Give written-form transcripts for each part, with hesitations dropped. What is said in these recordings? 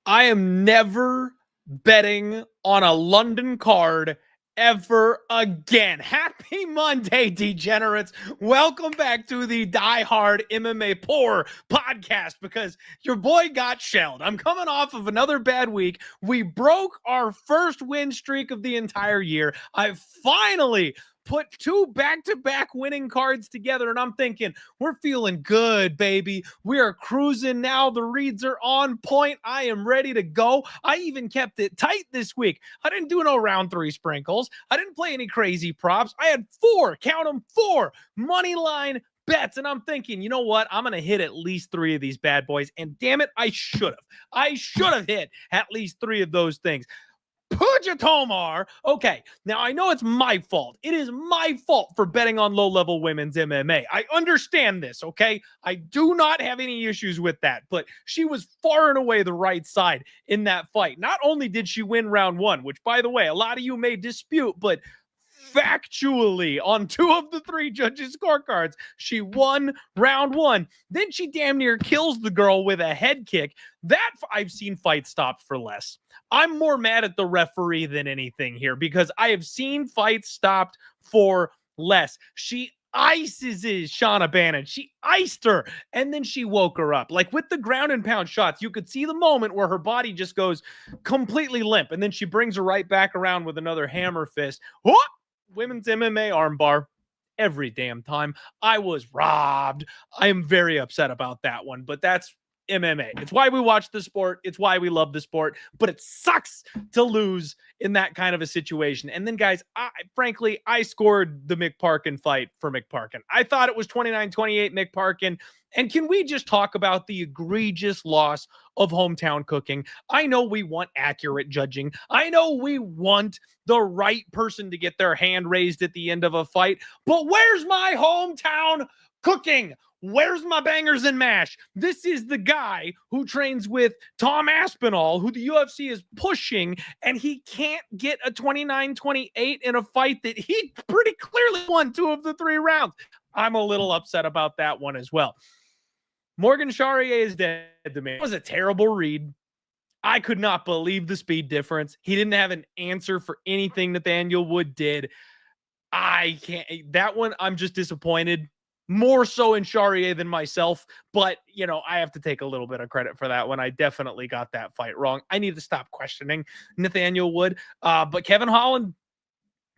I am never betting on a London card ever again. Happy Monday, degenerates. Welcome back to the Die Hard MMA Poor podcast because your boy got shelled. I'm coming off of another bad week. We broke our first win streak of the entire year. I finally put two back-to-back winning cards together, and I'm thinking, we're feeling good, baby. We are cruising now. The reads are on point. I am ready to go. I even kept it tight this week. I didn't do no round three sprinkles. I didn't play any crazy props. I had count them, four money line bets, and I'm thinking, you know what? I'm going to hit at least three of these bad boys, and damn it, I should have. I should have hit at least three of those things. Puja Tomar. Okay, now I know it's my fault. It is my fault for betting on low-level women's MMA. I understand this, okay? I do not have any issues with that, but she was far and away the right side in that fight. Not only did she win round one, which, by the way, a lot of you may dispute, but factually, on two of the three judges' scorecards, she won round one. Then she damn near kills the girl with a head kick. That I've seen fights stopped for less. I'm more mad at the referee than anything here because I have seen fights stopped for less. She ices Shauna Bannon. She iced her, and then she woke her up. Like with the ground and pound shots, you could see the moment where her body just goes completely limp, and then she brings her right back around with another hammer fist. Whoop! Women's MMA armbar every damn time. I was robbed. I am very upset about that one, but that's MMA. It's why we watch the sport. It's why we love the sport, but it sucks to lose in that kind of a situation. And then, guys, frankly, I scored the McParkin fight for McParkin. I thought it was 29-28 McParkin. And can we just talk about the egregious loss of hometown cooking? I know we want accurate judging. I know we want the right person to get their hand raised at the end of a fight. But where's my hometown cooking? Where's my bangers and mash? This is the guy who trains with Tom Aspinall, who the UFC is pushing, and he can't get a 29-28 in a fight that he pretty clearly won two of the three rounds. I'm a little upset about that one as well. Morgan Charrier is dead to me. It was a terrible read. I could not believe the speed difference. He didn't have an answer for anything Nathaniel Wood did. I can't. That one, I'm just disappointed. More so in Charrier than myself. But, you know, I have to take a little bit of credit for that one. I definitely got that fight wrong. I need to stop questioning Nathaniel Wood. But Kevin Holland,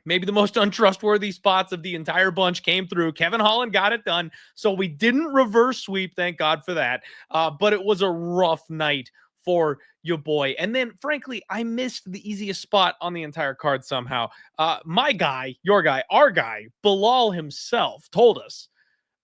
maybe the most untrustworthy spots of the entire bunch came through. Kevin Holland got it done. So we didn't reverse sweep. Thank God for that. But it was a rough night for your boy. And then, frankly, I missed the easiest spot on the entire card somehow. My guy, your guy, our guy, Bilal himself told us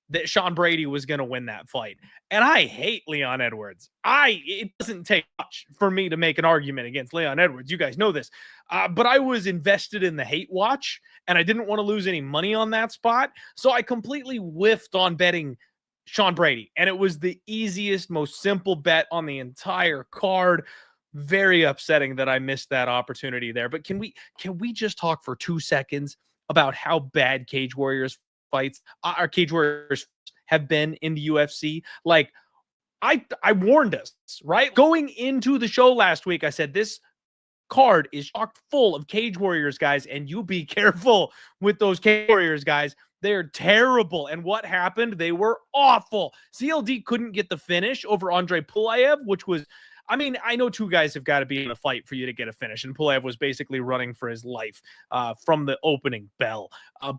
that Sean Brady was going to win that fight. And I hate Leon Edwards. It doesn't take much for me to make an argument against Leon Edwards. You guys know this. But I was invested in the hate watch, and I didn't want to lose any money on that spot. So I completely whiffed on betting Sean Brady. And it was the easiest, most simple bet on the entire card. Very upsetting that I missed that opportunity there. But can we just talk for 2 seconds about how bad Cage Warriors fights our Cage Warriors have been in the UFC? Like, I warned us, right? Going into the show last week, I said this card is chock full of Cage Warriors guys, and you be careful with those Cage Warriors guys. They're terrible. And what happened? They were awful. CLD couldn't get the finish over Andre Pulaev, which was, I mean, I know two guys have got to be in a fight for you to get a finish, and Pulaev was basically running for his life from the opening bell.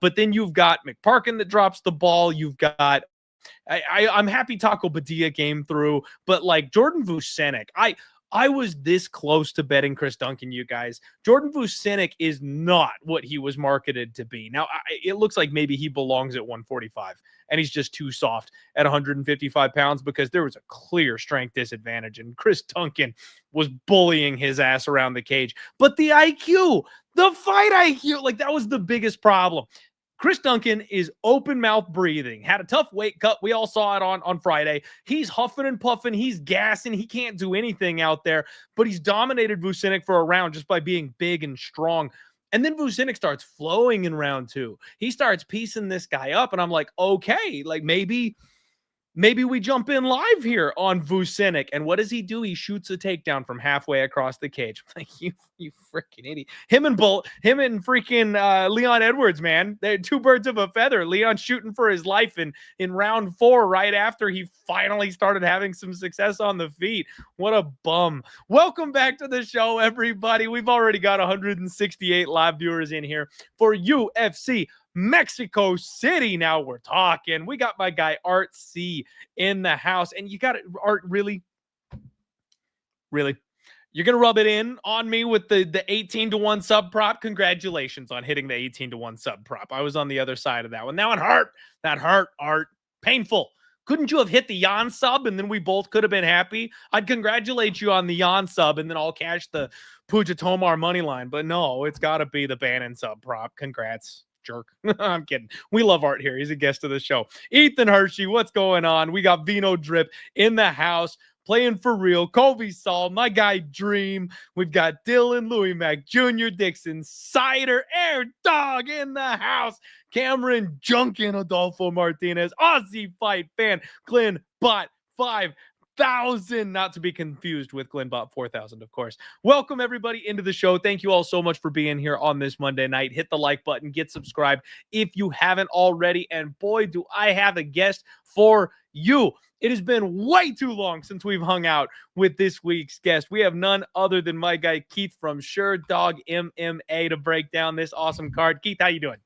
But then you've got McParkin that drops the ball. You've got, I'm happy Taco Padilla came through, but like Jordan Vucenic, I was this close to betting Chris Duncan, you guys. Jordan Vucinic is not what he was marketed to be. Now, it looks like maybe he belongs at 145, and he's just too soft at 155 pounds because there was a clear strength disadvantage, and Chris Duncan was bullying his ass around the cage. But the IQ, the fight IQ, like that was the biggest problem. Chris Duncan is open mouth breathing, had a tough weight cut. We all saw it on Friday. He's huffing and puffing. He's gassing. He can't do anything out there, but he's dominated Vucinic for a round just by being big and strong. And then Vucinic starts flowing in round 2. He starts piecing this guy up. And I'm like, okay, like maybe we jump in live here on Vucinic. And what does he do? He shoots a takedown from halfway across the cage. Like, you freaking idiot. Him and freaking Leon Edwards, man. They're two birds of a feather. Leon shooting for his life in round 4, right after he finally started having some success on the feet. What a bum. Welcome back to the show, everybody. We've already got 168 live viewers in here for UFC Mexico City. Now we're talking. We got my guy Art C in the house, and you got it, Art. Really, you're gonna rub it in on me with the 18-1 sub prop. Congratulations on hitting the 18-1 sub prop. I was on the other side of that one. That hurt, Art. Painful. Couldn't you have hit the Jan sub and then we both could have been happy? I'd congratulate you on the Jan sub and then I'll cash the Puja Tomar money line. But no, it's got to be the Bannon sub prop. Congrats. Jerk. I'm kidding. We love Art here. He's a guest of the show. Ethan Hershey, what's going on? We got Vino Drip in the house, playing for real. Kobe Saul, my guy Dream. We've got Dylan, Louis Mac Jr., Dixon, Cider, Air Dog in the house. Cameron Junkin, Adolfo Martinez, Aussie Fight Fan, Glenn Bot 5,000, not to be confused with Glenbot 4,000, of course. Welcome everybody into the show. Thank you all so much for being here on this Monday night. Hit the like button, get subscribed if you haven't already. And boy, do I have a guest for you. It has been way too long since we've hung out with this week's guest. We have none other than my guy Keith from Sure Dog MMA to break down this awesome card. Keith, how you doing?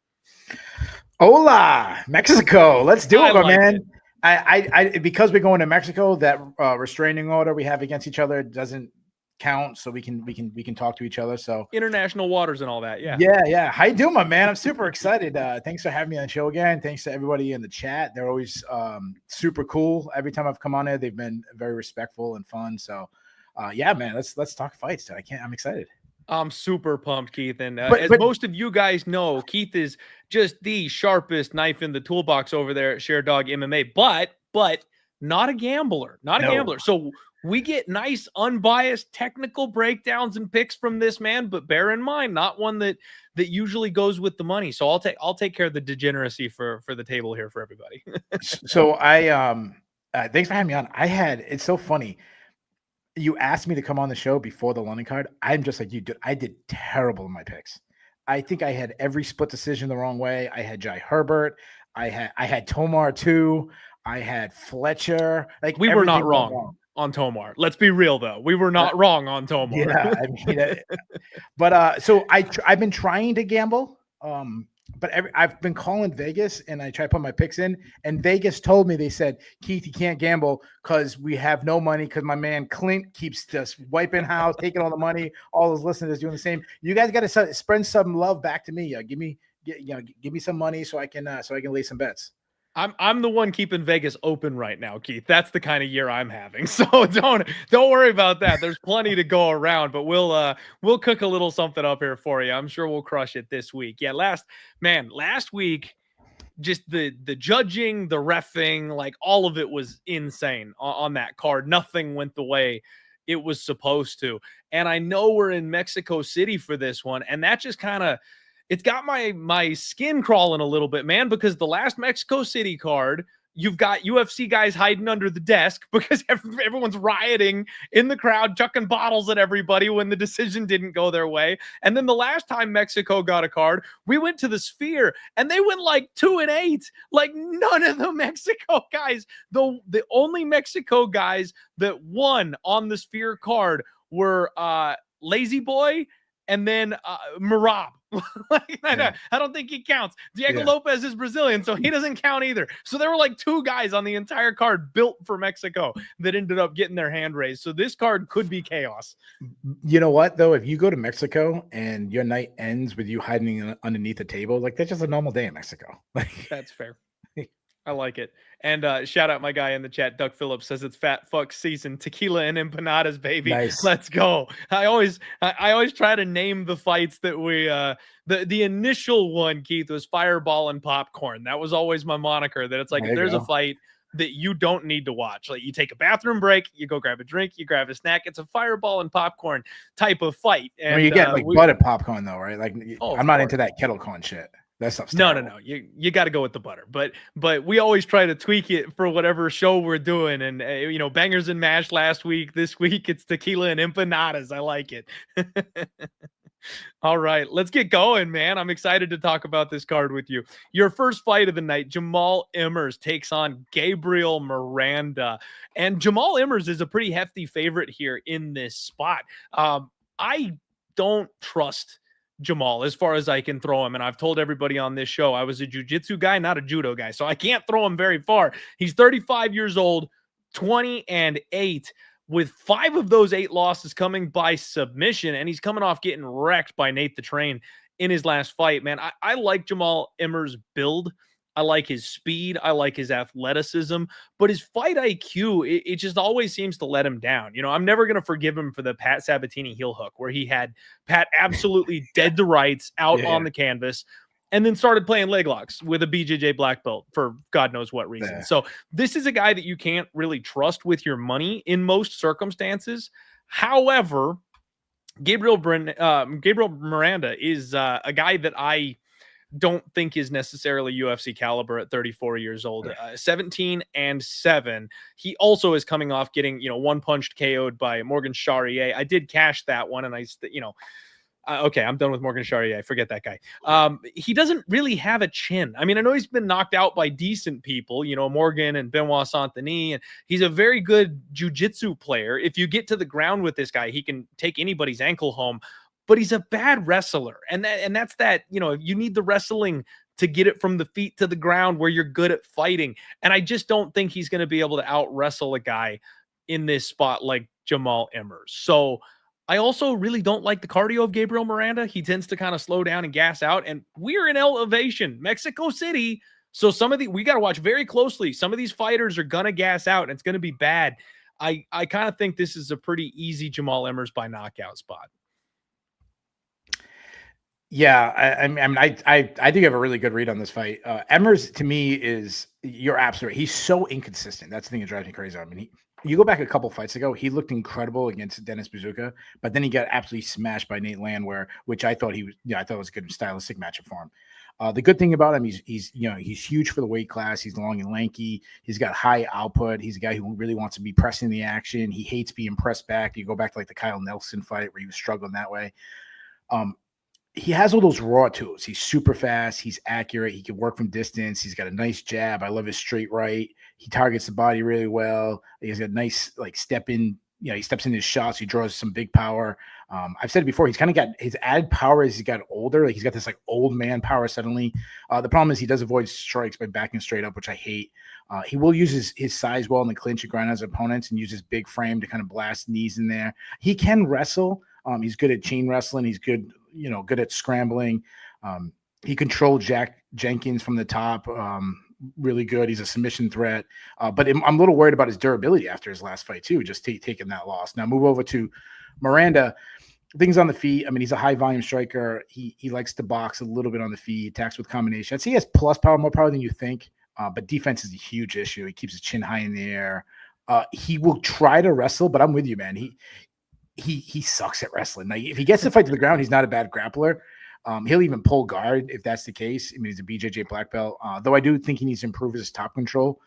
Hola, Mexico. Let's do it, my man. It. I because we're going to Mexico, that restraining order we have against each other doesn't count, so we can talk to each other. So international waters and all that. Yeah. How you doing, my man? I'm super excited. Thanks for having me on the show again. Thanks to everybody in the chat. They're always super cool. Every time I've come on there, they've been very respectful and fun. So yeah, man, let's talk fights. I'm excited. I'm super pumped, Keith. And as most of you guys know, Keith is just the sharpest knife in the toolbox over there at Share Dog MMA, but not a gambler, not a gambler. So we get nice, unbiased technical breakdowns and picks from this man, but bear in mind, not one that usually goes with the money. So I'll take care of the degeneracy for the table here for everybody. So thanks for having me on. It's so funny. You asked me to come on the show before the London card. I'm just like you, dude. I did terrible in my picks. I think I had every split decision the wrong way. I had Jai Herbert. I had Tomar too. I had Fletcher. Like we were not wrong on Tomar. Let's be real though. We were not wrong on Tomar. Yeah, I mean, but so I've been trying to gamble. But I've been calling Vegas and I try to put my picks in, and Vegas told me, they said, Keith, you can't gamble because we have no money because my man Clint keeps just wiping house, taking all the money. All his listeners doing the same. You guys got to spread some love back to me. Give me some money so I can lay some bets. I'm the one keeping Vegas open right now, Keith. That's the kind of year I'm having. So don't worry about that. There's plenty to go around, but we'll cook a little something up here for you. I'm sure we'll crush it this week. Yeah, last week, just the judging, the reffing, like all of it was insane on that card. Nothing went the way it was supposed to. And I know we're in Mexico City for this one, and that just kind of, it's got my skin crawling a little bit, man, because the last Mexico City card, you've got UFC guys hiding under the desk because everyone's rioting in the crowd, chucking bottles at everybody when the decision didn't go their way. And then the last time Mexico got a card, we went to the Sphere and they went like 2-8. Like none of the Mexico guys, the only Mexico guys that won on the Sphere card were Lazy Boy and then Marab. I don't think he counts. Diego Lopez is Brazilian, so he doesn't count either. So there were like 2 guys on the entire card built for Mexico that ended up getting their hand raised. So this card could be chaos. You know what, though? If you go to Mexico and your night ends with you hiding underneath a table, like that's just a normal day in Mexico. That's fair. I like it. And shout out my guy in the chat, Duck Phillips says it's fat fuck season, tequila and empanadas, baby. Nice. Let's go. I always try to name the fights that we the initial one, Keith, was fireball and popcorn. That was always my moniker, that it's like, if there's a fight that you don't need to watch, like you take a bathroom break, you go grab a drink, you grab a snack, it's a fireball and popcorn type of fight. And you get like buttered popcorn though, right? Like I'm not into that kettle corn shit. That stuff's terrible. No. You got to go with the butter, but we always try to tweak it for whatever show we're doing. And bangers and mash last week. This week it's tequila and empanadas. I like it. All right, let's get going, man. I'm excited to talk about this card with you. Your first fight of the night, Jamall Emmers takes on Gabriel Miranda, and Jamall Emmers is a pretty hefty favorite here in this spot. I don't trust Jamall as far as I can throw him. And I've told everybody on this show, I was a jiu-jitsu guy, not a judo guy. So I can't throw him very far. He's 35 years old, 20-8, with 5 of those 8 losses coming by submission. And he's coming off getting wrecked by Nate the Train in his last fight, man. I like Jamall Emmers' build. I like his speed. I like his athleticism, but his fight IQ, it just always seems to let him down. I'm never going to forgive him for the Pat Sabatini heel hook, where he had Pat absolutely dead to rights out on the canvas and then started playing leg locks with a BJJ black belt for God knows what reason. Yeah. So this is a guy that you can't really trust with your money in most circumstances. However, Gabriel Miranda is a guy that I don't think is necessarily UFC caliber at 34 years old. 17-7. He also is coming off getting, one punched KO'd by Morgan Charrier. I did cash that one, and okay, I'm done with Morgan Charrier. Forget that guy. He doesn't really have a chin. I mean, I know he's been knocked out by decent people, Morgan and Benoit Saint-Denis, and he's a very good jiu-jitsu player. If you get to the ground with this guy, he can take anybody's ankle home. But he's a bad wrestler. And that's that, you need the wrestling to get it from the feet to the ground where you're good at fighting. And I just don't think he's going to be able to out wrestle a guy in this spot like Jamall Emmers. So I also really don't like the cardio of Gabriel Miranda. He tends to kind of slow down and gas out. And we're in elevation, Mexico City. So we got to watch very closely. Some of these fighters are going to gas out and it's going to be bad. I kind of think this is a pretty easy Jamall Emmers by knockout spot. Yeah, I mean, I think you have a really good read on this fight. Emmers, to me, you're absolutely right. He's so inconsistent. That's the thing that drives me crazy. I mean, you go back a couple fights ago, he looked incredible against Dennis Bazooka, but then he got absolutely smashed by Nate Landwehr, which I thought was a good stylistic matchup for him. The good thing about him, he's huge for the weight class. He's long and lanky. He's got high output. He's a guy who really wants to be pressing the action. He hates being pressed back. You go back to like the Kyle Nelson fight where he was struggling that way. He has all those raw tools. He's super fast. He's accurate. He can work from distance. He's got a nice jab. I love his straight right. He targets the body really well. He's got a nice step in. He steps in his shots. He draws some big power. I've said it before. He's kind of got his added power as he's got older. Like he's got this old man power suddenly. The problem is he does avoid strikes by backing straight up, which I hate. He will use his size well in the clinch and grind on his opponents and use his big frame to kind of blast knees in there. He can wrestle. He's good at chain wrestling. He's good at scrambling. He controlled Jack Jenkins from the top. Really good. He's a submission threat. But I'm a little worried about his durability after his last fight too, just taking that loss. Now move over to Miranda. Things on the feet. I mean, he's a high volume striker. He likes to box a little bit on the feet, attacks with combinations. He has plus power, more power than you think. But defense is a huge issue. He keeps his chin high in the air. He will try to wrestle, but I'm with you, man. He sucks at wrestling. Like if he gets the fight to the ground, he's not a bad grappler. He'll even pull guard if that's the case. I mean, he's a BJJ black belt. Though I do think he needs to improve his top control.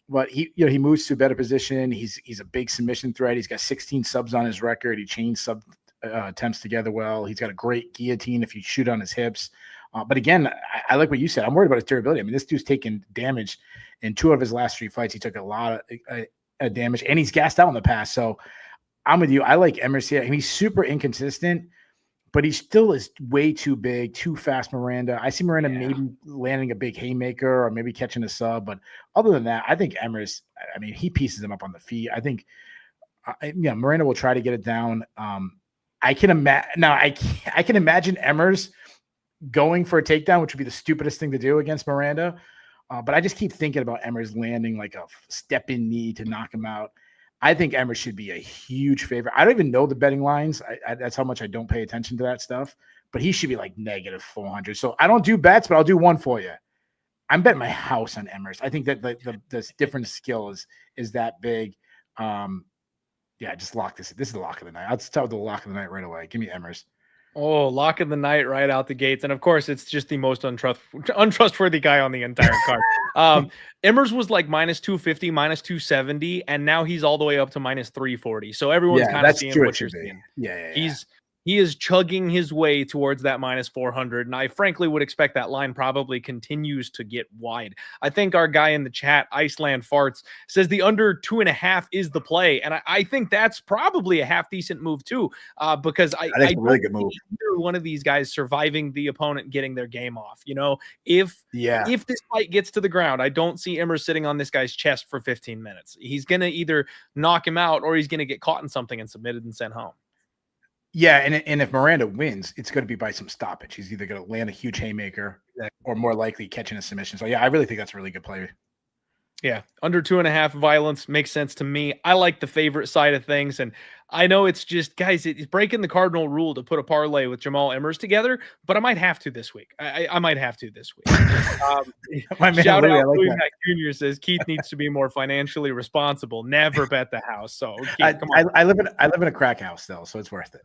But he moves to a better position. He's a big submission threat. He's got 16 subs on his record. He chains sub attempts together well. He's got a great guillotine if you shoot on his hips. But again, I like what you said. I'm worried about his durability. I mean, this dude's taken damage in 2 of his last 3 fights. He took a lot of damage, and he's gassed out in the past. So I'm with you. I like Emmers here. I mean, he's super inconsistent, but he still is way too big, too fast. Miranda. I see Miranda maybe landing a big haymaker or maybe catching a sub, but other than that, I think Emmers. I mean, he pieces him up on the feet. I think, Miranda will try to get it down. I can imagine now. I can imagine Emmers going for a takedown, which would be the stupidest thing to do against Miranda. But I just keep thinking about Emmers landing like a step-in knee to knock him out. I think Emmers should be a huge favorite. I don't even know the betting lines. That's how much I don't pay attention to that stuff. But he should be like negative 400. So I don't do bets, but I'll do one for you. I'm betting my house on Emmers. I think that the different skill is that big. Just lock this. This is the lock of the night. I'll start with the lock of the night right away. Give me Emmers. Oh, lock of the night right out the gates. And of course, it's just the most untrustworthy guy on the entire card. Emmers was like minus 250, minus 270, and now he's all the way up to minus 340. So everyone's kind of seeing what you're seeing. He is chugging his way towards that minus 400. And I frankly would expect that line probably continues to get wide. I think our guy in the chat, Iceland Farts, says the under 2.5 is the play. And I think that's probably a half decent move too. Because I think a really good move. Either one of these guys surviving the opponent, getting their game off. If this fight gets to the ground, I don't see Emmers sitting on this guy's chest for 15 minutes. He's going to either knock him out or he's going to get caught in something and submitted and sent home. Yeah, and if Miranda wins, it's going to be by some stoppage. He's either going to land a huge haymaker or more likely catching a submission. So, I really think that's a really good play. Yeah, under 2.5 violence makes sense to me. I like the favorite side of things, and I know it's just, guys, it's breaking the cardinal rule to put a parlay with Jamall Emmers together, but I might have to this week. I might have to this week. Shout out Louis Mac Jr. says Keith needs to be more financially responsible. Never bet the house. So Keith, come on. I live in a crack house still, so it's worth it.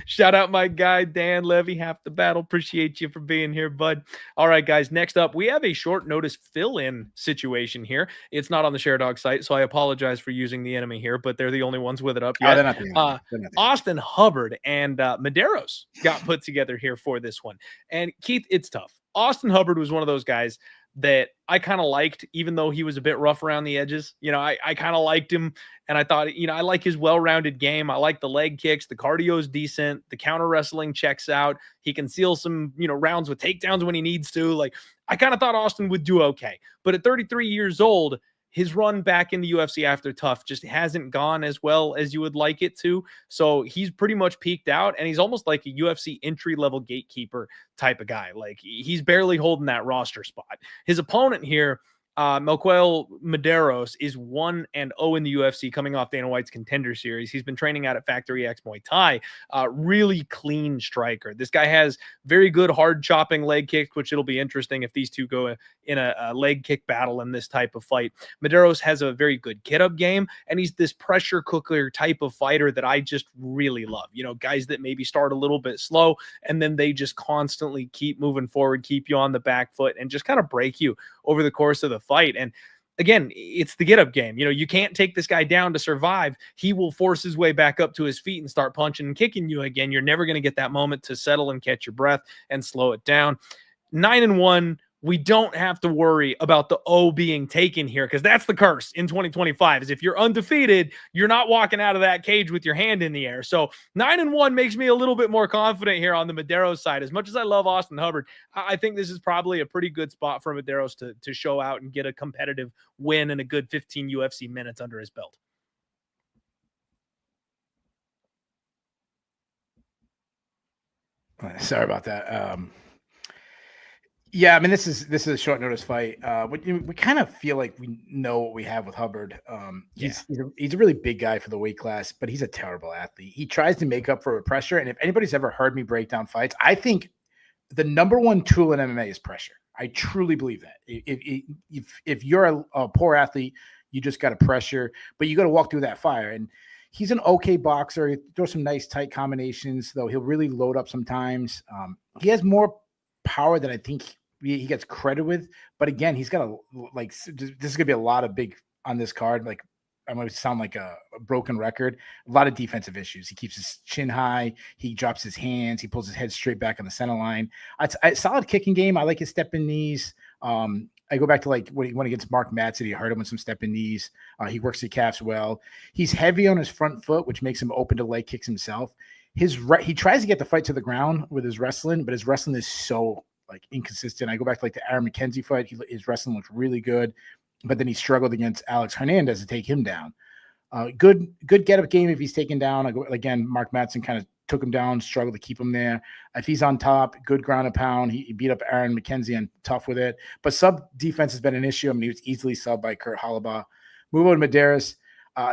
Shout out my guy, Dan Levy, half the battle. Appreciate you for being here, bud. All right, guys, next up, we have a short notice fill-in situation here. It's not on the ShareDog site, so I apologize for using the enemy here, but they're the only ones with it up yet. Austin Hubbard and Mederos got put together here for this one. And Keith, it's tough. Austin Hubbard was one of those guys that I kind of liked, even though he was a bit rough around the edges. I kind of liked him, and I thought, I like his well-rounded game. I like the leg kicks. The cardio is decent. The counter wrestling checks out. He can seal some, rounds with takedowns when he needs to. I kind of thought Austin would do okay. But at 33 years old, his run back in the UFC after TUF just hasn't gone as well as you would like it to. So he's pretty much peaked out, and he's almost like a UFC entry-level gatekeeper type of guy. He's barely holding that roster spot. His opponent here, Melquizael Mederos, is 1-0 in the UFC, coming off Dana White's Contender Series. He's been training out at Factory X Muay Thai. Really clean striker. This guy has very good hard chopping leg kicks, which it'll be interesting if these two go in a leg kick battle in this type of fight. Mederos has a very good get-up game, and he's this pressure cooker type of fighter that I just really love. Guys that maybe start a little bit slow, and then they just constantly keep moving forward, keep you on the back foot, and just kind of break you over the course of the fight. And again, it's the get-up game. You can't take this guy down to survive. He will force his way back up to his feet and start punching and kicking you again. You're never going to get that moment to settle and catch your breath and slow it down. 9-1. We don't have to worry about the O being taken here, because that's the curse in 2025, is if you're undefeated, you're not walking out of that cage with your hand in the air. So 9-1 makes me a little bit more confident here on the Mederos side. As much as I love Austin Hubbard, I think this is probably a pretty good spot for Mederos to show out and get a competitive win and a good 15 UFC minutes under his belt. Sorry about that. Yeah, I mean, this is a short notice fight. We kind of feel like we know what we have with Hubbard. He's a really big guy for the weight class, but he's a terrible athlete. He tries to make up for pressure, and if anybody's ever heard me break down fights, I think the number one tool in MMA is pressure. I truly believe that. If you're a poor athlete, you just got to pressure, but you got to walk through that fire. And he's an okay boxer. He throws some nice tight combinations, though he'll really load up sometimes. He has more power than I think he gets credit with, but again, he's got this is gonna be a lot of big on this card. I'm gonna sound like a broken record. A lot of defensive issues. He keeps his chin high. He drops his hands. He pulls his head straight back on the center line. Solid kicking game. I like his step-in knees. I go back to when he went against Mark Madsen. He hurt him with some step-in knees. He works the calves well. He's heavy on his front foot, which makes him open to leg kicks himself. he tries to get the fight to the ground with his wrestling, but his wrestling is so like inconsistent. I go back to like the Aaron McKenzie fight. His wrestling looked really good, but then he struggled against Alex Hernandez to take him down. Good get up game if he's taken down. Again, Mark Madsen kind of took him down, struggled to keep him there. If he's on top, good ground and pound. He beat up Aaron McKenzie and tough with it. But sub defense has been an issue. I mean, he was easily subbed by Kurt Halabaugh. Move on to Mederos.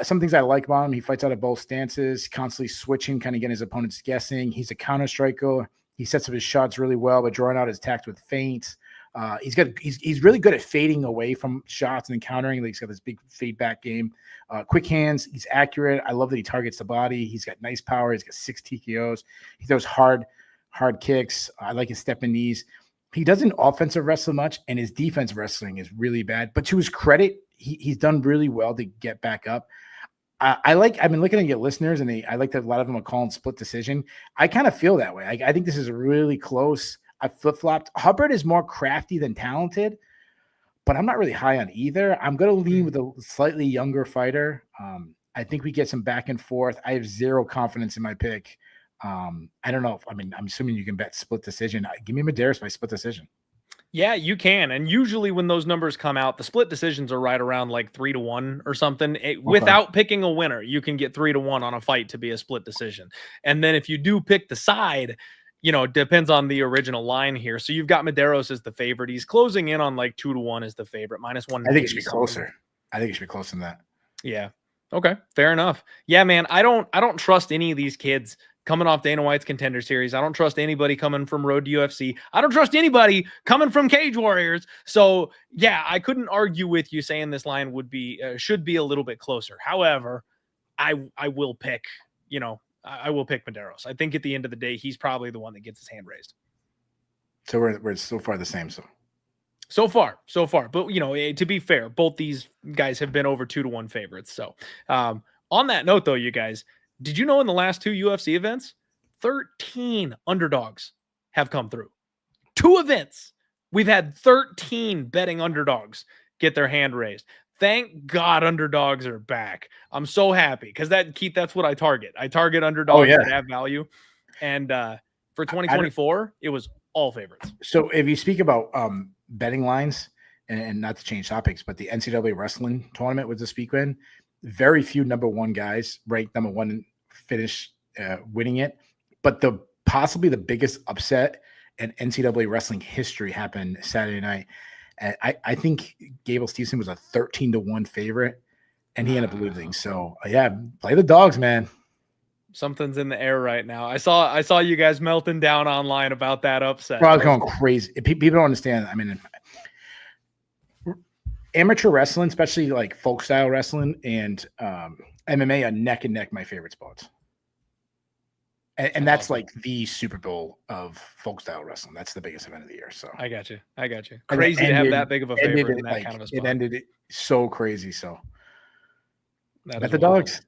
Some things I like about him. He fights out of both stances, constantly switching, kind of getting his opponents guessing. He's a counter striker. He sets up his shots really well, but drawing out his tact with feints. He's really good at fading away from shots and countering. He's got this big feedback game. Quick hands. He's accurate. I love that he targets the body. He's got nice power. He's got 6 TKOs. He throws hard kicks. I like his stepping knees. He doesn't offensive wrestle much, and his defensive wrestling is really bad. But to his credit, he's done really well to get back up. I've been looking at your listeners, and I like that a lot of them are calling split decision. I kind of feel that way. I think this is really close. I flip-flopped. Hubbard is more crafty than talented, but I'm not really high on either. I'm going to lean with a slightly younger fighter. I think we get some back and forth. I have zero confidence in my pick. I don't know. I'm assuming you can bet split decision. Give me Mederos by split decision. Yeah, you can. And usually when those numbers come out, the split decisions are right around like 3-1 or something. Without picking a winner, you can get 3-1 on a fight to be a split decision. And then if you do pick the side, it depends on the original line here. So you've got Mederos as the favorite. He's closing in on like 2-1 as the favorite, -1. I think it should be closer. I think it should be closer than that. Yeah. Okay. Fair enough. Yeah, man. I don't trust any of these kids coming off Dana White's Contender Series. I don't trust anybody coming from Road to UFC. I don't trust anybody coming from Cage Warriors. So yeah, I couldn't argue with you saying this line should be a little bit closer. However, I will pick, I will pick Mederos. I think at the end of the day, he's probably the one that gets his hand raised. So we're so far the same. So far. But, to be fair, both these guys have been over 2-1 favorites. So on that note, though, you guys, did you know in the last 2 UFC events, 13 underdogs have come through? 2 events. We've had 13 betting underdogs get their hand raised. Thank God underdogs are back. I'm so happy because that's what I target. I target underdogs that have value. And for 2024, it was all favorites. So if you speak about betting lines, and not to change topics, but the NCAA wrestling tournament was this weekend, very few number 1 guys ranked number 1 finish winning it. But possibly the biggest upset in NCAA wrestling history happened Saturday night. And I think Gable Stevenson was a 13-1 favorite, and he ended up losing. So yeah, play the dogs, man. Something's in the air right now. I saw you guys melting down online about that upset. Bro, I was going crazy. People don't understand. I mean, amateur wrestling, especially like folk style wrestling and MMA, are neck and neck my favorite spots. And that's like the Super Bowl of folk style wrestling. That's the biggest event of the year. So I got you. Crazy to have that big of a favorite in that kind of a spot. It ended it so crazy. So bet the dogs.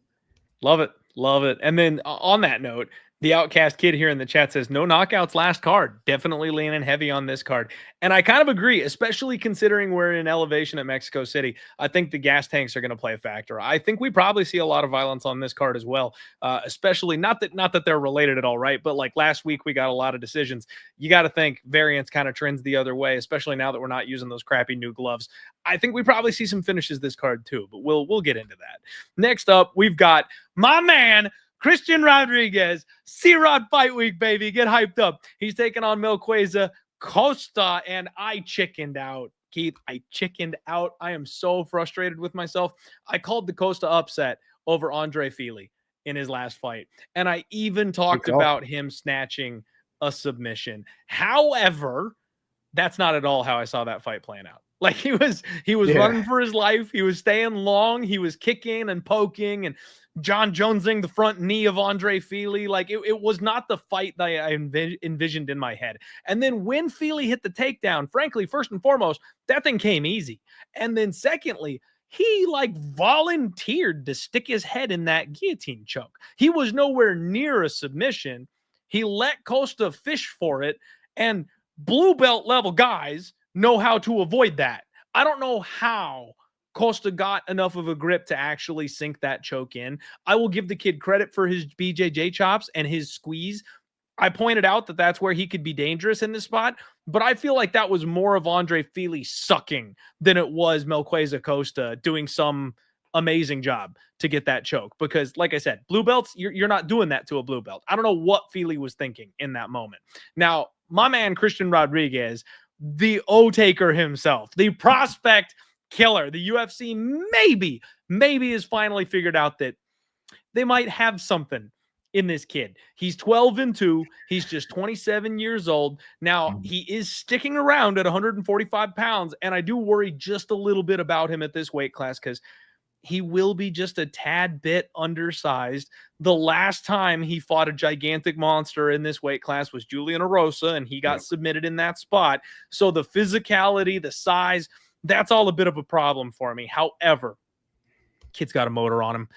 Love it. And then on that note, the Outcast Kid here in the chat says, no knockouts last card. Definitely leaning heavy on this card. And I kind of agree, especially considering we're in elevation at Mexico City. I think the gas tanks are going to play a factor. I think we probably see a lot of violence on this card as well, especially not that they're related at all, right? But like last week, we got a lot of decisions. You got to think variance kind of trends the other way, especially now that we're not using those crappy new gloves. I think we probably see some finishes this card too, but we'll get into that. Next up, we've got my man, Christian Rodriguez, C-Rod Fight Week, baby. Get hyped up. He's taking on Melquizael, Costa, and I chickened out. Keith, I chickened out. I am so frustrated with myself. I called the Costa upset over Andre Fili in his last fight, and I even talked about him snatching a submission. However, that's not at all how I saw that fight playing out. Like he was running for his life. He was staying long. He was kicking and poking and John Jonesing the front knee of Andre Fili. Like it was not the fight that I envisioned in my head. And then when Fili hit the takedown, frankly, first and foremost, that thing came easy. And then secondly, he like volunteered to stick his head in that guillotine choke. He was nowhere near a submission. He let Costa fish for it, and blue belt level guys know how to avoid that. I don't know how Costa got enough of a grip to actually sink that choke in. I will give the kid credit for his BJJ chops and his squeeze. I pointed out that that's where he could be dangerous in this spot, but I feel like that was more of Andre Fili sucking than it was Melquizael Costa doing some amazing job to get that choke. Because, like I said, blue belts, you're not doing that to a blue belt. I don't know what Fili was thinking in that moment. Now, my man Christian Rodríguez, the O-taker himself, the prospect killer, the UFC maybe has finally figured out that they might have something in this kid. He's 12-2. He's just 27 years old. Now, he is sticking around at 145 pounds, and I do worry just a little bit about him at this weight class because he will be just a tad bit undersized. The last time he fought a gigantic monster in this weight class was Julian Erosa, and he got submitted in that spot. So the physicality, the size, that's all a bit of a problem for me. However, kid's got a motor on him.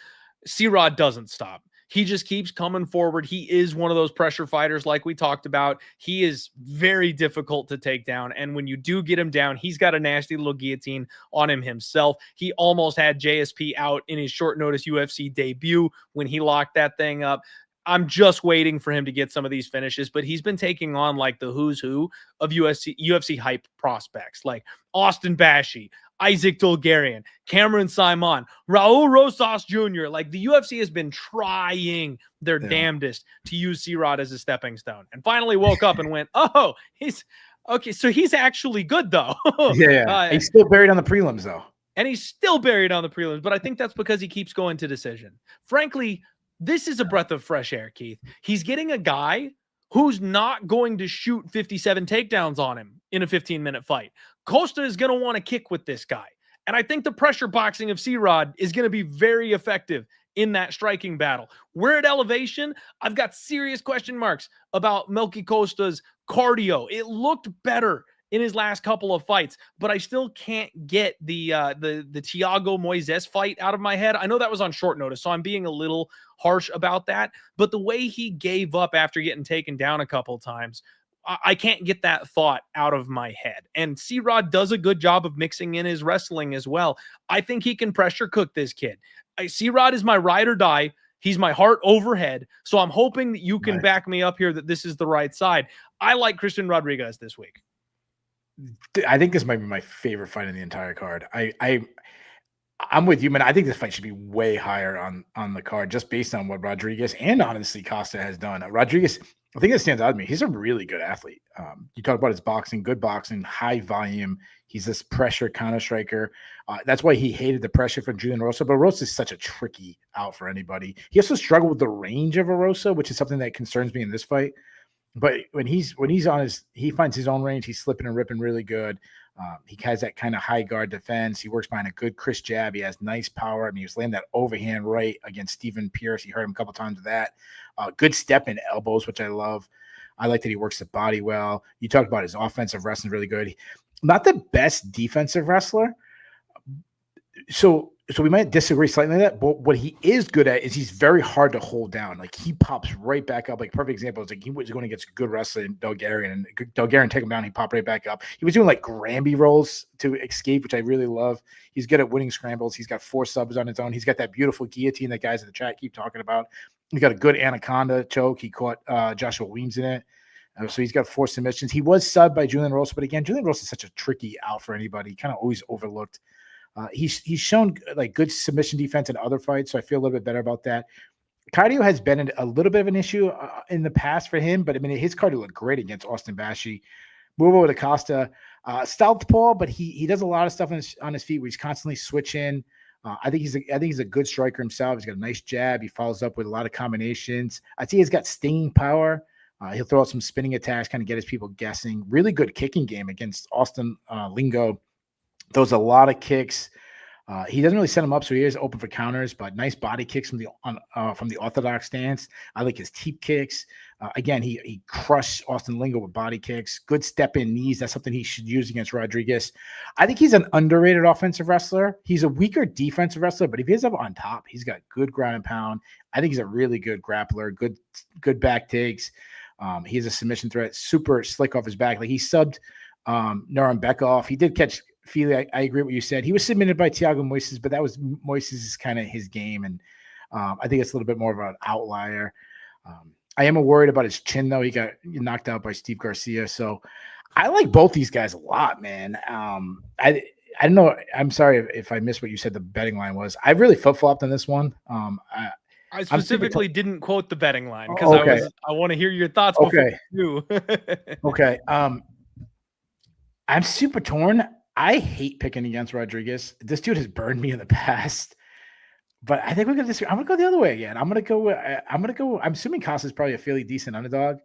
C-Rod doesn't stop. He just keeps coming forward. He is one of those pressure fighters like we talked about. He is very difficult to take down. And when you do get him down, he's got a nasty little guillotine on him himself. He almost had JSP out in his short notice UFC debut when he locked that thing up. I'm just waiting for him to get some of these finishes, but he's been taking on like the who's who of UFC hype prospects, like Austin Bashi, Isaac Dulgarian, Cameron Saimon, Raul Rosas Jr. Like the UFC has been trying their damnedest to use C-Rod as a stepping stone, and finally woke up and went, oh, he's okay. So he's actually good though. He's still buried on the prelims though. And he's still buried on the prelims, but I think that's because he keeps going to decision. Frankly, this is a breath of fresh air, Keith. He's getting a guy who's not going to shoot 57 takedowns on him in a 15-minute fight. Costa is going to want to kick with this guy. And I think the pressure boxing of C-Rod is going to be very effective in that striking battle. We're at elevation. I've got serious question marks about Melky Costa's cardio. It looked better in his last couple of fights, but I still can't get the Thiago Moises fight out of my head. I know that was on short notice, so I'm being a little harsh about that, but the way he gave up after getting taken down a couple times, I can't get that thought out of my head. And C-Rod does a good job of mixing in his wrestling as well. I think he can pressure cook this kid. C-Rod is my ride or die. He's my heart overhead. So I'm hoping that you can back me up here that this is the right side. I like Christian Rodríguez this week. I think this might be my favorite fight in the entire card. I'm with you, man. I think this fight should be way higher on the card just based on what Rodríguez and honestly Costa has done. Rodríguez, I think it stands out to me. He's a really good athlete. You talk about his boxing, good boxing, high volume. He's this pressure counter striker. That's why he hated the pressure from Julian Erosa. But Erosa is such a tricky out for anybody. He also struggled with the range of Erosa, which is something that concerns me in this fight. But when he's on he finds his own range. He's slipping and ripping really good. He has that kind of high guard defense. He works behind a good crisp jab. He has nice power. I mean, he was landing that overhand right against Stephen Pierce. He hurt him a couple times with that. Good step in elbows, which I love. I like that he works the body well. You talked about his offensive wrestling really good. Not the best defensive wrestler. So we might disagree slightly on that, but what he is good at is he's very hard to hold down. Like he pops right back up. Like perfect example is like he was going against a good wrestler in Dulgarian, and Dulgarian take him down. He popped right back up. He was doing like Granby rolls to escape, which I really love. He's good at winning scrambles. He's got 4 subs on his own. He's got that beautiful guillotine that guys in the chat keep talking about. He's got a good anaconda choke. He caught Joshua Weems in it. So he's got 4 submissions. He was subbed by Julian Erosa, but again, Julian Erosa is such a tricky out for anybody. Kind of always overlooked. He's shown like good submission defense in other fights, so I feel a little bit better about that. Cardio has been a little bit of an issue in the past for him, but I mean his cardio looked great against Austin Bashi. Move over to Costa, southpaw, but he does a lot of stuff on his feet where he's constantly switching. I think he's a good striker himself. He's got a nice jab. He follows up with a lot of combinations. I see he's got stinging power. He'll throw out some spinning attacks, kind of get his people guessing. Really good kicking game against Austin Lingo. Throws a lot of kicks. He doesn't really set him up, so he is open for counters, but nice body kicks from the orthodox stance. I like his teep kicks. Again, he crushed Austin Lingo with body kicks. Good step-in knees. That's something he should use against Rodríguez. I think he's an underrated offensive wrestler. He's a weaker defensive wrestler, but if he's up on top, he's got good ground and pound. I think he's a really good grappler, good back takes. He has a submission threat, super slick off his back. Like he subbed Nuran Bekov. He did catch Feely, I agree with what you said. He was submitted by Thiago Moises, but that was Moises' kind of his game. And I think it's a little bit more of an outlier. I am worried about his chin, though. He got knocked out by Steve Garcia. So I like both these guys a lot, man. I don't know. I'm sorry if I missed what you said the betting line was. I really flip-flopped on this one. I specifically didn't quote the betting line because I want to hear your thoughts before you do. Okay. I'm super torn. I hate picking against Rodríguez. This dude has burned me in the past. But I think we're gonna disagree. I'm gonna go the other way again. I'm gonna go. I'm assuming Costa is probably a fairly decent underdog.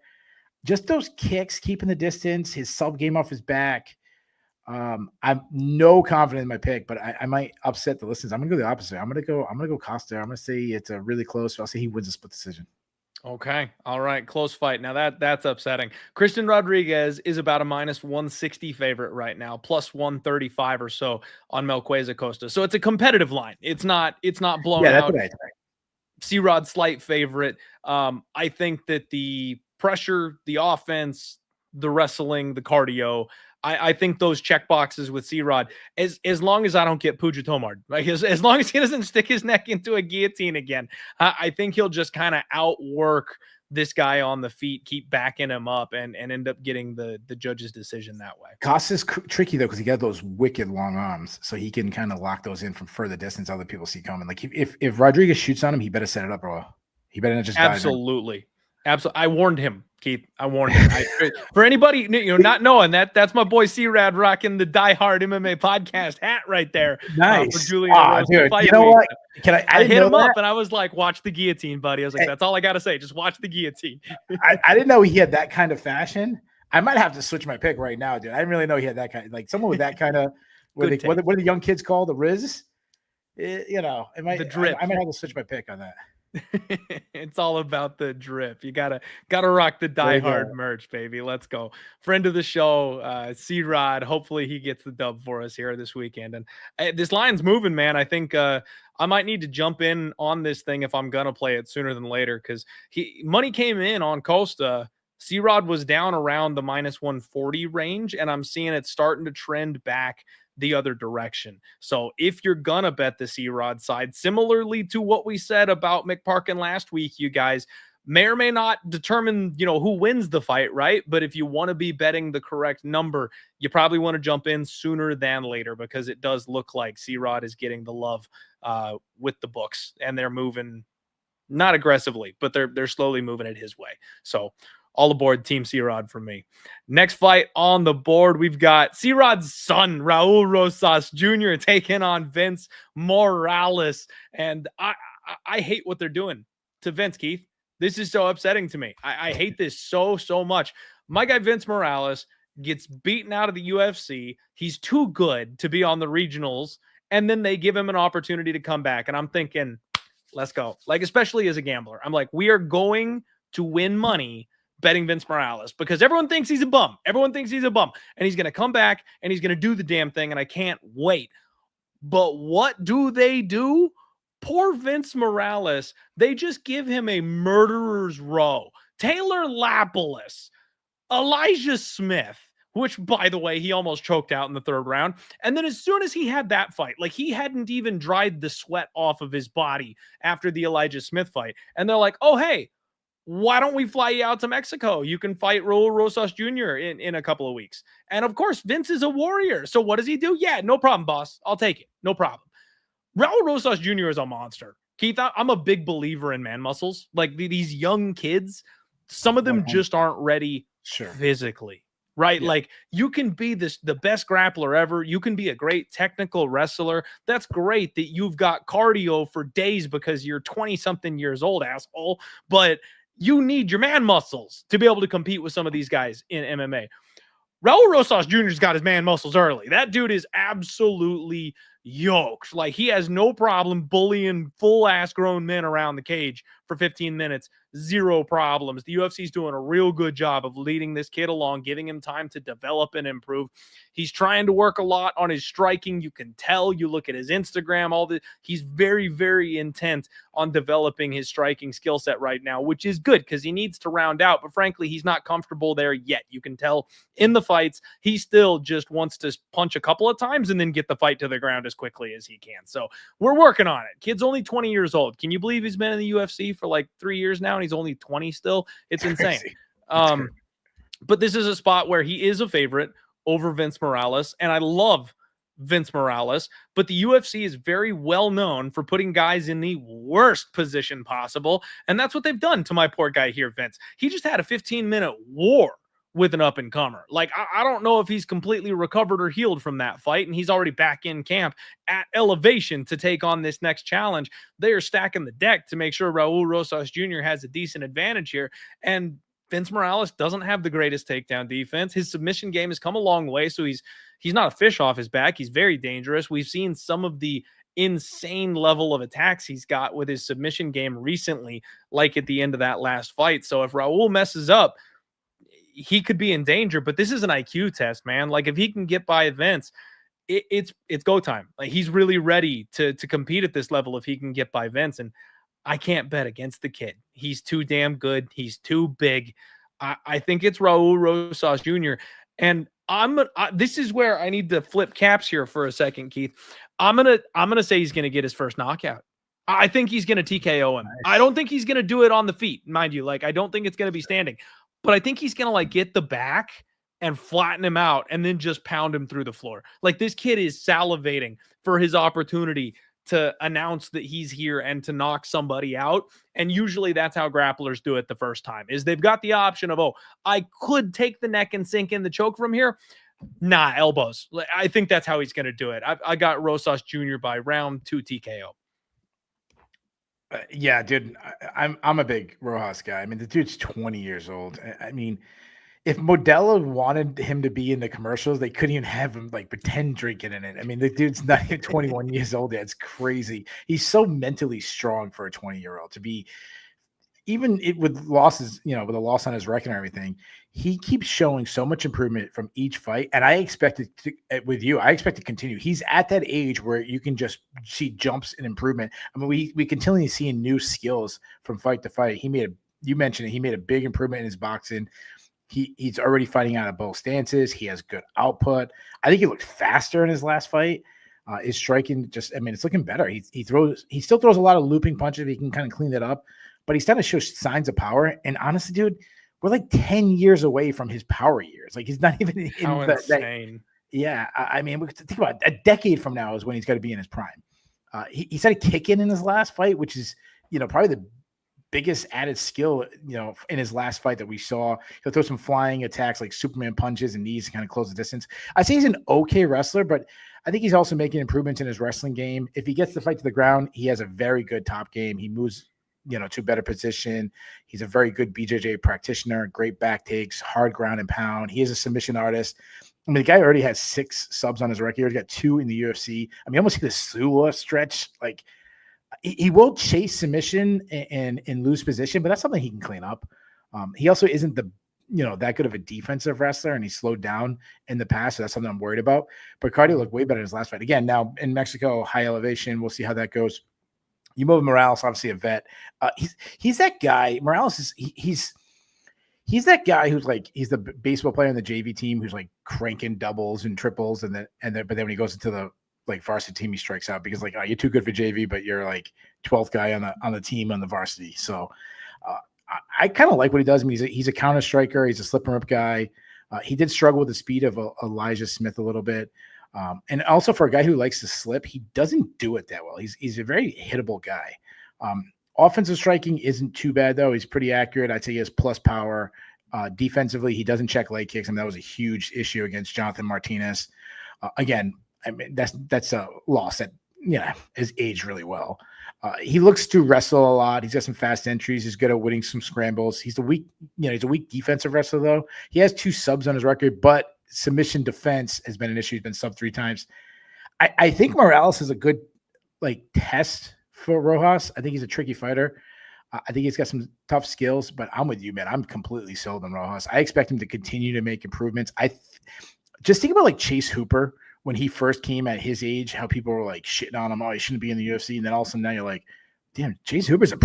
Just those kicks, keeping the distance, his sub game off his back. I'm no confident in my pick, but I might upset the listeners. I'm gonna go the opposite. I'm gonna go Costa. I'm gonna say it's a really close. I'll say he wins a split decision. Okay. All right. Close fight. Now that's upsetting. Christian Rodríguez is about a -160 favorite right now, plus 135 or so on Melquizael Costa. So it's a competitive line. It's not blown out. That's right. C-Rod slight favorite. I think that the pressure, the offense, the wrestling, the cardio, I think those check boxes with C-Rod, as long as I don't get Puja Tomard, like as long as he doesn't stick his neck into a guillotine again, I think he'll just kind of outwork this guy on the feet, keep backing him up, and end up getting the judge's decision that way. Costa's tricky though because he got those wicked long arms, so he can kind of lock those in from further distance. Other people see coming. Like if Rodríguez shoots on him, he better set it up, bro. He better not just absolutely. I warned him, Keith. I warned him. For anybody not knowing that's my boy C-Rad rocking the Die Hard MMA podcast hat right there. Nice, for Julian dude. You know what? I hit him up and I was like, "Watch the guillotine, buddy." I was like, "That's all I gotta say. Just watch the guillotine." I didn't know he had that kind of fashion. I might have to switch my pick right now, dude. I didn't really know he had that kind. Like someone with that kind of what do the young kids call the Riz? The drip. I might have to switch my pick on that. It's all about the drip. You gotta rock the Die Hard merch, baby. Let's go. Friend of the show, C-Rod. Hopefully he gets the dub for us here this weekend. And this line's moving, man. I think I might need to jump in on this thing if I'm gonna play it sooner than later, because money came in on Costa. C-Rod was down around the -140 range, and I'm seeing it starting to trend back the other direction. So if you're gonna bet the C-Rod side, similarly to what we said about McParkin last week, you guys may or may not determine, who wins the fight, right? But if you want to be betting the correct number, you probably want to jump in sooner than later, because it does look like C-Rod is getting the love with the books, and they're moving not aggressively, but they're slowly moving it his way. So all aboard Team C-Rod from me. Next fight on the board, we've got C-Rod's son, Raul Rosas Jr., taking on Vince Morales. And I hate what they're doing to Vince, Keith. This is so upsetting to me. I hate this so much. My guy Vince Morales gets beaten out of the UFC. He's too good to be on the regionals. And then they give him an opportunity to come back. And I'm thinking, let's go. Like, especially as a gambler, I'm like, we are going to win money betting Vince Morales, because everyone thinks he's a bum. Everyone thinks he's a bum, and he's going to come back and he's going to do the damn thing. And I can't wait. But what do they do? Poor Vince Morales. They just give him a murderer's row. Taylor Lapilus, Elijah Smith, which, by the way, he almost choked out in the third round. And then as soon as he had that fight, like, he hadn't even dried the sweat off of his body after the Elijah Smith fight. And they're like, oh, hey, why don't we fly you out to Mexico? You can fight Raul Rosas Jr. in a couple of weeks. And of course, Vince is a warrior. So what does he do? Yeah, no problem, boss. I'll take it. No problem. Raul Rosas Jr. is a monster. Keith, I'm a big believer in man muscles. Like, these young kids, some of them just aren't ready physically, right? Yeah. Like, you can be the best grappler ever. You can be a great technical wrestler. That's great that you've got cardio for days because you're 20-something years old, asshole. But you need your man muscles to be able to compete with some of these guys in MMA. Raul Rosas Jr.'s got his man muscles early. That dude is absolutely yoked. Like, he has no problem bullying full-ass grown men around the cage for 15 minutes. Zero problems. The UFC is doing a real good job of leading this kid along, giving him time to develop and improve. He's trying to work a lot on his striking. You can tell. You look at his Instagram, all the he's very, very intent on developing his striking skill set right now, which is good because he needs to round out. But frankly, he's not comfortable there yet. You can tell in the fights, he still just wants to punch a couple of times and then get the fight to the ground as quickly as he can. So we're working on it. Kid's only 20 years old. Can you believe he's been in the UFC for like 3 years now and he's only 20 still? It's insane. But this is a spot where he is a favorite over Vince Morales, and I love Vince Morales, but the UFC is very well known for putting guys in the worst position possible, and that's what they've done to my poor guy here, Vince. He just had a 15-minute war with an up-and-comer. Like, I don't know if he's completely recovered or healed from that fight, and he's already back in camp at elevation to take on this next challenge. They are stacking the deck to make sure Raul Rosas Jr. has a decent advantage here, and Vince Morales doesn't have the greatest takedown defense. His submission game has come a long way, so he's not a fish off his back. He's very dangerous. We've seen some of the insane level of attacks he's got with his submission game recently, like at the end of that last fight. So if Raul messes up, he could be in danger, but this is an IQ test, man. Like, if he can get by Vince, it's go time. Like, he's really ready to compete at this level if he can get by Vince, and I can't bet against the kid. He's too damn good. He's too big. I think it's Raul Rosas Jr. And this is where I need to flip caps here for a second, Keith. I'm gonna say he's gonna get his first knockout. I think he's gonna TKO him. Nice. I don't think he's gonna do it on the feet, mind you. Like, I don't think it's gonna be standing, but I think he's gonna like get the back and flatten him out and then just pound him through the floor. Like, this kid is salivating for his opportunity to announce that he's here and to knock somebody out. And usually that's how grapplers do it the first time, is they've got the option of, oh, I could take the neck and sink in the choke from here. Nah, elbows. I think that's how he's going to do it. I got Rosas Jr. by round 2 TKO. Yeah, dude, I'm a big Rojas guy. I mean, the dude's 20 years old. I mean, if Modelo wanted him to be in the commercials, they couldn't even have him like pretend drinking in it. I mean, the dude's not even 21 years old yet. It's crazy. He's so mentally strong for a 20-year-old to be, even with losses, with a loss on his record and everything. He keeps showing so much improvement from each fight. And I expect it to, with you, I expect to continue. He's at that age where you can just see jumps in improvement. I mean, we continue seeing new skills from fight to fight. You mentioned it. He made a big improvement in his boxing. He's already fighting out of both stances. He has good output. I think he looked faster in his last fight. His striking it's looking better. He still throws a lot of looping punches. He can kind of clean that up, but he's starting to show signs of power. And honestly, dude, we're like 10 years away from his power years. Like, he's not even in insane. Yeah. I mean, we could think about a decade from now is when he's got to be in his prime. He started kicking in his last fight, which is, probably the biggest added skill, in his last fight that we saw. He'll throw some flying attacks like Superman punches and knees to kind of close the distance. I say he's an okay wrestler, but I think he's also making improvements in his wrestling game. If he gets the fight to the ground, he has a very good top game. He moves, to a better position. He's a very good BJJ practitioner, great back takes, hard ground and pound. He is a submission artist. I mean, the guy already has 6 subs on his record. He already got 2 in the UFC. I mean, almost hit a Sula stretch. Like, he will chase submission and lose position, but that's something he can clean up. He also isn't that good of a defensive wrestler, and he slowed down in the past, so that's something I'm worried about. But cardio looked way better in his last fight. Again, now in Mexico, high elevation. We'll see how that goes. You move Morales, obviously a vet. He's that guy. Morales is he's that guy who's like, he's the baseball player on the JV team who's like cranking doubles and triples, but then when he goes into the like varsity team, he strikes out because like, oh, you're too good for JV, but you're like 12th guy on the team on the varsity. So I kind of like what he does. I mean, he's a counter striker. He's a slip and rip guy. He did struggle with the speed of Elijah Smith a little bit. And also for a guy who likes to slip, he doesn't do it that well. He's a very hittable guy. Offensive striking isn't too bad though. He's pretty accurate. I'd say he has plus power. Defensively, he doesn't check leg kicks, and that was a huge issue against Jonathan Martinez. Again, I mean, that's a loss that has aged really well. He looks to wrestle a lot. He's got some fast entries. He's good at winning some scrambles. He's a weak defensive wrestler though. He has 2 subs on his record, but submission defense has been an issue. He's been sub 3 times. I think Morales is a good like test for Rojas. I think he's a tricky fighter. I think he's got some tough skills, but I'm with you, man. I'm completely sold on Rojas. I expect him to continue to make improvements. Just think about like Chase Hooper when he first came at his age, how people were like shitting on him. Oh, he shouldn't be in the UFC. And then all of a sudden now you're like, damn, Chase Hooper's a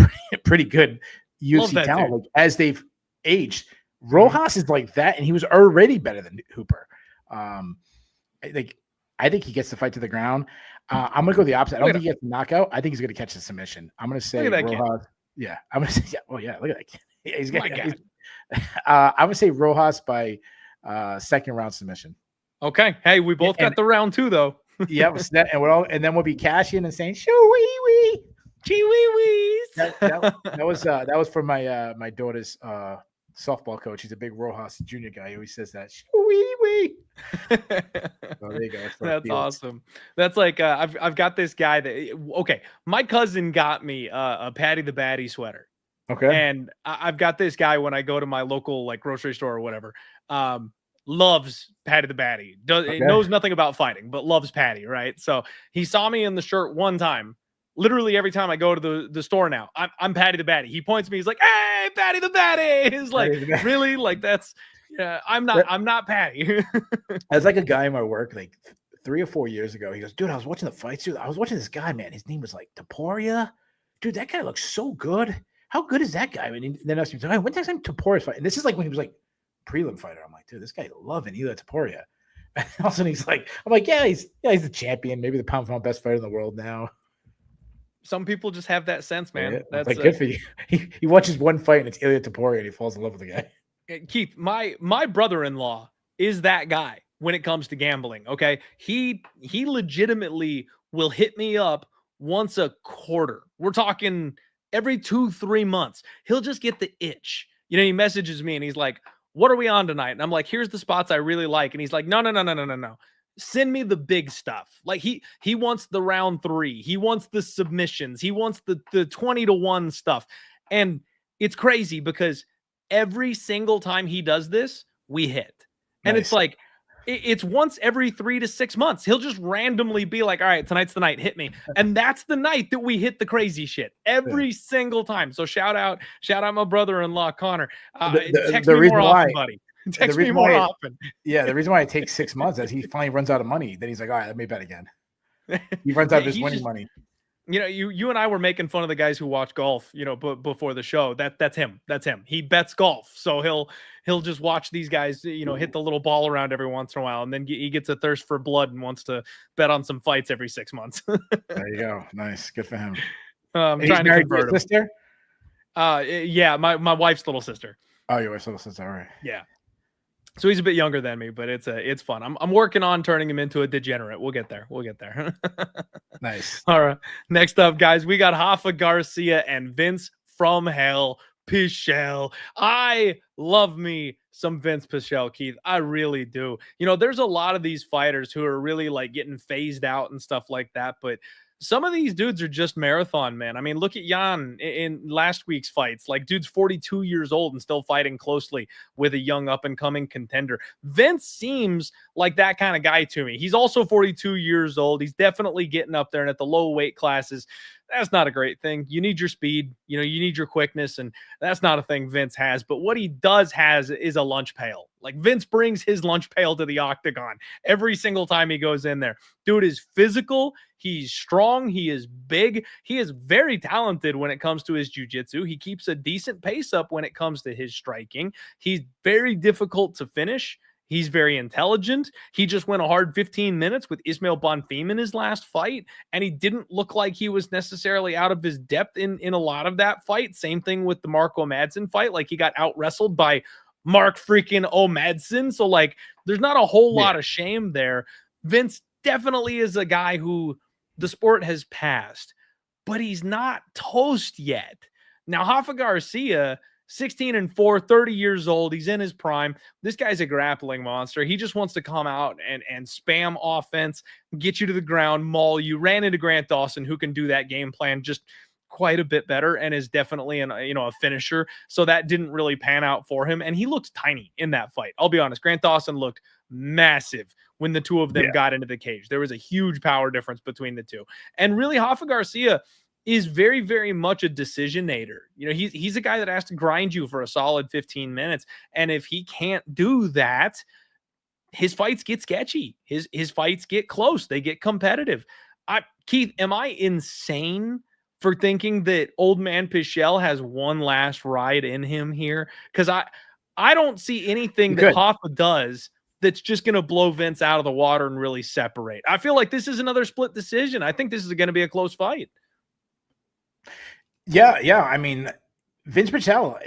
pretty good UFC talent. Like, as they've aged, Rojas is like that, and he was already better than Hooper. I think he gets the fight to the ground. I'm gonna go the opposite. I don't think he gets the knockout. I think he's gonna catch the submission. I'm gonna say Rojas. Yeah, I'm gonna say look at that kid. Yeah, he's gonna. I'm gonna say Rojas by second round submission. Okay. Hey, we both got the round 2 though. Yeah, and then we'll be cashing and saying shoo wee wee. That was for my daughter's softball coach. He's a big Rojas Jr. guy. He always says that. Wee wee. So there you go. That's awesome. That's like I've got this guy that my cousin got me a Patty the Batty sweater. Okay. And I've got this guy when I go to my local like grocery store or whatever. Loves Patty the Batty. Knows nothing about fighting, but loves Patty, right? So he saw me in the shirt one time. Literally every time I go to the store now, I'm Patty the Batty. He points to me. He's like, "Hey, Patty the Batty!" He's like, "Really? Like that's I'm not Patty." As like a guy in my work, like 3 or 4 years ago, he goes, "Dude, I was watching the fights. Dude, I was watching this guy, man. His name was like Taporia. Dude, that guy looks so good. How good is that guy?" I mean, then I was like, "Hey, when next time Taporia's fight?" And this is like when he was like prelim fighter. I'm like, dude, this guy loving Ila Taporia. And all of a sudden he's like, I'm like, yeah, he's the champion, maybe the pound for pound best fighter in the world now. Some people just have that sense, man. Yeah, that's like good for you. He watches one fight and it's Ilya Taporia and he falls in love with the guy. Keith, my brother-in-law is that guy when it comes to gambling. Okay. He legitimately will hit me up once a quarter. We're talking every 2-3 months. He'll just get the itch. You know, he messages me and he's like, "What are we on tonight?" And I'm like, "Here's the spots I really like." And he's like, No. Send me the big stuff. Like he wants the round 3. He wants the submissions. He wants the 20-1 stuff. And it's crazy because every single time he does this, we hit. And It's like, it's once every 3 to 6 months. He'll just randomly be like, "All right, tonight's the night, hit me." And that's the night that we hit the crazy shit every single time. So shout out my brother-in-law, Connor. Text me more often, buddy. Text me more often. Yeah, the reason why it takes 6 months is he finally runs out of money. Then he's like, "All right, let me bet again." He runs out of his winning money. You know, you and I were making fun of the guys who watch golf, you know, before the show. That's him. He bets golf. So he'll just watch these guys, you know, hit the little ball around every once in a while, and then he gets a thirst for blood and wants to bet on some fights every 6 months. There you go. Nice. Good for him. I'm trying to convert him. Sister? Yeah, my wife's little sister. Oh, your wife's little sister. All right. Yeah. So he's a bit younger than me, but it's fun. I'm working on turning him into a degenerate. We'll get there. Nice. All right. Next up, guys, we got Rafa Garcia and Vince from Hell Pichel. I love me some Vince Pichel, Keith. I really do. You know, there's a lot of these fighters who are really like getting phased out and stuff like that, but some of these dudes are just marathon, man. I mean, look at Jan in last week's fights. Like, dude's 42 years old and still fighting closely with a young up-and-coming contender. Vince seems like that kind of guy to me. He's also 42 years old. He's definitely getting up there and at the low weight classes. That's not a great thing. You need your speed. You know, you need your quickness, and that's not a thing Vince has. But what he does has is a lunch pail. Like, Vince brings his lunch pail to the octagon every single time he goes in there. Dude is physical. He's strong. He is big. He is very talented when it comes to his jiu-jitsu. He keeps a decent pace up when it comes to his striking. He's very difficult to finish. He's very intelligent. He just went a hard 15 minutes with Ismail Bonfim in his last fight, and he didn't look like he was necessarily out of his depth in a lot of that fight. Same thing with the Marco Madsen fight. Like, he got out-wrestled by Mark freaking O'Madsen. So, like, there's not a whole lot of shame there. Vince definitely is a guy who the sport has passed, but he's not toast yet. Now, Rafa Garcia, 16-4, 30 years old. He's in his prime. This guy's a grappling monster. He just wants to come out and spam offense, get you to the ground, maul you. Ran into Grant Dawson, who can do that game plan just quite a bit better and is definitely a finisher. So that didn't really pan out for him. And he looked tiny in that fight. I'll be honest. Grant Dawson looked massive when the two of them got into the cage. There was a huge power difference between the two. And really, Rafa Garcia is very, very much a decisionator. He's a guy that has to grind you for a solid 15 minutes. And if he can't do that, his fights get sketchy. His fights get close. They get competitive. Keith, am I insane for thinking that old man Pichel has one last ride in him here? Because I don't see anything that Hoffa does that's just going to blow Vince out of the water and really separate. I feel like this is another split decision. I think this is going to be a close fight. Yeah. I mean, Vince Pichel,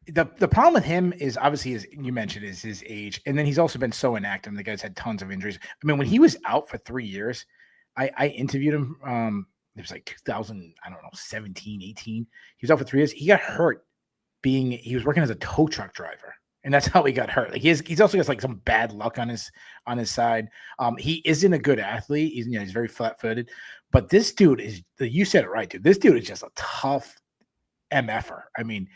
the problem with him is obviously, as you mentioned, is his age. And then he's also been so inactive. The guy's had tons of injuries. I mean, when he was out for 3 years, I interviewed him. It was like 2017, 18. He was out for 3 years. He got hurt he was working as a tow truck driver. And that's how he got hurt. Like he's also got like some bad luck on his side. He isn't a good athlete. He's very flat-footed. But this dude you said it right, dude. This dude is just a tough MFer. I mean,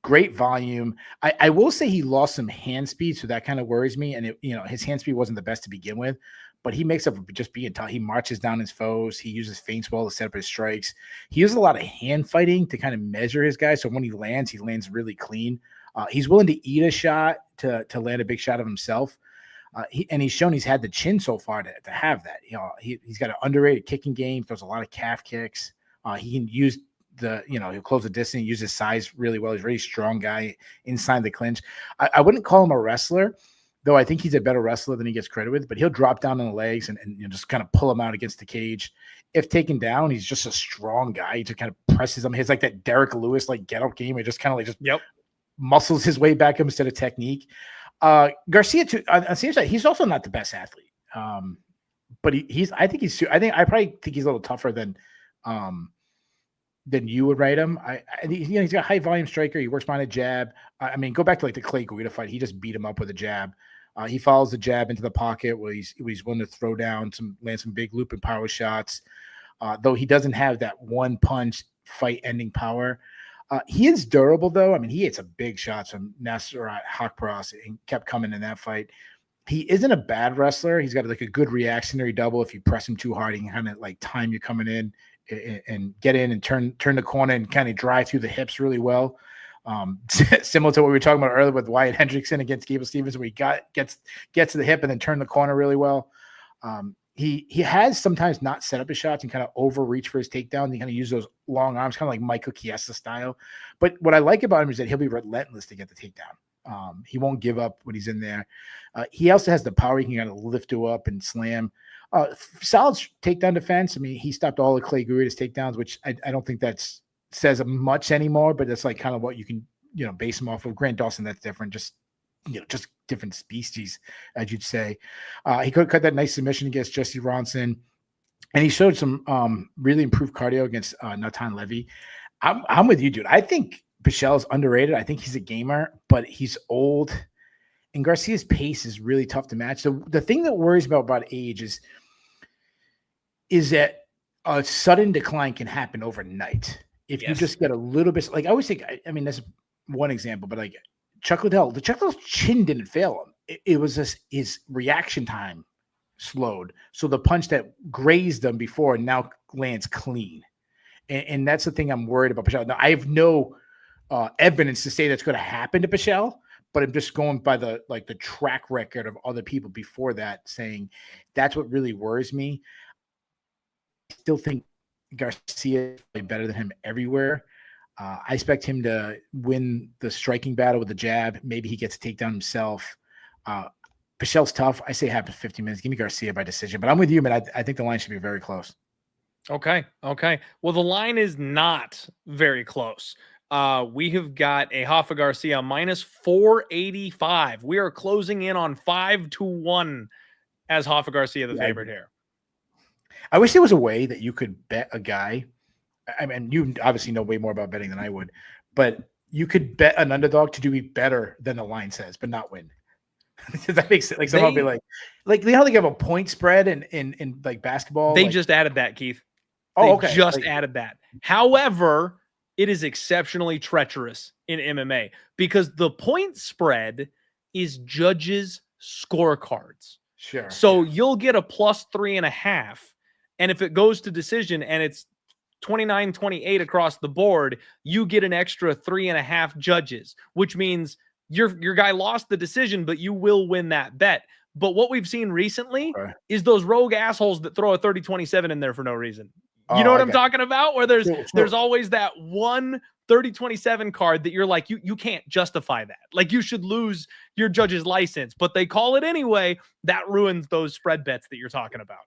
great volume. I will say he lost some hand speed, so that kind of worries me. And his hand speed wasn't the best to begin with, but he makes up for just being tough. He marches down his foes. He uses feints well to set up his strikes. He uses a lot of hand fighting to kind of measure his guys. So when he lands really clean. He's willing to eat a shot to land a big shot of himself. He's shown he's had the chin so far to have that. He's got an underrated kicking game, throws a lot of calf kicks. He can use he'll close the distance, use his size really well. He's a really strong guy inside the clinch. I wouldn't call him a wrestler, though I think he's a better wrestler than he gets credit with, but he'll drop down on the legs and just kind of pull him out against the cage. If taken down, he's just a strong guy. He just kind of presses him. He's like that Derek Lewis, like get up game. He just kind of muscles his way back up instead of technique. Garcia too, on the same side, he's also not the best athlete. But I probably think he's a little tougher than you would rate him. He's got a high volume striker. He works behind a jab. I mean, go back to like the Clay Guida fight. He just beat him up with a jab. He follows the jab into the pocket where he's willing to throw down land some big loop and power shots. Though he doesn't have that one punch fight ending power. He is durable, though. I mean, he hits a big shots from Nasrat Hakparas and kept coming in that fight. He isn't a bad wrestler. He's got like a good reactionary double. If you press him too hard, he can kind of like time you coming in and get in and turn the corner and kind of drive through the hips really well. Similar to what we were talking about earlier with Wyatt Hendrickson against Gable Stevens, where he gets to the hip and then turn the corner really well. He has sometimes not set up his shots and kind of overreach for his takedown. He kind of use those long arms, kind of like Michael Chiesa style. But what I like about him is that he'll be relentless to get the takedown. He won't give up when he's in there. He also has the power. He can kind of lift you up and slam. Solid takedown defense. I mean, he stopped all of Clay Guida's takedowns, which I don't think that says much anymore, but that's like kind of what you can, base him off of. Grant Dawson, that's different. Just different species, as you'd say. He could cut that nice submission against Jesse Ronson, and he showed some really improved cardio against Natan Levy. I'm with you, dude. I think Pichel's underrated. I think he's a gamer, but he's old, and Garcia's pace is really tough to match. So the thing that worries me about age is that a sudden decline can happen overnight if you just get a little bit. Like I always think, I mean, that's one example, but like Chuck Liddell's chin didn't fail him. It was just his reaction time slowed. So the punch that grazed him before now lands clean. And that's the thing I'm worried about Pichel. Now, I have no evidence to say that's going to happen to Pichel, but I'm just going by the track record of other people before that, saying that's what really worries me. I still think Garcia is better than him everywhere. I expect him to win the striking battle with the jab. Maybe he gets a takedown himself. Pichel's tough. I say it happens 15 minutes. Give me Garcia by decision. But I'm with you, man. I think the line should be very close. Okay. Well, the line is not very close. We have got a Rafa Garcia minus 485. We are closing in on 5-1 as Rafa Garcia the favorite here. I wish there was a way that you could bet a guy. I mean, you obviously know way more about betting than I would, but you could bet an underdog to do better than the line says, but not win. Does that make sense? Like someone be like you know how they have a point spread in like basketball? They just added that, Keith. Oh, They okay. just added that. However, it is exceptionally treacherous in MMA because the point spread is judges' scorecards. Sure. So you'll get a +3.5. And if it goes to decision and it's 29-28 across the board, you get an extra 3.5 judges, which means your guy lost the decision, but you will win that bet. But what we've seen recently is those rogue assholes that throw a 30-27 in there for no reason. You know what I'm talking about? Where there's always that one 30-27 card that you're like, you can't justify that. Like, you should lose your judge's license, but they call it anyway. That ruins those spread bets that you're talking about.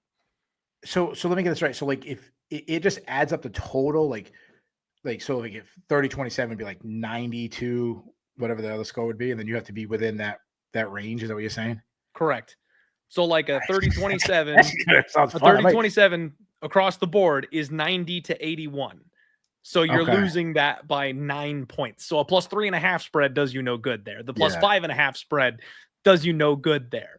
So let me get this right. So like, if it just adds up the total, so like if 30-27 would be like 92, whatever the other score would be, and then you have to be within that range. Is that what you're saying? Correct. So like a 30-27, sounds a fun. 30-27 across the board is 90-81. So you're losing that by 9 points. So a +3.5 spread does you no good there. The +5.5 spread does you no good there.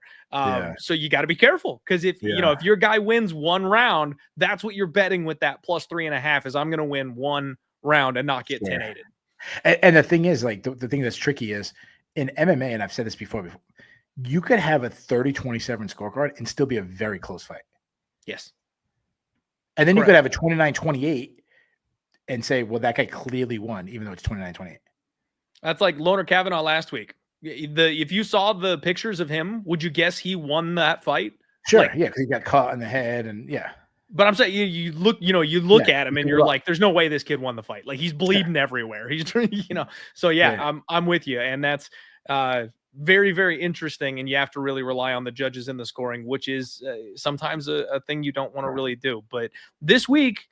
So you got to be careful, because if if your guy wins one round, that's what you're betting with that +3.5 is I'm going to win one round and not get 10-8'd. And the thing is, like, the thing that's tricky is in MMA, and I've said this before, you could have a 30-27 scorecard and still be a very close fight. Yes. And then you could have a 29-28 and say, well, that guy clearly won, even though it's 29-28. That's like Loner Kavanaugh last week. If you saw the pictures of him, would you guess he won that fight? Sure, because he got caught in the head, and But I'm saying you look at him and you're like, there's no way this kid won the fight. Like, he's bleeding everywhere. He's So I'm with you, and that's very, very interesting. And you have to really rely on the judges in the scoring, which is sometimes a thing you don't want to really do. But this week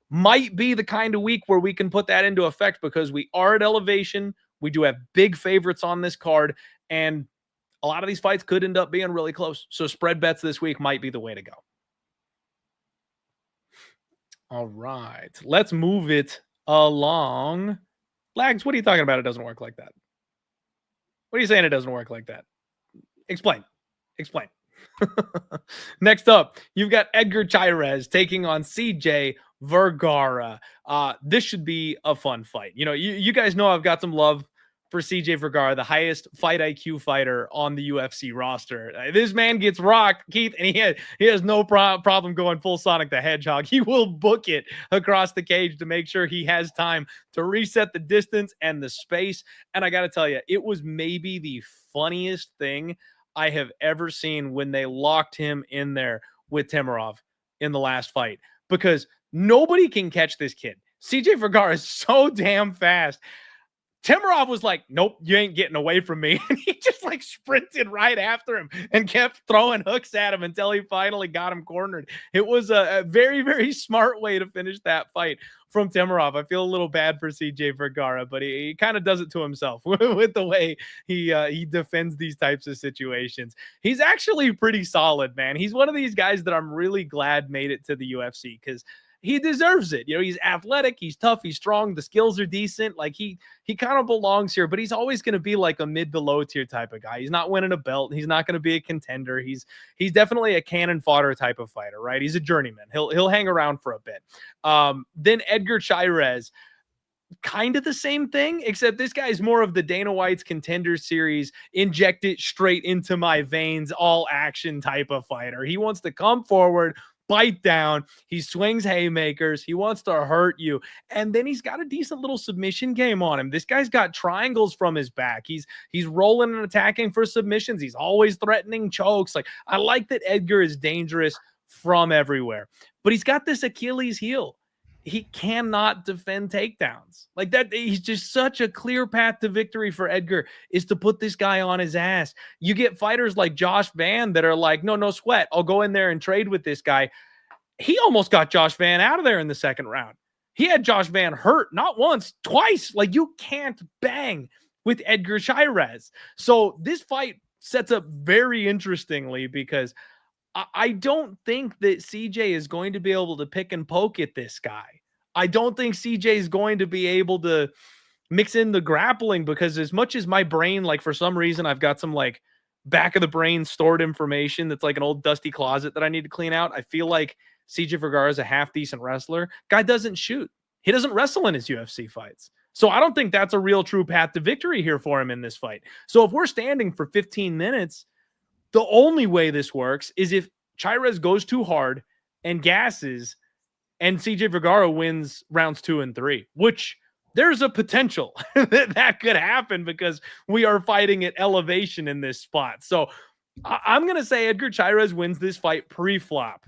might be the kind of week where we can put that into effect, because we are at elevation. We do have big favorites on this card, and a lot of these fights could end up being really close. So spread bets this week might be the way to go. All right, let's move it along. Lags, what are you talking about? It doesn't work like that. What are you saying? It doesn't work like that. Explain. Next up, you've got Edgar Chairez taking on CJ Vergara. This should be a fun fight. You guys know I've got some love for CJ Vergara, the highest fight IQ fighter on the UFC roster. This man gets rocked, Keith, and he has no problem going full Sonic the Hedgehog. He will book it across the cage to make sure he has time to reset the distance and the space. And I got to tell you, it was maybe the funniest thing I have ever seen when they locked him in there with Temirov in the last fight, because nobody can catch this kid. CJ Vergara is so damn fast. Temirov was like, nope, you ain't getting away from me. And he just like sprinted right after him and kept throwing hooks at him until he finally got him cornered. It was a very, very smart way to finish that fight from Temirov. I feel a little bad for CJ Vergara, but he kind of does it to himself with the way he defends these types of situations. He's actually pretty solid, man. He's one of these guys that I'm really glad made it to the UFC, because he deserves it. He's athletic, he's tough, he's strong, the skills are decent. Like, he kind of belongs here, but he's always going to be like a mid to low tier type of guy. He's not winning a belt. He's not going to be a contender. He's definitely a cannon fodder type of fighter, right? He's a journeyman. He'll hang around for a bit. Then Edgar Chairez, kind of the same thing, except this guy is more of the Dana White's Contender Series, inject it straight into my veins, all action type of fighter. He wants to come forward, bite down. He swings haymakers. He wants to hurt you. And then he's got a decent little submission game on him. This guy's got triangles from his back. He's rolling and attacking for submissions. He's always threatening chokes. Like, I like that Edgar is dangerous from everywhere. But he's got this Achilles heel. He cannot defend takedowns. Like that, he's just such a clear path to victory for Edgar is to put this guy on his ass. You get fighters like Josh Van that are like, no sweat, I'll go in there and trade with this guy. He almost got Josh Van out of there in the second round. He had Josh Van hurt, not once, twice. Like, you can't bang with Edgar Chairez. So this fight sets up very interestingly, because I don't think that CJ is going to be able to pick and poke at this guy. I don't think CJ is going to be able to mix in the grappling, because as much as my brain, like, for some reason, I've got some like back of the brain stored information that's like an old dusty closet that I need to clean out. I feel like CJ Vergara is a half decent wrestler. Guy doesn't shoot. He doesn't wrestle in his UFC fights. So I don't think that's a real true path to victory here for him in this fight. So if we're standing for 15 minutes, the only way this works is if Chairez goes too hard and gasses and CJ Vergara wins rounds 2 and 3, which there's a potential that could happen because we are fighting at elevation in this spot. So I'm going to say Edgar Chairez wins this fight pre-flop.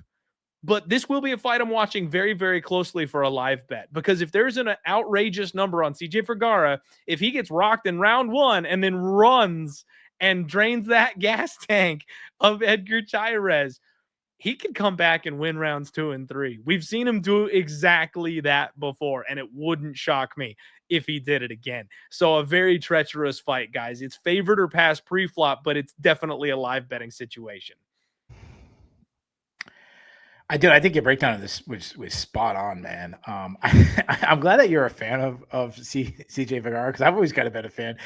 But this will be a fight I'm watching very, very closely for a live bet, because if there's an outrageous number on CJ Vergara, if he gets rocked in round 1 and then runs and drains that gas tank of Edgar Chairez, he could come back and win rounds 2 and 3. We've seen him do exactly that before, and it wouldn't shock me if he did it again. So a very treacherous fight, guys. It's favored or past pre-flop, but it's definitely a live betting situation. I think your breakdown of this was spot on, man. I'm glad that you're a fan of CJ Vergara, because I've always kind of been a fan.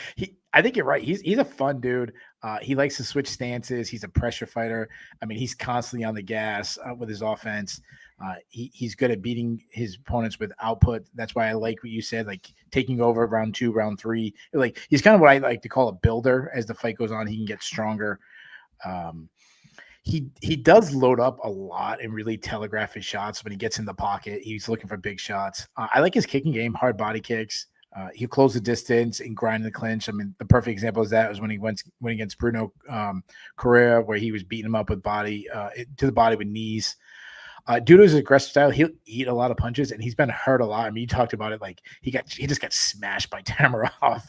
I think you're right. He's a fun dude. He likes to switch stances. He's a pressure fighter. I mean, he's constantly on the gas with his offense. He's good at beating his opponents with output. That's why I like what you said, like taking over round 2, round 3. Like, he's kind of what I like to call a builder. As the fight goes on, he can get stronger. He does load up a lot and really telegraph his shots when he gets in the pocket. He's looking for big shots. I like his kicking game, hard body kicks. He'll close the distance and grind the clinch. I mean, the perfect example of that was when he went against Bruno Correa, where he was beating him up with body to the body with knees. Due to his aggressive style, he'll eat a lot of punches, and he's been hurt a lot. I mean, you talked about it, like he just got smashed by Tamarov.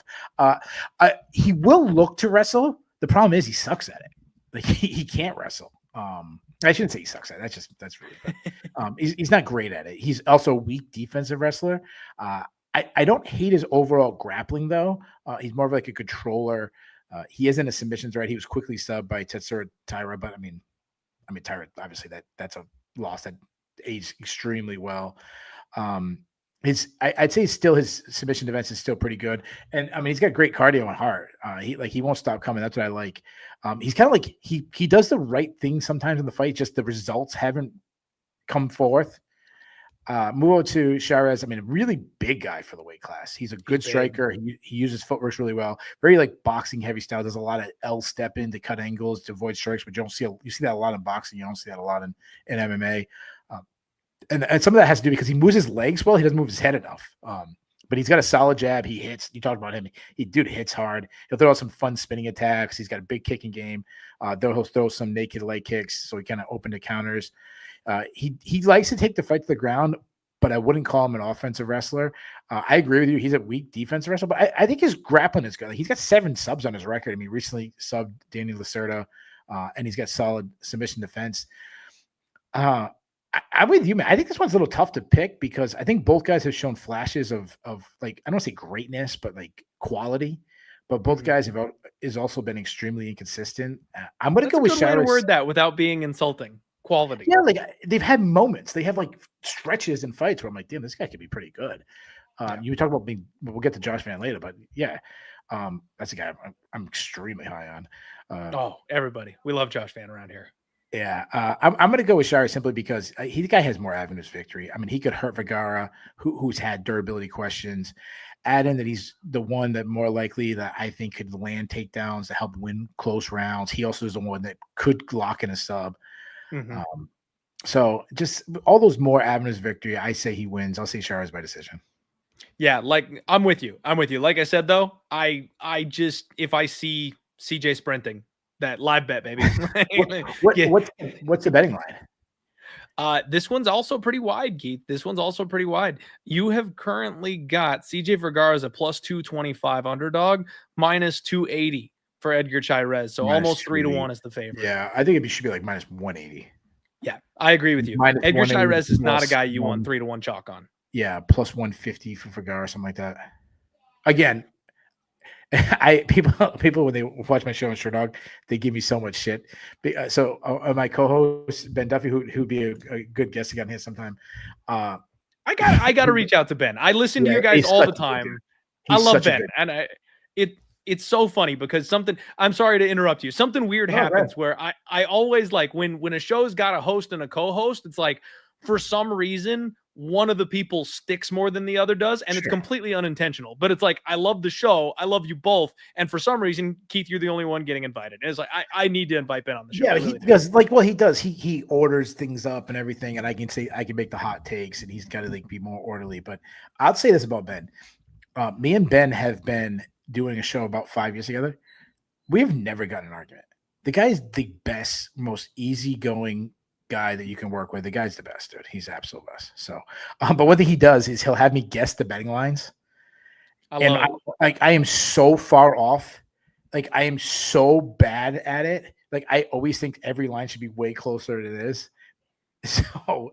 He will look to wrestle. The problem is he sucks at it. Like, he can't wrestle. I shouldn't say he sucks at it. That's really bad. He's not great at it. He's also a weak defensive wrestler. I don't hate his overall grappling, though. He's more of like a controller. He isn't a submissions, right? He was quickly subbed by Tetsuro Taira, but I mean Taira, obviously that's a loss that aged extremely well. I'd say still his submission defense is still pretty good, and I mean, he's got great cardio and heart. He won't stop coming. That's what I like. He's kind of like he does the right thing sometimes in the fight, just the results haven't come forth. Move over to Chairez. I mean, a really big guy for the weight class. He's a good striker. He uses footwork really well. Very like boxing heavy style. Does a lot of L step in to cut angles to avoid strikes, but you see that a lot in boxing. You don't see that a lot in MMA. And some of that has to do because he moves his legs well. He doesn't move his head enough. But he's got a solid jab. He hits. You talked about him. Dude hits hard. He'll throw out some fun spinning attacks. He's got a big kicking game. He'll throw some naked leg kicks, so he kind of open to counters. He likes to take the fight to the ground, but I wouldn't call him an offensive wrestler. I agree with you. He's a weak defensive wrestler, but I think his grappling is good. Like, he's got 7 subs on his record. I mean, recently subbed Danny Lacerda, and he's got solid submission defense. I'm with you, man. I think this one's a little tough to pick because I think both guys have shown flashes of like, I don't want to say greatness, but like quality. But both guys has also been extremely inconsistent. I'm going to go with Chairez. Way to word that without being insulting. Quality. Yeah, like they've had moments. They have like stretches in fights where I'm like, damn, this guy could be pretty good. You talk about being. We'll get to Josh Van later, but yeah, that's a guy I'm extremely high on. Everybody, we love Josh Van around here. Yeah, I'm going to go with Chairez simply because the guy has more avenues of victory. I mean, he could hurt Vergara, who's had durability questions. Add in that he's the one that more likely that I think could land takedowns to help win close rounds. He also is the one that could lock in a sub. So just all those more avenues of victory, I say he wins. I'll say Chairez by decision. Yeah, like I'm with you. Like I said, though, I just, if I see CJ sprinting, that live bet, baby. What's the betting line? This one's also pretty wide, Keith. This one's also pretty wide. You have currently got CJ Vergara as a plus 225 underdog, minus 280 for Edgar Chairez. So minus almost 3-1 is the favorite. Yeah, I think it should be like minus 180. Yeah, I agree with you. Edgar Chairez is not a guy you want 3-1 chalk on. Yeah, plus 150 for Vergara, something like that. Again, people when they watch my show on Sherdog, they give me so much shit. So my co-host Ben Duffy, who'd be a good guest again here sometime. I got to reach out to Ben. I listen to you guys all the time. I love Ben, and it's so funny because something. I'm sorry to interrupt you. Something weird happens where I always like when a show's got a host and a co-host. It's like for some reason, one of the people sticks more than the other does, and it's completely unintentional. But it's like, I love the show, I love you both, and for some reason, Keith, you're the only one getting invited. And it's like, I need to invite Ben on the show. Yeah, really because he does. He orders things up and everything, and I can make the hot takes, and he's got to be more orderly. But I'll say this about Ben: me and Ben have been doing a show about 5 years together. We've never gotten an argument. The guy's the best, most easygoing guy that you can work with. The guy's the best, dude. He's absolute best. So, but one thing he does is he'll have me guess the betting lines. I am so far off. Like, I am so bad at it. Like, I always think every line should be way closer than it is.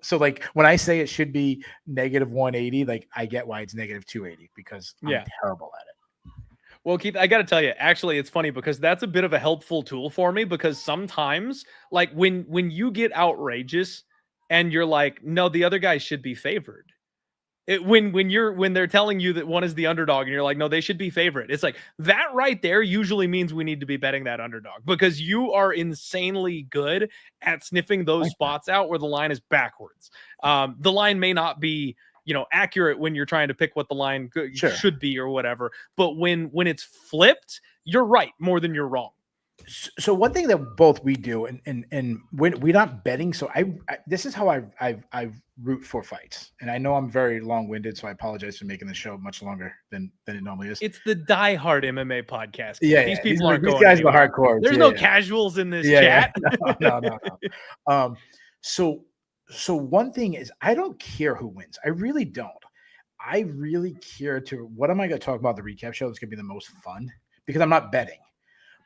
So like when I say it should be -180, like I get why it's -280 because I'm terrible at it. Well, Keith, I got to tell you, actually, it's funny because that's a bit of a helpful tool for me, because sometimes, like when you get outrageous and you're like, no, the other guy should be favored. When they're telling you that one is the underdog and you're like, no, they should be favorite. It's like that right there usually means we need to be betting that underdog, because you are insanely good at sniffing those spots out where the line is backwards. The line may not be, accurate when you're trying to pick what the line should be or whatever. But when it's flipped, you're right more than you're wrong. So one thing that both we do, and when we're not betting, so I this is how I root for fights, and I know I'm very long-winded, so I apologize for making the show much longer than it normally is. It's the diehard MMA podcast. Yeah, these people aren't these going guys anywhere. are hardcore. There's no casuals in this chat. No. So one thing is, I don't care who wins. I really don't. I really care to what am I going to talk about the recap show that's going to be the most fun, because I'm not betting.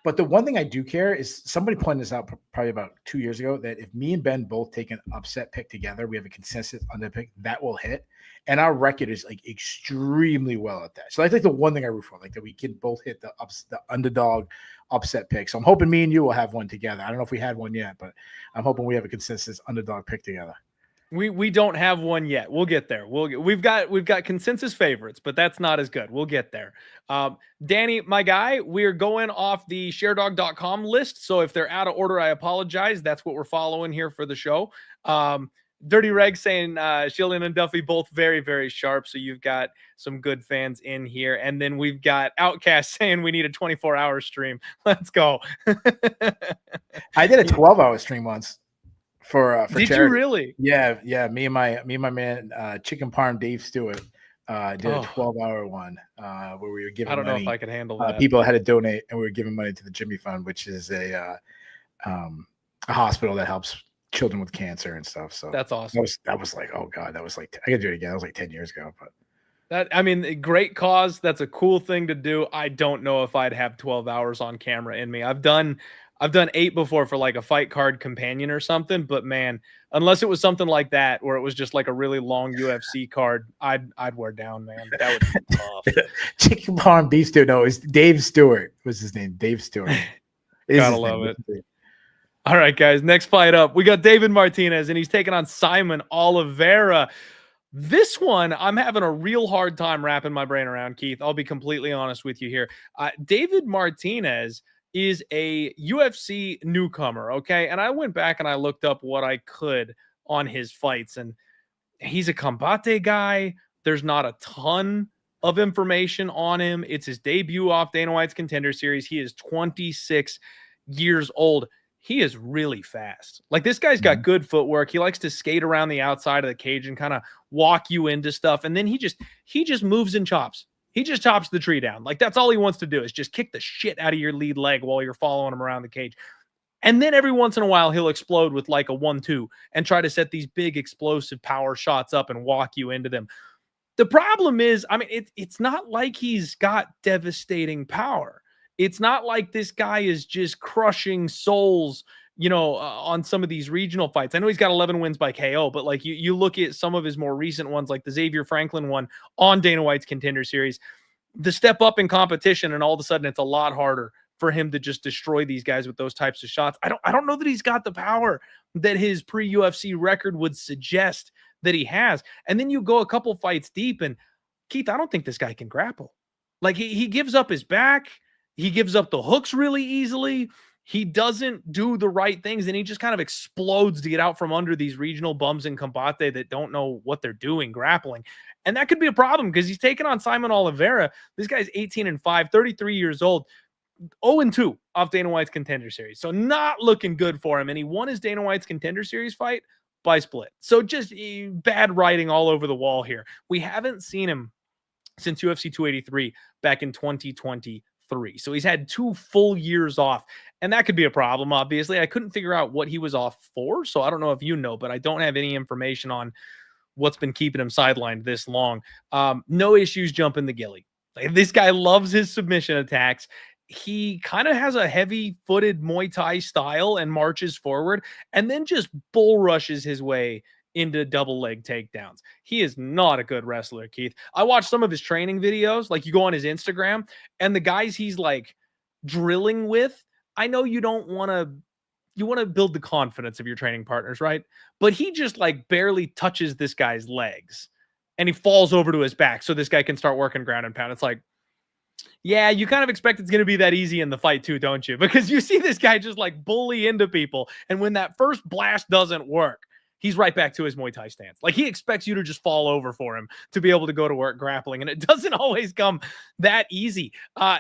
But the one thing I do care is, somebody pointed this out probably about 2 years ago, that if me and Ben both take an upset pick together, we have a consensus under pick, that will hit. And our record is like extremely well at that. So that's like the one thing I root for, like that we can both hit the underdog upset pick. So I'm hoping me and you will have one together. I don't know if we had one yet, but I'm hoping we have a consensus underdog pick together. We don't have one yet. We'll get there. We've got consensus favorites, but that's not as good. We'll get there. Danny, my guy, we're going off the sharedog.com list. So if they're out of order, I apologize. That's what we're following here for the show. Dirty Reg saying Shillian and Duffy both very, very sharp. So you've got some good fans in here. And then we've got Outcast saying we need a 24-hour stream. Let's go. I did a 12-hour stream once. For did charity. You really? Yeah. Me and my man, Chicken Parm Dave Stewart, did a 12-hour one where we were giving. I don't money. know if I can handle that. People had to donate, and we were giving money to the Jimmy Fund, which is a hospital that helps children with cancer and stuff. So that's awesome. That was like, oh god, that was like, I gotta do it again. That was like 10 years ago, but. Great cause. That's a cool thing to do. I don't know if I'd have 12 hours on camera in me. I've done 8 before for like a fight card companion or something, but man, unless it was something like that where it was just like a really long UFC card, I'd wear down, man. That would be tough. Chicken Parm Beef Stew. No, it's Dave Stewart. What's his name? Dave Stewart. Gotta love it. All right, guys. Next fight up, we got David Martinez, and he's taking on Saimon Oliveira. This one, I'm having a real hard time wrapping my brain around, Keith. I'll be completely honest with you here. David Martinez is a UFC newcomer, okay? And I went back and I looked up what I could on his fights, and he's a combate guy. There's not a ton of information on him. It's his debut off Dana White's Contender Series. He is 26 years old. He is really fast. Like, this guy's got good footwork. He likes to skate around the outside of the cage and kind of walk you into stuff. And then he just moves and chops. He just chops the tree down. Like, that's all he wants to do, is just kick the shit out of your lead leg while you're following him around the cage. And then every once in a while, he'll explode with like a 1-2 and try to set these big explosive power shots up and walk you into them. The problem is, it's not like he's got devastating power. It's not like this guy is just crushing souls, on some of these regional fights. I know he's got 11 wins by KO, but like you look at some of his more recent ones, like the Xavier Franklin one on Dana White's Contender Series, the step up in competition, and all of a sudden it's a lot harder for him to just destroy these guys with those types of shots. I don't know that he's got the power that his pre-UFC record would suggest that he has. And then you go a couple fights deep, and Keith, I don't think this guy can grapple. Like, he gives up his back. He gives up the hooks really easily. he doesn't do the right things, and he just kind of explodes to get out from under these regional bums in combate that don't know what they're doing grappling. And that could be a problem because he's taking on Saimon Oliveira. This guy's 18-5, 33 years old, 0-2 off Dana White's Contender Series. So not looking good for him. And he won his Dana White's Contender Series fight by split. So just bad writing all over the wall here. We haven't seen him since UFC 283 back in 2023. So he's had 2 full years off, and that could be a problem. Obviously, I couldn't figure out what he was off for, so I don't know if you know, but I don't have any information on what's been keeping him sidelined this long. No issues jumping the gilly. Like, this guy loves his submission attacks. He kind of has a heavy-footed Muay Thai style and marches forward and then just bull rushes his way into double leg takedowns. He is not a good wrestler, Keith. I watched some of his training videos. Like, you go on his Instagram, and the guys he's like drilling with, I know you want to build the confidence of your training partners, right? But he just like barely touches this guy's legs and he falls over to his back so this guy can start working ground and pound. It's like, yeah, you kind of expect it's going to be that easy in the fight too, don't you? Because you see this guy just like bully into people, and when that first blast doesn't work, he's right back to his Muay Thai stance. Like, he expects you to just fall over for him to be able to go to work grappling, and it doesn't always come that easy.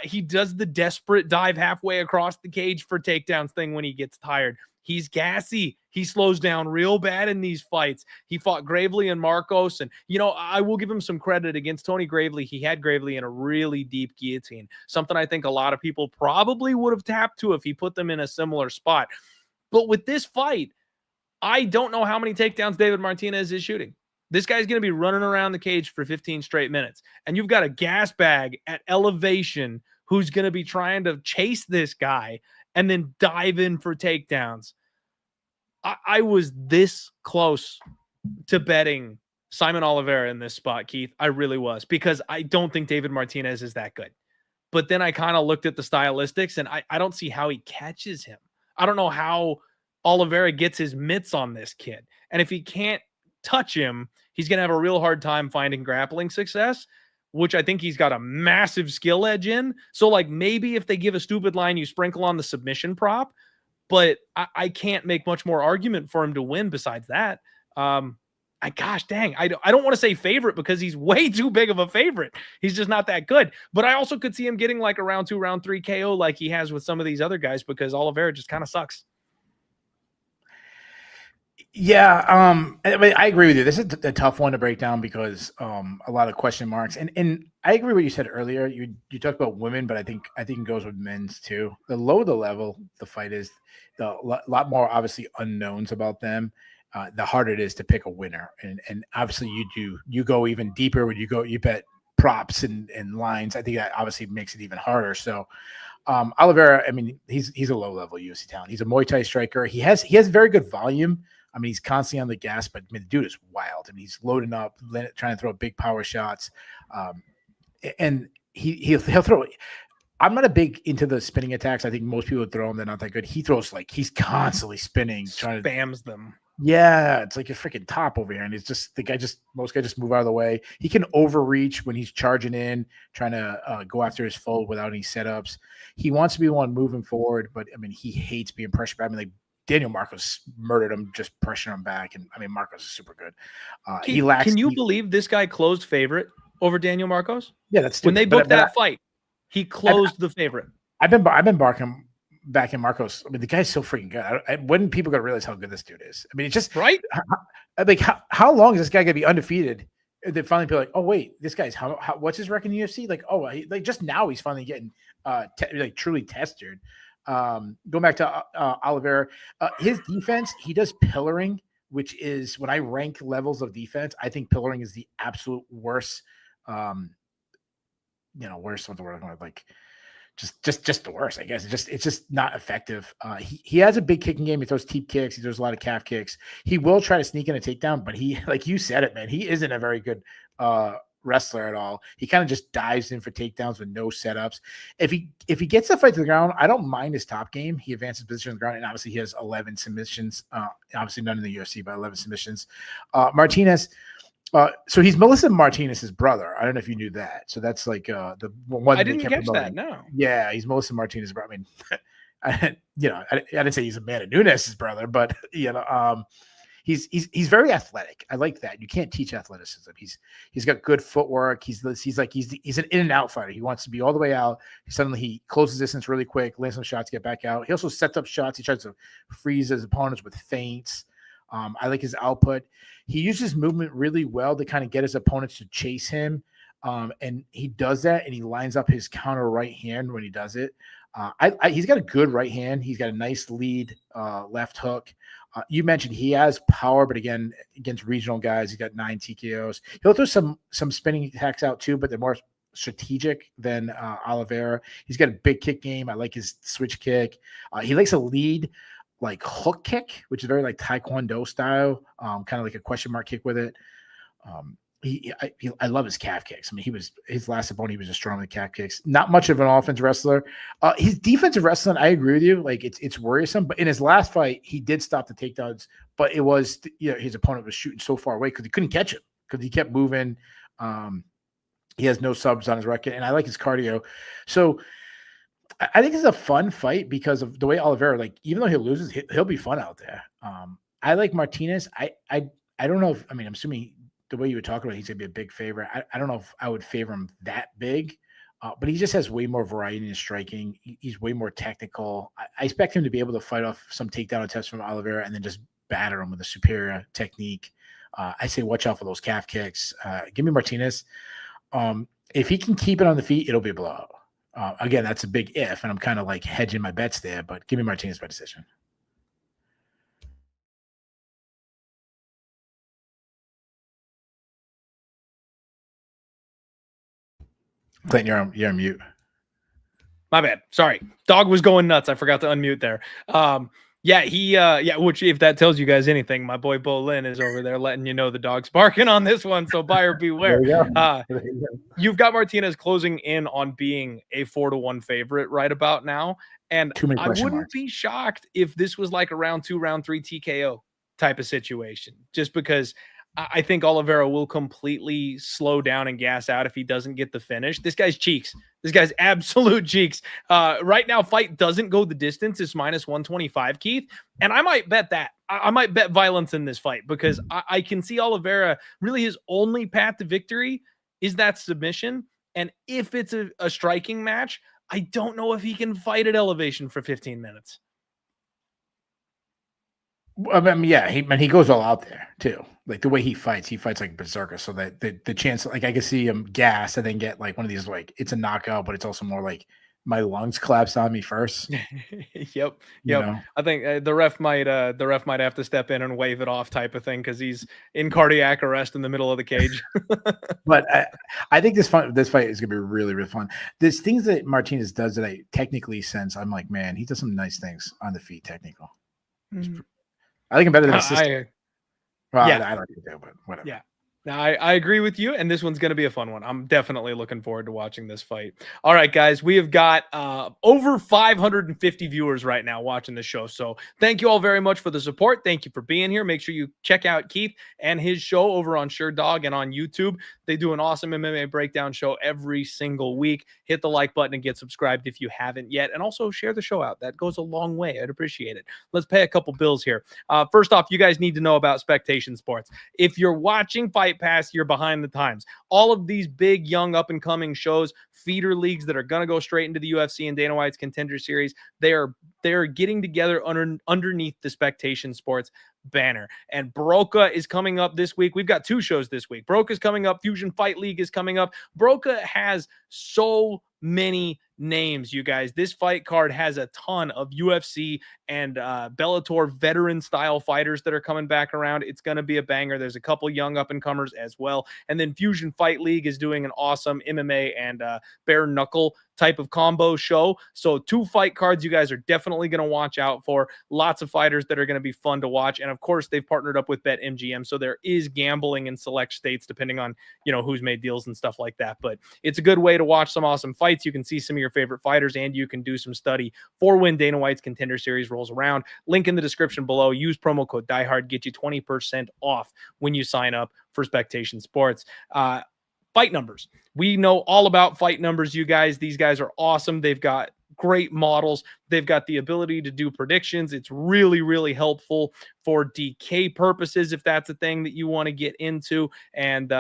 He does the desperate dive halfway across the cage for takedowns thing when he gets tired. He's gassy. He slows down real bad in these fights. He fought Gravely and Marcos, and, you know, I will give him some credit against Tony Gravely. He had Gravely in a really deep guillotine, something I think a lot of people probably would have tapped to if he put them in a similar spot. But with this fight, I don't know how many takedowns David Martinez is shooting. This guy's going to be running around the cage for 15 straight minutes. And you've got a gas bag at elevation who's going to be trying to chase this guy and then dive in for takedowns. I was this close to betting Saimon Oliveira in this spot, Keith. I really was, because I don't think David Martinez is that good. But then I kind of looked at the stylistics, and I don't see how he catches him. I don't know how Oliveira gets his mitts on this kid. And if he can't touch him, he's going to have a real hard time finding grappling success, which I think he's got a massive skill edge in. So, like, maybe if they give a stupid line, you sprinkle on the submission prop, but I can't make much more argument for him to win besides that. Gosh dang, I don't want to say favorite because he's way too big of a favorite. He's just not that good. But I also could see him getting like a round 2, round 3 KO like he has with some of these other guys, because Oliveira just kind of sucks. Yeah, I mean, I agree with you. This is a tough one to break down because a lot of question marks. And I agree with what you said earlier. You talked about women, but I think it goes with men's too. The lower the level the fight is, the lot more obviously unknowns about them. The harder it is to pick a winner. And obviously you go even deeper when you bet props and lines. I think that obviously makes it even harder. So Oliveira, I mean, he's a low level UFC talent. He's a Muay Thai striker. He has very good volume. I mean, he's constantly on the gas, but I mean, the dude is wild. I mean, he's loading up, trying to throw big power shots, and he'll throw. I'm not a big into the spinning attacks. I think most people would throw them; they're not that good. He throws like he's constantly spinning, trying to spams them. Yeah, it's like a freaking top over here, and it's just most guys just move out of the way. He can overreach when he's charging in, trying to go after his foe without any setups. He wants to be the one moving forward, but I mean, he hates being pressured. I mean, like, Daniel Marcos murdered him, just pressuring him back. And I mean, Marcos is super good. Can you believe this guy closed favorite over Daniel Marcos? Yeah, that's stupid. When they booked that fight, he closed the favorite. I've been barking back in Marcos. I mean, the guy's so freaking good. When people gonna realize how good this dude is? I mean, it's just right. Like, how long is this guy gonna be undefeated? And then finally be like, oh wait, this guy's what's his record in the UFC? Like, oh, like just now he's finally getting like truly tested. Going back to Oliveira, his defense, he does pillaring, which is, when I rank levels of defense, I think pillaring is the absolute worst. Worst, what the word I'm going, like just the worst, I guess. It's just not effective. He has a big kicking game. He throws teep kicks. He throws a lot of calf kicks. He will try to sneak in a takedown, but he, like you said it, man, he isn't a very good wrestler at all. He kind of just dives in for takedowns with no setups. If he gets the fight to the ground, I don't mind his top game. He advances position on the ground, and obviously he has 11 submissions. Obviously none in the UFC, but 11 submissions. Martinez. So he's Melissa Martinez's brother. I don't know if you knew that. So that's like the one. I didn't catch that. No. Yeah, he's Melissa Martinez's brother. I mean, I didn't say he's a man of Nunes' brother, but he's very athletic. I like that. You can't teach athleticism. He's got good footwork. He's an in and out fighter. He wants to be all the way out. Suddenly he closes distance really quick, lands some shots, get back out. He also sets up shots. He tries to freeze his opponents with feints. I like his output. He uses movement really well to kind of get his opponents to chase him. And he does that, and he lines up his counter right hand when he does it. He's got a good right hand. He's got a nice lead left hook. You mentioned he has power, but again, against regional guys, he's got 9 TKOs. He'll throw some spinning attacks out too, but they're more strategic than Oliveira. He's got a big kick game. I like his switch kick. He likes a lead like hook kick, which is very like Taekwondo style, kind of like a question mark kick with it. I love his calf kicks. I mean, his last opponent, he was just strong with calf kicks. Not much of an offensive wrestler. His defensive wrestling, I agree with you. Like it's worrisome. But in his last fight, he did stop the takedowns. But it was his opponent was shooting so far away because he couldn't catch him because he kept moving. He has no subs on his record, and I like his cardio. So I think it's a fun fight because of the way Oliveira, like even though he loses, he'll be fun out there. I like Martinez. I don't know if I'm assuming the way you were talking about, he's gonna be a big favorite. I don't know if I would favor him that big, but he just has way more variety in his striking. He's way more technical. I expect him to be able to fight off some takedown attempts from Oliveira and then just batter him with a superior technique. I say watch out for those calf kicks. Give me Martinez. If he can keep it on the feet, it'll be a blowout. Again, that's a big if, and I'm kind of like hedging my bets there, but give me Martinez by decision. Clayton, you're on mute. My bad. Sorry. Dog was going nuts. I forgot to unmute there. Which if that tells you guys anything, my boy Bo Lynn is over there letting you know the dog's barking on this one. So buyer beware. You've got Martinez closing in on being a 4-1 favorite right about now. And I wouldn't be shocked if this was like a round 2, round 3 TKO type of situation, just because I think Oliveira will completely slow down and gas out if he doesn't get the finish. This guy's cheeks. This guy's absolute cheeks. Right now, fight doesn't go the distance. It's -125, Keith. And I might bet that. I might bet violence in this fight because I can see Oliveira, really his only path to victory is that submission. And if it's a striking match, I don't know if he can fight at elevation for 15 minutes. I mean, yeah, he goes all out there too. Like the way he fights like berserker. So that the chance, like I can see him gas and then get like one of these, like it's a knockout, but it's also more like my lungs collapse on me first. Yep. I think the ref might have to step in and wave it off, type of thing, because he's in cardiac arrest in the middle of the cage. But I think this fight is gonna be really, really fun. There's things that Martinez does that I technically sense. I'm like, man, he does some nice things on the feet, technical. Mm-hmm. I like him better than his sister. I like it too, but whatever. Yeah. Now, I agree with you, and this one's going to be a fun one. I'm definitely looking forward to watching this fight. All right, guys, we have got over 550 viewers right now watching the show, so thank you all very much for the support. Thank you for being here. Make sure you check out Keith and his show over on SureDog and on YouTube. They do an awesome MMA breakdown show every single week. Hit the like button and get subscribed if you haven't yet, and also share the show out. That goes a long way. I'd appreciate it. Let's pay a couple bills here. First off, you guys need to know about Spectation Sports. If you're watching Fight Pass, you're behind the times. All of these big, young, up-and-coming shows, feeder leagues that are going to go straight into the UFC and Dana White's Contender Series, they're getting together underneath the Spectation Sports banner. And Broca is coming up this week. We've got 2 shows this week. Broca is coming up. Fusion Fight League is coming up. Broca has so many names, you guys. This fight card has a ton of UFC and Bellator veteran style fighters that are coming back around. It's going to be a banger. There's a couple young up and comers as well. And then Fusion Fight League is doing an awesome MMA and bare knuckle type of combo show. So 2 fight cards you guys are definitely going to watch out for. Lots of fighters that are going to be fun to watch. And of course, they've partnered up with BetMGM. So there is gambling in select states, depending on, who's made deals and stuff like that. But it's a good way to watch some awesome fights. You can see some of your favorite fighters, and you can do some study for when Dana White's Contender Series rolls around. Link in the description below. Use promo code DIEHARD. Get you 20% off when you sign up for Spectation Sports. Fight numbers. We know all about fight numbers, you guys. These guys are awesome. They've got great models. They've got the ability to do predictions. It's really, really helpful for DK purposes, if that's a thing that you want to get into. And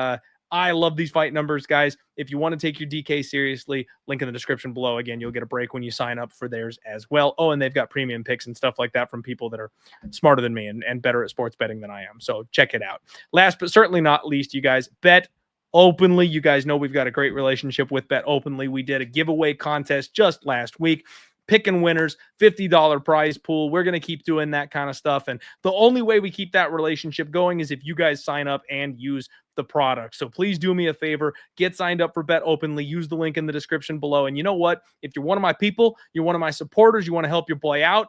I love these fight numbers, guys. If you want to take your DK seriously, link in the description below. Again, you'll get a break when you sign up for theirs as well. Oh, and they've got premium picks and stuff like that from people that are smarter than me and better at sports betting than I am. So check it out. Last but certainly not least, you guys, Bet Openly. You guys know we've got a great relationship with Bet Openly. We did a giveaway contest just last week. Picking winners, $50 prize pool. We're going to keep doing that kind of stuff. And the only way we keep that relationship going is if you guys sign up and use the product. So please do me a favor, get signed up for Bet Openly, use the link in the description below. And you know what? If you're one of my people, you're one of my supporters, you want to help your boy out,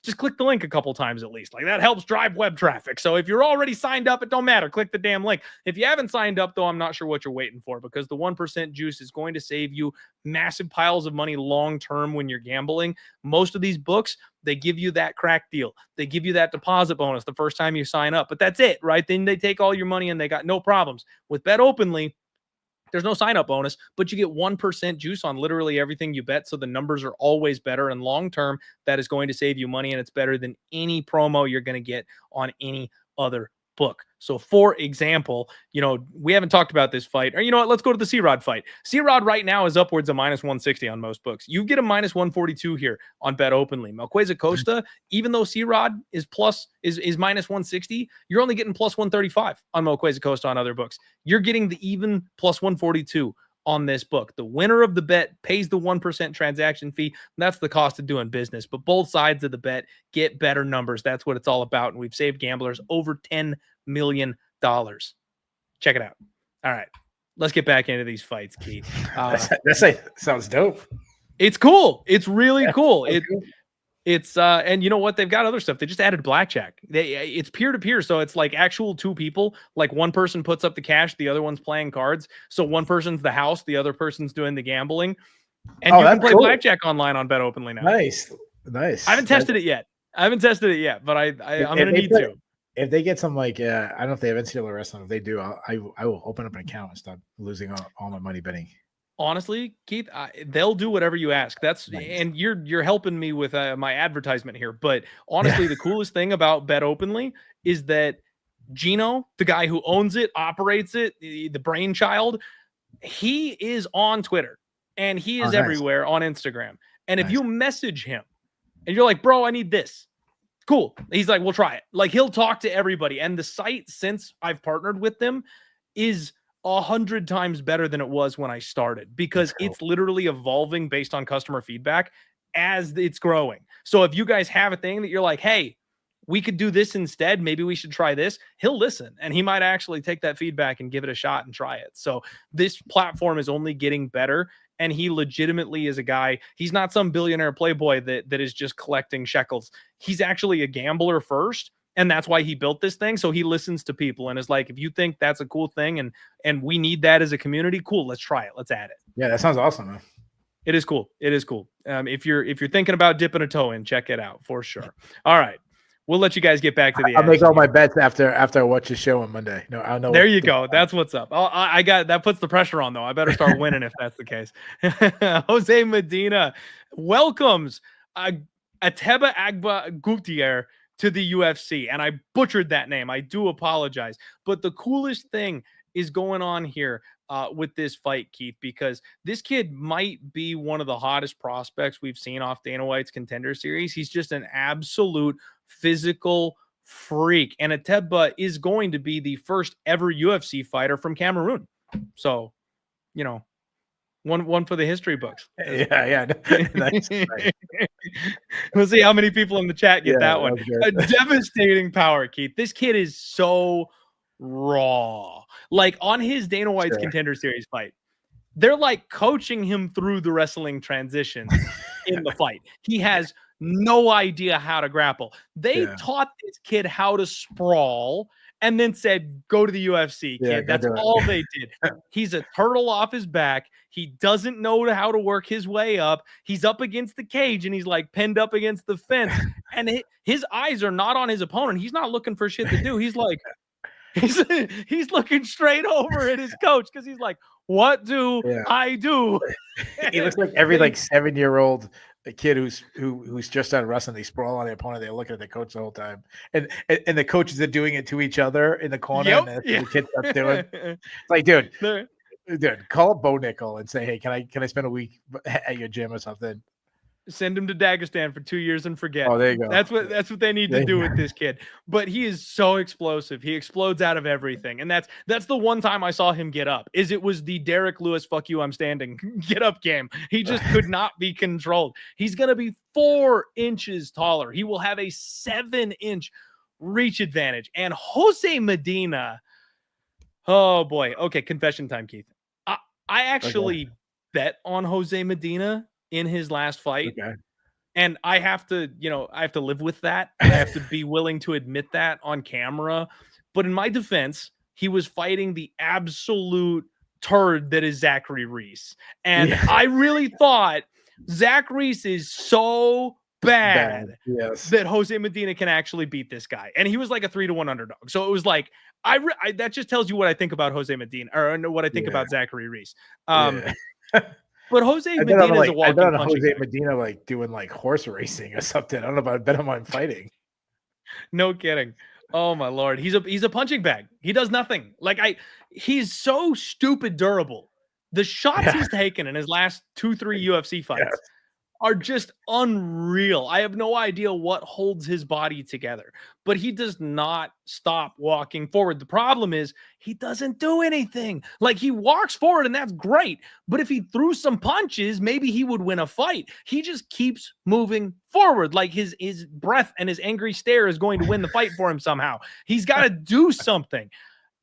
just click the link a couple times at least. Like, that helps drive web traffic. So if you're already signed up, it don't matter. Click the damn link. If you haven't signed up, though, I'm not sure what you're waiting for, because the 1% juice is going to save you massive piles of money long-term when you're gambling. Most of these books, they give you that crack deal. They give you that deposit bonus the first time you sign up, but that's it, right? Then they take all your money and they got no problems. With Bet Openly, there's no sign-up bonus, but you get 1% juice on literally everything you bet, so the numbers are always better, and long-term, that is going to save you money, and it's better than any promo you're going to get on any other book. So, for example, we haven't talked about this fight, or you know what? Let's go to the C-Rod fight. C-Rod right now is upwards of minus 160 on most books. You get a minus 142 here on Bet Openly. Melquizael Costa, even though C-Rod is minus 160, you're only getting plus 135 on Melquizael Costa on other books. You're getting the even plus 142 on this book. The winner of the bet pays the 1% transaction fee. That's the cost of doing business. But both sides of the bet get better numbers. That's what it's all about. And we've saved gamblers over $10 million. Check it out. All right. Let's get back into these fights, Keith. That sounds dope. It's cool. It's really cool. It's and you know what? They've got other stuff. They just added blackjack. It's peer-to-peer, so it's like actual two people. Like, one person puts up the cash, the other one's playing cards. So one person's the house, the other person's doing the gambling. And you can play blackjack online on Bet Openly now. Nice. I haven't tested it yet, but I'm gonna need to. If they get some, like, I don't know if they have NCAA wrestling. If they do, I will open up an account and stop losing all my money betting. Honestly, Keith, they'll do whatever you ask. That's nice. And you're helping me with my advertisement here. But honestly, the coolest thing about Bet Openly is that Gino, the guy who owns it, operates it, the brainchild, he is on Twitter and he is everywhere on Instagram. And if you message him and you're like, bro, I need this. Cool. He's like, we'll try it. Like, he'll talk to everybody. And the site, since I've partnered with them, is 100 times better than it was when I started, because it's literally evolving based on customer feedback as it's growing. So if you guys have a thing that you're like, hey, we could do this instead, maybe we should try this, he'll listen and he might actually take that feedback and give it a shot and try it. So this platform is only getting better. And he legitimately is a guy. He's not some billionaire playboy that is just collecting shekels. He's actually a gambler first. And that's why he built this thing. So he listens to people and is like, if you think that's a cool thing and we need that as a community, cool, let's try it. Let's add it. Yeah, that sounds awesome, man. It is cool. It is cool. If you're thinking about dipping a toe in, check it out for sure. All right. We'll let you guys get back to the I'll make all my bets after I watch the show on Monday. No, I know. There you go. That's what's up. I got that. Puts the pressure on, though. I better start winning if that's the case. José Medina welcomes Ateba Gautier to the UFC, and I butchered that name. I do apologize. But the coolest thing is going on here with this fight, Keith, because this kid might be one of the hottest prospects we've seen off Dana White's Contender Series. He's just an absolute physical freak, and Ateba is going to be the first ever UFC fighter from Cameroon. So, one for the history books. Yeah. Nice. We'll see how many people in the chat get that one. A devastating power, Keith. This kid is so raw. Like, on his Dana White's Contender Series fight, they're like coaching him through the wrestling transitions in the fight. He has no idea how to grapple. They taught this kid how to sprawl and then said, go to the UFC, kid. That's all they did. He's a turtle off his back. He doesn't know how to work his way up. He's up against the cage and he's like pinned up against the fence. And his eyes are not on his opponent. He's not looking for shit to do. He's like, he's looking straight over at his coach because he's like, what do I do? He looks like every 7-year-old a kid who's just out of wrestling. They sprawl on the opponent. They're looking at the coach the whole time, and the coaches are doing it to each other in the corner. Yep. And Yeah. the kid starts doing. It's like, dude, call up Bo Nickel and say, hey, can I spend a week at your gym or something? Send him to Dagestan for 2 years and forget. Oh, there you go. That's what they need to do with this kid. But he is so explosive. He explodes out of everything. And that's the one time I saw him get up. It was the Derek Lewis, fuck you, I'm standing, get up game. He just could not be controlled. He's going to be 4 inches taller. He will have a 7-inch reach advantage. And Jose Medina, oh boy. Okay, confession time, Keith. I actually bet on Jose Medina in his last fight. Okay. And I have to live with that. I have to be willing to admit that on camera. But in my defense, he was fighting the absolute turd that is Zachary Reese. And I really thought Zach Reese is so bad that Jose Medina can actually beat this guy. And he was like a 3-1 underdog. So it was like, that just tells you what I think about Jose Medina, or what I think about Zachary Reese. But Jose Medina is a walking punching Jose Medina like doing like horse racing or something. I don't know about bet him on fighting. No kidding. Oh my Lord. He's a punching bag. He does nothing. He's so stupid durable. The shots he's taken in his last 2-3 UFC fights are just unreal. I have no idea what holds his body together, but he does not stop walking forward. The problem is he doesn't do anything. Like, he walks forward and that's great, but if he threw some punches, maybe he would win a fight. He just keeps moving forward. Like his breath and his angry stare is going to win the fight for him somehow. He's got to do something.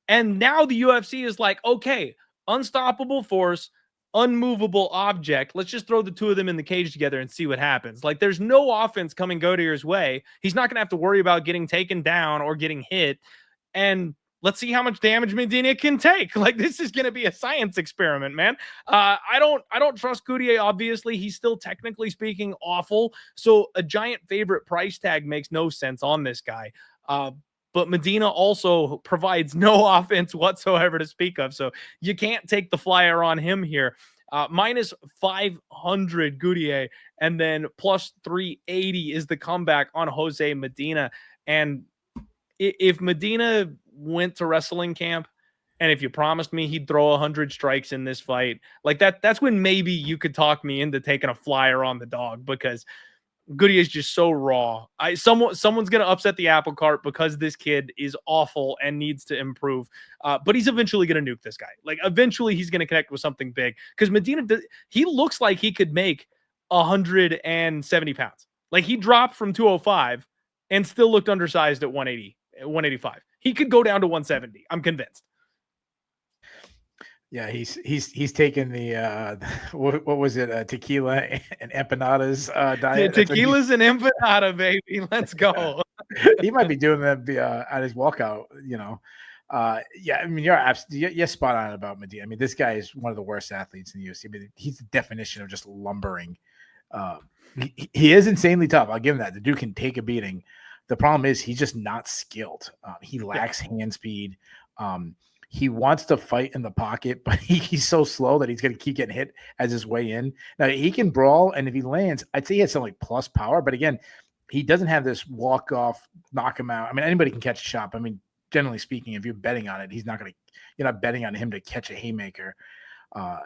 And now the UFC is like, okay, unstoppable force, unmovable object. Let's just throw the two of them in the cage together and see what happens. Like, there's no offense coming Gautier's way. He's not going to have to worry about getting taken down or getting hit. And let's see how much damage Medina can take. Like, this is going to be a science experiment, man. I don't trust Gautier. Obviously, he's still technically speaking awful. So a giant favorite price tag makes no sense on this guy. But Medina also provides no offense whatsoever to speak of. So you can't take the flyer on him here. Minus 500 Gautier, and then plus 380 is the comeback on Jose Medina. And if Medina went to wrestling camp, and if you promised me he'd throw 100 strikes in this fight, like that's when maybe you could talk me into taking a flyer on the dog, because Gautier is just so raw. Someone's going to upset the apple cart because this kid is awful and needs to improve. But he's eventually going to nuke this guy. Like, eventually he's going to connect with something big, because Medina, he looks like he could make 170 pounds. Like, he dropped from 205 and still looked undersized at 185. He could go down to 170. I'm convinced. Yeah, he's taken the what was it, tequila and empanadas diet. Tequilas and empanada, baby. Let's go. He might be doing that at his walkout. Yeah, I mean, you're spot on about Medina. I mean, this guy is one of the worst athletes in the UFC. I mean, he's the definition of just lumbering. He is insanely tough. I'll give him that. The dude can take a beating. The problem is he's just not skilled. He lacks hand speed. He wants to fight in the pocket, but he's so slow that he's going to keep getting hit as his way in. Now, he can brawl, and if he lands, I'd say he has some like plus power. But again, he doesn't have this walk off, knock him out. I mean, anybody can catch a shot. I mean, generally speaking, if you're betting on it, you're not betting on him to catch a haymaker.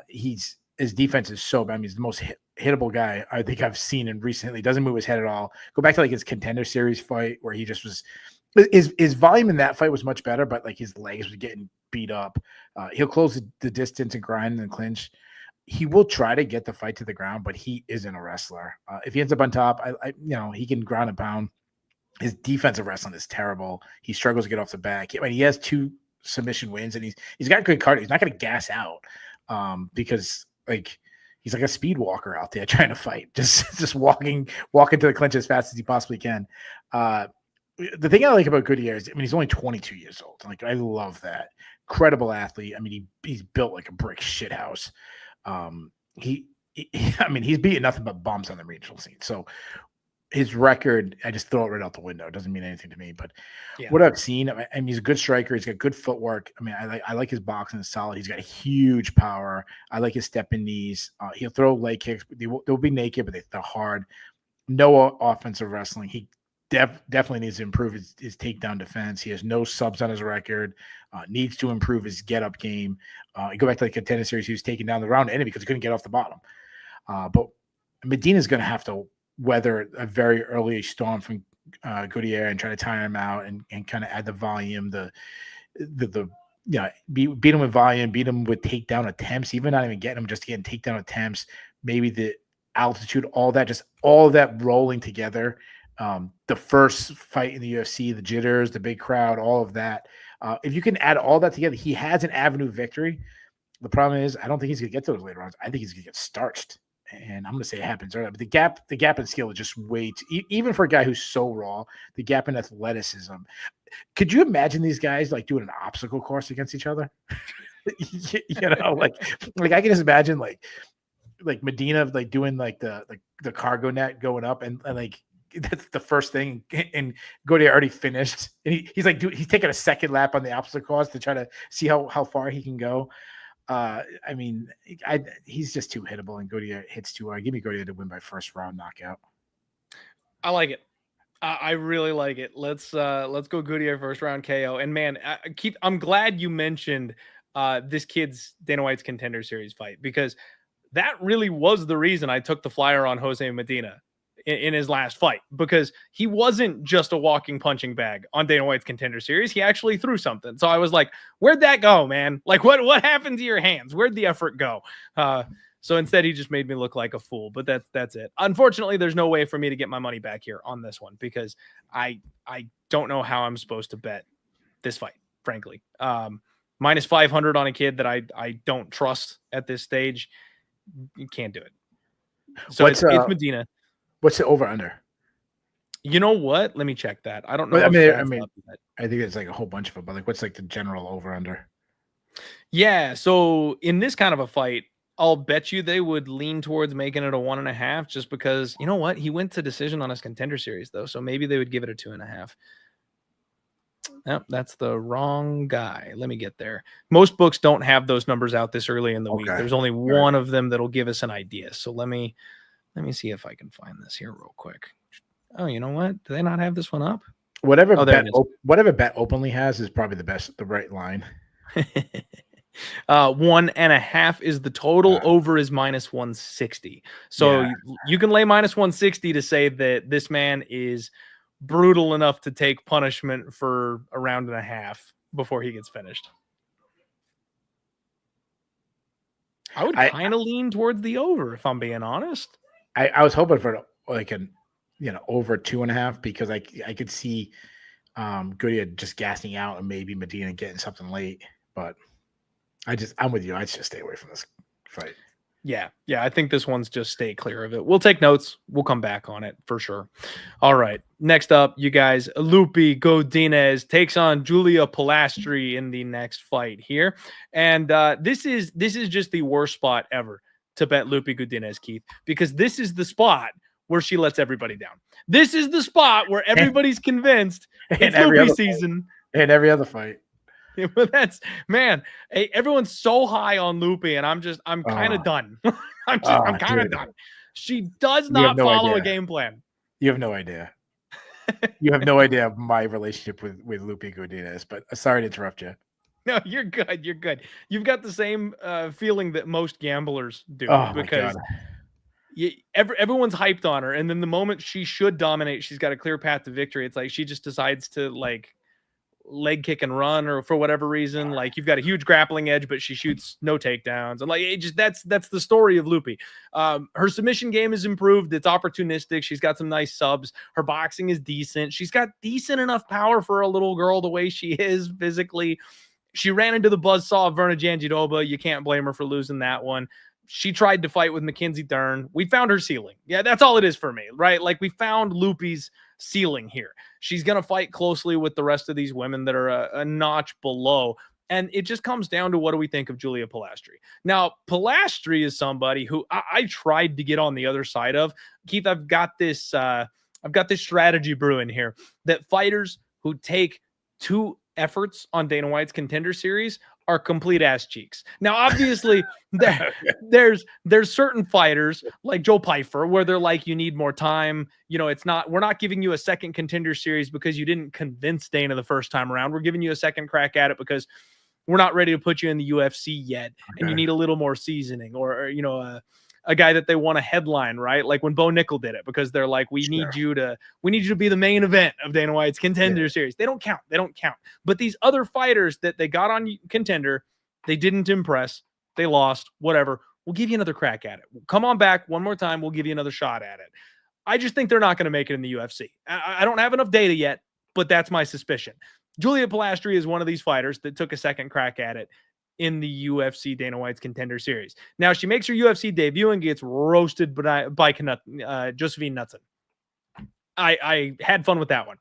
His defense is so bad. I mean, he's the most hittable guy I think I've seen in recently. Doesn't move his head at all. Go back to like his Contender Series fight where he just was. His volume in that fight was much better, but like his legs were getting beat up. He'll close the distance and grind and clinch. He will try to get the fight to the ground, but he isn't a wrestler. If he ends up on top, he can ground and pound. His defensive wrestling is terrible. He struggles to get off the back. I mean, he has 2 submission wins, and he's got good cardio. He's not going to gas out because like he's like a speed walker out there trying to fight, just walking to the clinch as fast as he possibly can. The thing I like about Gautier is, I mean, he's only 22 years old. Like, I love that. Incredible athlete. I mean, he's built like a brick shithouse. I mean, he's beating nothing but bumps on the regional scene. So his record, I just throw it right out the window. It doesn't mean anything to me. But Yeah. what I've seen, I mean, he's a good striker. He's got good footwork. I mean, I like his boxing. It's solid. He's got huge power. I like his stepping knees. He'll throw leg kicks. But they'll be naked, but they're hard. No offensive wrestling. He definitely needs to improve his takedown defense. He has no subs on his record. Needs to improve his get-up game. You go back to the Contender Series, he was taking down the round ending because he couldn't get off the bottom. But Medina's going to have to weather a very early storm from Gautier and try to tire him out and kind of add the volume, beat him with volume, beat him with takedown attempts, even not even getting him, just getting takedown attempts, maybe the altitude, all of that rolling together. The first fight in the UFC, the jitters, the big crowd, all of that. If you can add all that together, he has an avenue victory. The problem is, I don't think he's going to get to those later rounds. I think he's going to get starched. And I'm going to say it happens early. But the gap in skill is just way too, even for a guy who's so raw, the gap in athleticism. Could you imagine these guys like doing an obstacle course against each other? like I can just imagine like Medina like doing like the cargo net going up and like that's the first thing. And Gautier already finished. And he's like he's taking a second lap on the obstacle course to try to see how far he can go. I mean, he's just too hittable, and Gautier hits too hard. Give me Gautier to win by first round knockout. I like it. I really like it. Let's go Gautier first round KO. And man, Keith, I'm glad you mentioned this kid's Dana White's Contender Series fight, because that really was the reason I took the flyer on José Medina in his last fight, because he wasn't just a walking punching bag on Dana White's Contender Series. He actually threw something. So I was like, where'd that go, man? Like what happened to your hands? Where'd the effort go? So instead he just made me look like a fool, but that's it. Unfortunately, there's no way for me to get my money back here on this one, because I don't know how I'm supposed to bet this fight, frankly. Minus 500 on a kid that I don't trust at this stage. You can't do it. So it's Medina. What's the over under? You know what? Let me check that. I don't know. I think it's like a whole bunch of them, but like, what's like the general over under? Yeah. So in this kind of a fight, I'll bet you they would lean towards making it a 1.5, just because, you know what? He went to decision on his Contender Series though. So maybe they would give it a 2.5. Nope, that's the wrong guy. Let me get there. Most books don't have those numbers out this early in the week. There's only one of them that'll give us an idea. So let me see if I can find this here real quick. Oh, you know what? Do they not have this one up? Whatever bet openly has is probably the right line. 1.5 is the total. Over is minus 160. So you can lay minus 160 to say that this man is brutal enough to take punishment for a round and a half before he gets finished. I would kind of lean towards the over, if I'm being honest. I was hoping for like an over 2.5, because I could see Gautier just gassing out and maybe Medina getting something late. But I'm with you. I'd just stay away from this fight. Yeah. I think this one's just stay clear of it. We'll take notes. We'll come back on it for sure. All right. Next up, you guys, Godinez takes on Julia Polastri in the next fight here. And this is just the worst spot ever to bet Godinez, Keith, because this is the spot where she lets everybody down. This is the spot where everybody's convinced it's Lupi season. And every other fight. But everyone's so high on Lupi, and I'm kind of done. I'm kind of done. She does not follow a game plan. You have no idea. You have no idea of my relationship with Lupi Godinez, but sorry to interrupt you. No, you're good. You're good. You've got the same feeling that most gamblers do, because everyone's hyped on her, and then the moment she should dominate, she's got a clear path to victory. It's like she just decides to like leg kick and run, or for whatever reason, like you've got a huge grappling edge, but she shoots no takedowns, and like it just that's the story of Lupi. Her submission game is improved. It's opportunistic. She's got some nice subs. Her boxing is decent. She's got decent enough power for a little girl the way she is physically. She ran into the buzzsaw of Verna Jandiroba. You can't blame her for losing that one. She tried to fight with Mackenzie Dern. We found her ceiling. Yeah, that's all it is for me, right? Like, we found Lupi's ceiling here. She's going to fight closely with the rest of these women that are a notch below. And it just comes down to, what do we think of Julia Polastri? Now, Polastri is somebody who I tried to get on the other side of. Keith, I've got this I've got this strategy brewing here that fighters who take 2 efforts on Dana White's Contender Series are complete ass cheeks. Now, obviously, there's certain fighters like Joe Pyfer where they're like, you need more time. You know, we're not giving you a second Contender Series because you didn't convince Dana the first time around. We're giving you a second crack at it because we're not ready to put you in the UFC yet, and you need a little more seasoning, or you know, a guy that they want to headline, right? Like when Bo Nickel did it, because they're like, we need you to be the main event of Dana White's Contender Series. They don't count. But these other fighters that they got on Contender, they didn't impress. They lost. Whatever. We'll give you another crack at it. Come on back one more time. We'll give you another shot at it. I just think they're not going to make it in the UFC. I don't have enough data yet, but that's my suspicion. Julia Polastri is one of these fighters that took a second crack at it in the UFC Dana White's Contender Series. Now she makes her UFC debut and gets roasted by Josephine Knudsen. I had fun with that one.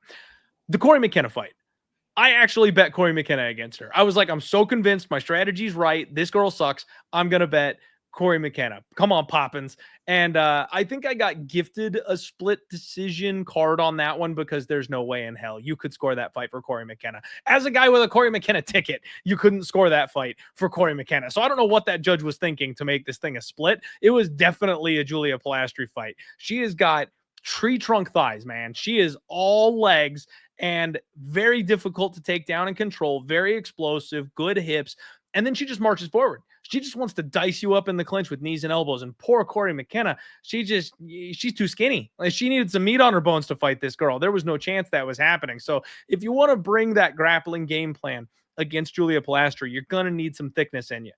The Corey McKenna fight. I actually bet Corey McKenna against her. I was like, I'm so convinced my strategy's right. This girl sucks. I'm going to bet Corey McKenna. Come on, Poppins. And I think I got gifted a split decision card on that one because there's no way in hell you could score that fight for Corey McKenna. As a guy with a Corey McKenna ticket, you couldn't score that fight for Corey McKenna. So I don't know what that judge was thinking to make this thing a split. It was definitely a Julia Polastri fight. She has got tree trunk thighs, man. She is all legs and very difficult to take down and control, very explosive, good hips. And then she just marches forward. She just wants to dice you up in the clinch with knees and elbows. And poor Corey McKenna, she's too skinny. Like, she needed some meat on her bones to fight this girl. There was no chance that was happening. So if you want to bring that grappling game plan against Julia Polastri, you're going to need some thickness in you.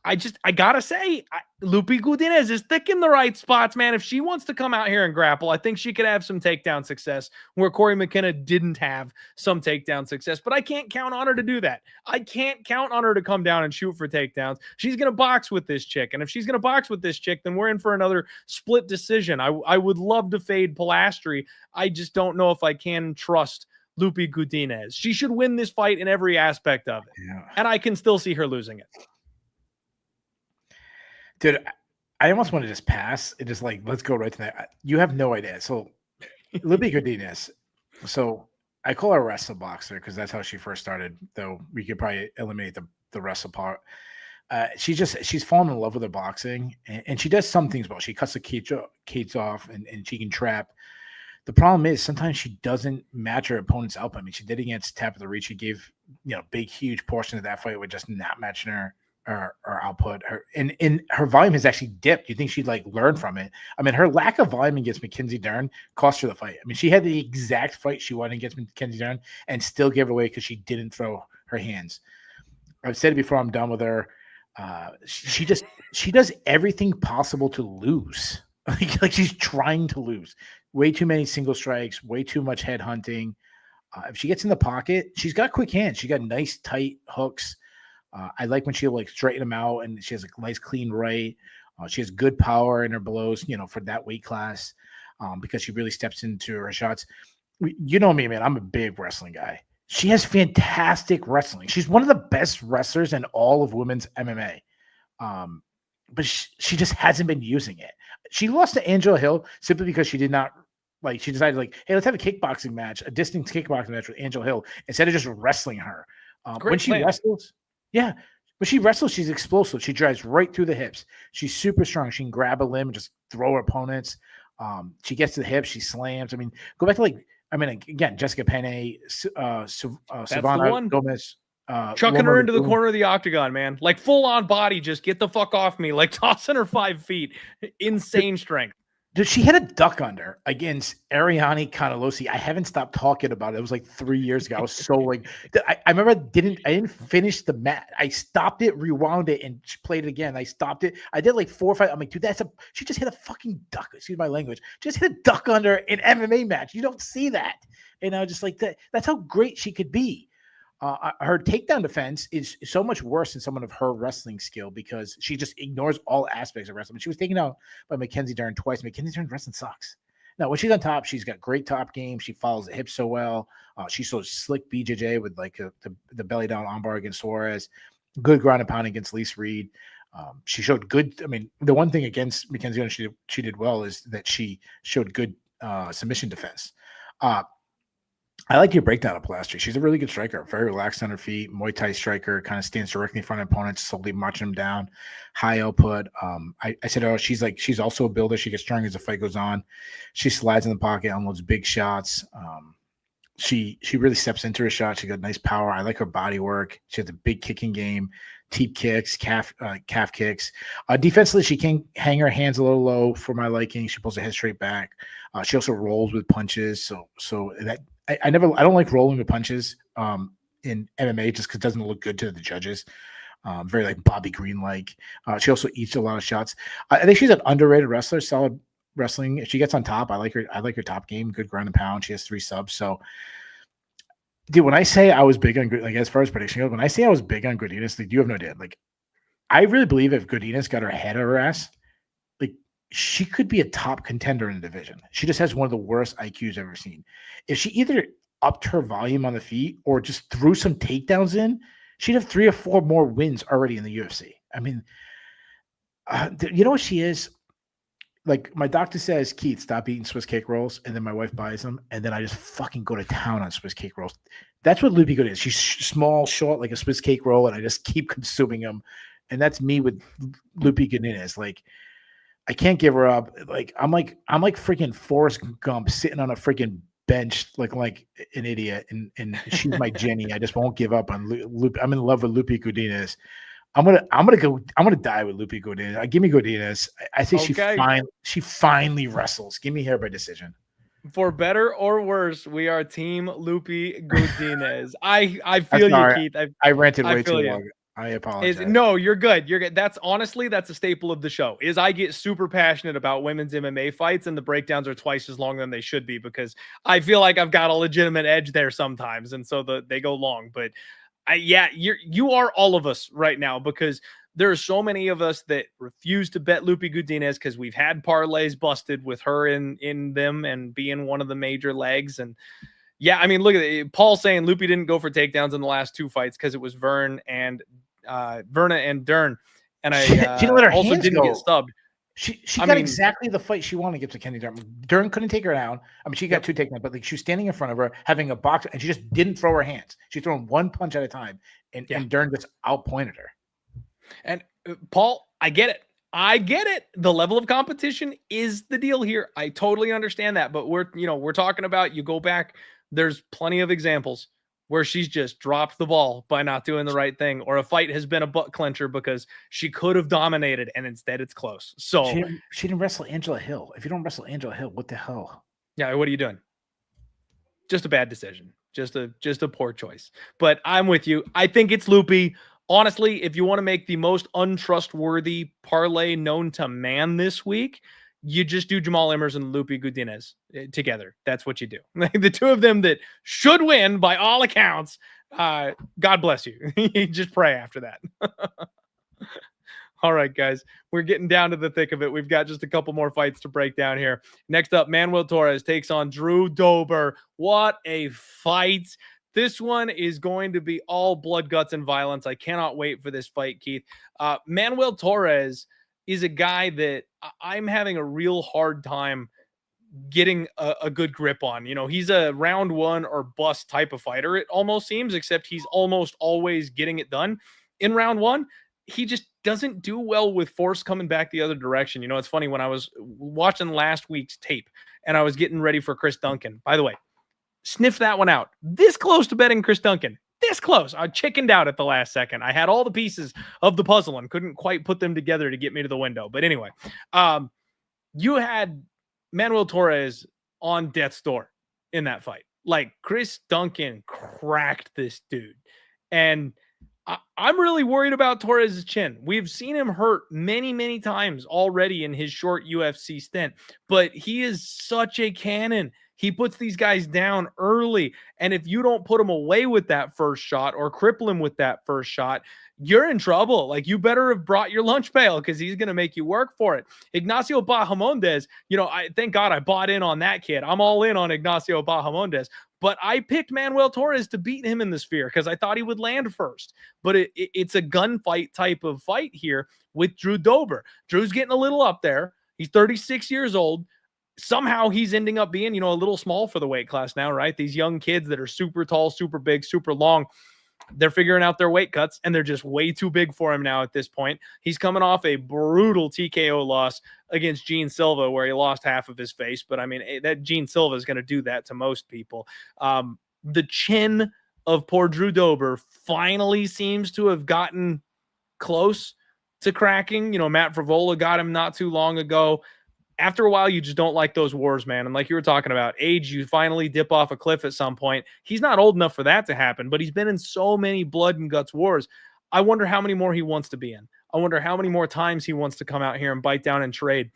I gotta say, Lupita Godinez is thick in the right spots, man. If she wants to come out here and grapple, I think she could have some takedown success where Corey McKenna didn't have some takedown success. But I can't count on her to do that. I can't count on her to come down and shoot for takedowns. She's going to box with this chick. And if she's going to box with this chick, then we're in for another split decision. I would love to fade Polastri. I just don't know if I can trust Lupita Godinez. She should win this fight in every aspect of it. Yeah. And I can still see her losing it. Dude, I almost want to just pass. It just like, let's go right to that. You have no idea. So, Lupita Godinez. So, I call her a wrestler boxer because that's how she first started, though we could probably eliminate the wrestle part. She's fallen in love with her boxing, and she does some things well. She cuts the cage off, and she can trap. The problem is sometimes she doesn't match her opponent's output. I mean, she did against Tap of the Reach. She gave, big, huge portion of that fight with just not matching her output. And her volume has actually dipped. You think she'd like learn from it? I mean, her lack of volume against Mackenzie Dern cost her the fight. I mean, she had the exact fight she won against Mackenzie Dern and still gave it away because she didn't throw her hands. I've said it before. I'm done with her. She does everything possible to lose. like she's trying to lose. Way too many single strikes. Way too much head hunting. If she gets in the pocket, she's got quick hands. She got nice tight hooks. I like when she like straighten them out and she has a nice clean right. She has good power in her blows, for that weight class, because she really steps into her shots. You know me, man. I'm a big wrestling guy. She has fantastic wrestling. She's one of the best wrestlers in all of women's MMA. But she just hasn't been using it. She lost to Angela Hill simply because she did not she decided hey, let's have a kickboxing match, a distance kickboxing match with Angela Hill instead of just wrestling her. When she wrestles, when she wrestles, she's explosive. She drives right through the hips. She's super strong. She can grab a limb and just throw her opponents. She gets to the hips. She slams. I mean, go back to again, Jessica Penne, Savannah Gomez. Chucking her into the corner of the octagon, man. Like full on body, just get the fuck off me. Like tossing her 5 feet. Insane strength. Dude, she had a duck under against Ariane Canalosi. I haven't stopped talking about it. It was like 3 years ago. I was so I remember I didn't finish the match. I stopped it, rewound it, and played it again. I stopped it. I did like 4 or 5. I'm like, dude, she just hit a fucking duck. Excuse my language. Just hit a duck under an MMA match. You don't see that. And I was just like, that's how great she could be. Her takedown defense is so much worse than someone of her wrestling skill because she just ignores all aspects of wrestling. She was taken out by Mackenzie Dern twice. Mackenzie Dern wrestling sucks. Now, when she's on top, she's got great top game. She follows the hips so well. She's so slick BJJ with the belly down armbar against Suarez. Good ground and pound against Lisa Reed. She showed good. I mean, the one thing against Mackenzie Dern she did well is that she showed good submission defense. I like your breakdown of Polastri. She's a really good striker, very relaxed on her feet, Muay Thai striker, kind of stands directly in front of opponents, slowly marching them down, high output. I said, oh, she's also a builder. She gets stronger as the fight goes on. She slides in the pocket, unloads big shots. She really steps into her shot. She got nice power. I like her body work. She has a big kicking game, teep kicks, calf kicks. Defensively, she can hang her hands a little low for my liking. She pulls her head straight back. She also rolls with punches. So that I don't like rolling with punches in MMA just because it doesn't look good to the judges. Very like Bobby Green like. She also eats a lot of shots. I think she's an underrated wrestler. Solid wrestling. If she gets on top, I like her top game. Good ground and pound. She has 3 subs. So, dude, when I say I was big on like as far as prediction goes, when I say I was big on Godinez, like you have no idea. Like, I really believe if Godinez got her head of her ass, like she could be a top contender in the division. She just has one of the worst IQs I've ever seen. If she either upped her volume on the feet or just threw some takedowns in, she'd have 3 or 4 more wins already in the UFC. I mean, you know what she is? Like my doctor says, Keith, stop eating Swiss cake rolls, and then my wife buys them, and then I just fucking go to town on Swiss cake rolls. That's what Lupita is. She's small, short, like a Swiss cake roll, and I just keep consuming them. And that's me with Lupita. Like I can't give her up. Like I'm like freaking Forrest Gump sitting on a freaking bench, like an idiot, and she's my Jenny. I just won't give up on Lupe. I'm in love with Godinez. I'm gonna die with Lupita Godinez. Give me Godinez. I think she finally wrestles. Give me her by decision. For better or worse, we are team Lupita Godinez. I feel you, Keith. I ranted way too long. I apologize. No, you're good. You're good. That's honestly, that's a staple of the show. Is I get super passionate about women's MMA fights, and the breakdowns are twice as long than they should be because I feel like I've got a legitimate edge there sometimes, and so they go long. But you are all of us right now because there are so many of us that refuse to bet Lupita Godinez because we've had parlays busted with her in them and being one of the major legs. And yeah, I mean, look at it. Paul saying Lupita didn't go for takedowns in the last 2 fights because it was Verna and Dern, and I she let her also hands didn't go. get stubbed. She got exactly the fight she wanted to give to Kenny Dern. Dern couldn't take her down. I mean, she got 2 takedowns, but like she was standing in front of her, having a box, and she just didn't throw her hands. She's throwing 1 punch at a time, and Dern just outpointed her. And Paul, I get it. The level of competition is the deal here. I totally understand that, but we're talking about, you go back, there's plenty of examples where she's just dropped the ball by not doing the right thing, or a fight has been a butt clencher because she could have dominated and instead it's close. So she didn't wrestle Angela Hill. If you don't wrestle Angela Hill, what the hell? Yeah, what are you doing? Just a bad decision. Just a poor choice. But I'm with you. I think it's Loopy. Honestly, if you want to make the most untrustworthy parlay known to man this week, you just do Jamall Emmers and Lupita Godinez together. That's what you do. The 2 of them that should win by all accounts. God bless you. You just pray after that. All right, guys, we're getting down to the thick of it. We've got just a couple more fights to break down here. Next up, Manuel Torres takes on Drew Dober. What a fight. This one is going to be all blood, guts, and violence. I cannot wait for this fight, Keith. Manuel Torres is a guy that I'm having a real hard time getting a good grip on. He's a round 1 or bust type of fighter, it almost seems, except he's almost always getting it done in round 1. He just doesn't do well with force coming back the other direction. It's funny, when I was watching last week's tape and I was getting ready for Chris Duncan, by the way, sniff that one out. This close to betting Chris Duncan. This close. I chickened out at the last second. I had all the pieces of the puzzle and couldn't quite put them together to get me to the window. But anyway, you had Manuel Torres on death's door in that fight. Like, Chris Duncan cracked this dude. And I'm really worried about Torres' chin. We've seen him hurt many, many times already in his short UFC stint, but he is such a cannon. He puts these guys down early, and if you don't put him away with that first shot or cripple him with that first shot, you're in trouble. Like, you better have brought your lunch pail because he's going to make you work for it. Ignacio Bahamondes, thank God I bought in on that kid. I'm all in on Ignacio Bahamondes, but I picked Manuel Torres to beat him in the sphere because I thought he would land first. But it's a gunfight type of fight here with Drew Dober. Drew's getting a little up there. He's 36 years old. somehow he's ending up being, a little small for the weight class now, right? These young kids that are super tall, super big, super long, they're figuring out their weight cuts, and they're just way too big for him now at this point. He's coming off a brutal TKO loss against Gene Silva, where he lost half of his face. But I mean, that Gene Silva is going to do that to most people. The chin of poor Drew Dober finally seems to have gotten close to cracking. Matt Frivola got him not too long ago. After a while, you just don't like those wars, man. And like you were talking about, age, you finally dip off a cliff at some point. He's not old enough for that to happen, but he's been in so many blood and guts wars. I wonder how many more he wants to be in. I wonder how many more times he wants to come out here and bite down and trade,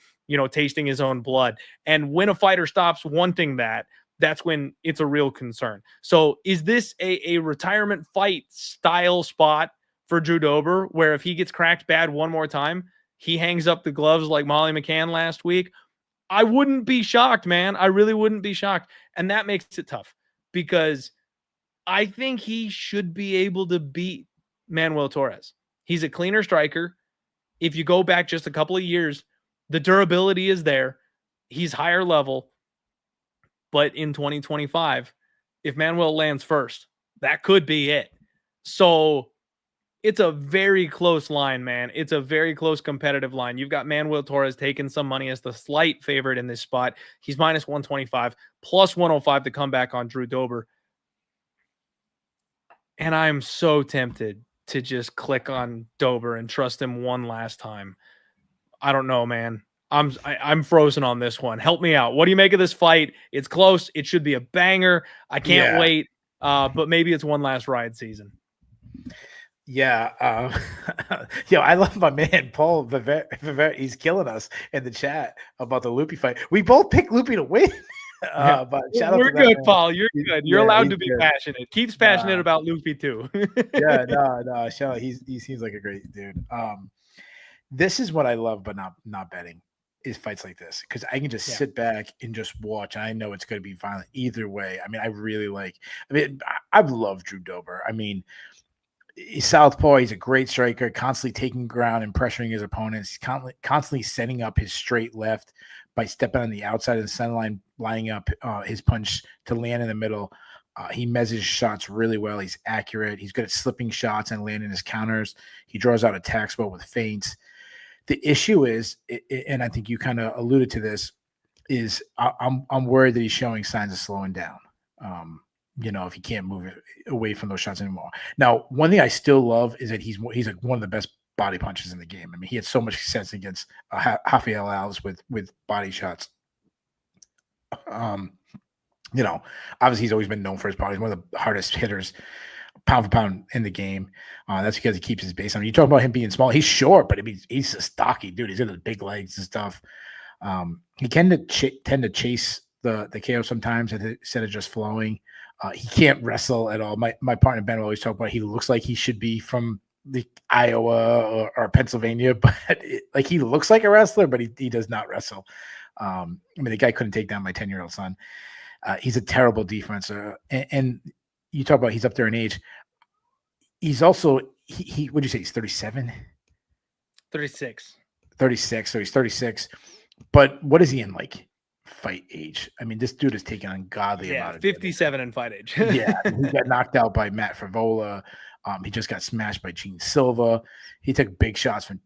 tasting his own blood. And when a fighter stops wanting that, that's when it's a real concern. So is this a retirement fight style spot for Drew Dober, where if he gets cracked bad one more time, he hangs up the gloves like Molly McCann last week? I wouldn't be shocked, man. I really wouldn't be shocked. And that makes it tough, because I think he should be able to beat Manuel Torres. He's a cleaner striker. If you go back just a couple of years, the durability is there. He's higher level. But in 2025, if Manuel lands first, that could be it. So it's a very close line, man. It's a very close competitive line. You've got Manuel Torres taking some money as the slight favorite in this spot. He's minus 125, plus 105 to come back on Drew Dober. And I'm so tempted to just click on Dober and trust him one last time. I don't know, man. I'm frozen on this one. Help me out. What do you make of this fight? It's close. It should be a banger. I can't wait. But maybe it's one last ride season. Yeah. I love my man, Paul Viver. He's killing us in the chat about the Loopy fight. We both picked Loopy to win. But shout We're out to good, man. Paul. You're good. You're allowed to be good. passionate. Keeps passionate about Loopy too. No. Shout out. He seems like a great dude. This is what I love, but not betting, is fights like this, because I can just sit back and just watch. I know it's going to be violent either way. I mean, I love Drew Dober. I mean, he's southpaw. He's a great striker, constantly taking ground and pressuring his opponents. He's constantly setting up his straight left by stepping on the outside of the center line, lining up his punch to land in the middle. He measures shots really well. He's accurate. He's good at slipping shots and landing his counters. He draws out attacks well with feints. The issue is, and I think you kind of alluded to this, is I'm worried that he's showing signs of slowing down. If he can't move away from those shots anymore. Now, one thing I still love is that he's like one of the best body punches in the game. I mean, he had so much success against Rafael Alves with body shots. Obviously he's always been known for his body. He's one of the hardest hitters pound for pound in the game. That's because he keeps his base. I mean, you talk about him being small. He's short, but I mean, he's a stocky dude. He's got the big legs and stuff. He tend to chase the KO sometimes instead of just flowing. He can't wrestle at all. My partner Ben always talk about he looks like he should be from the Iowa or Pennsylvania, but he looks like a wrestler, but he does not wrestle. I mean, the guy couldn't take down my 10-year-old son. He's a terrible defenser. And you talk about he's up there in age. He's also he what'd you say? He's 37? 36. 36. So he's 36. But what is he in fight age? I mean, this dude is taking ungodly amount of 57 in fight age. He got knocked out by Matt Frivola. He just got smashed by Gene Silva. He took big shots from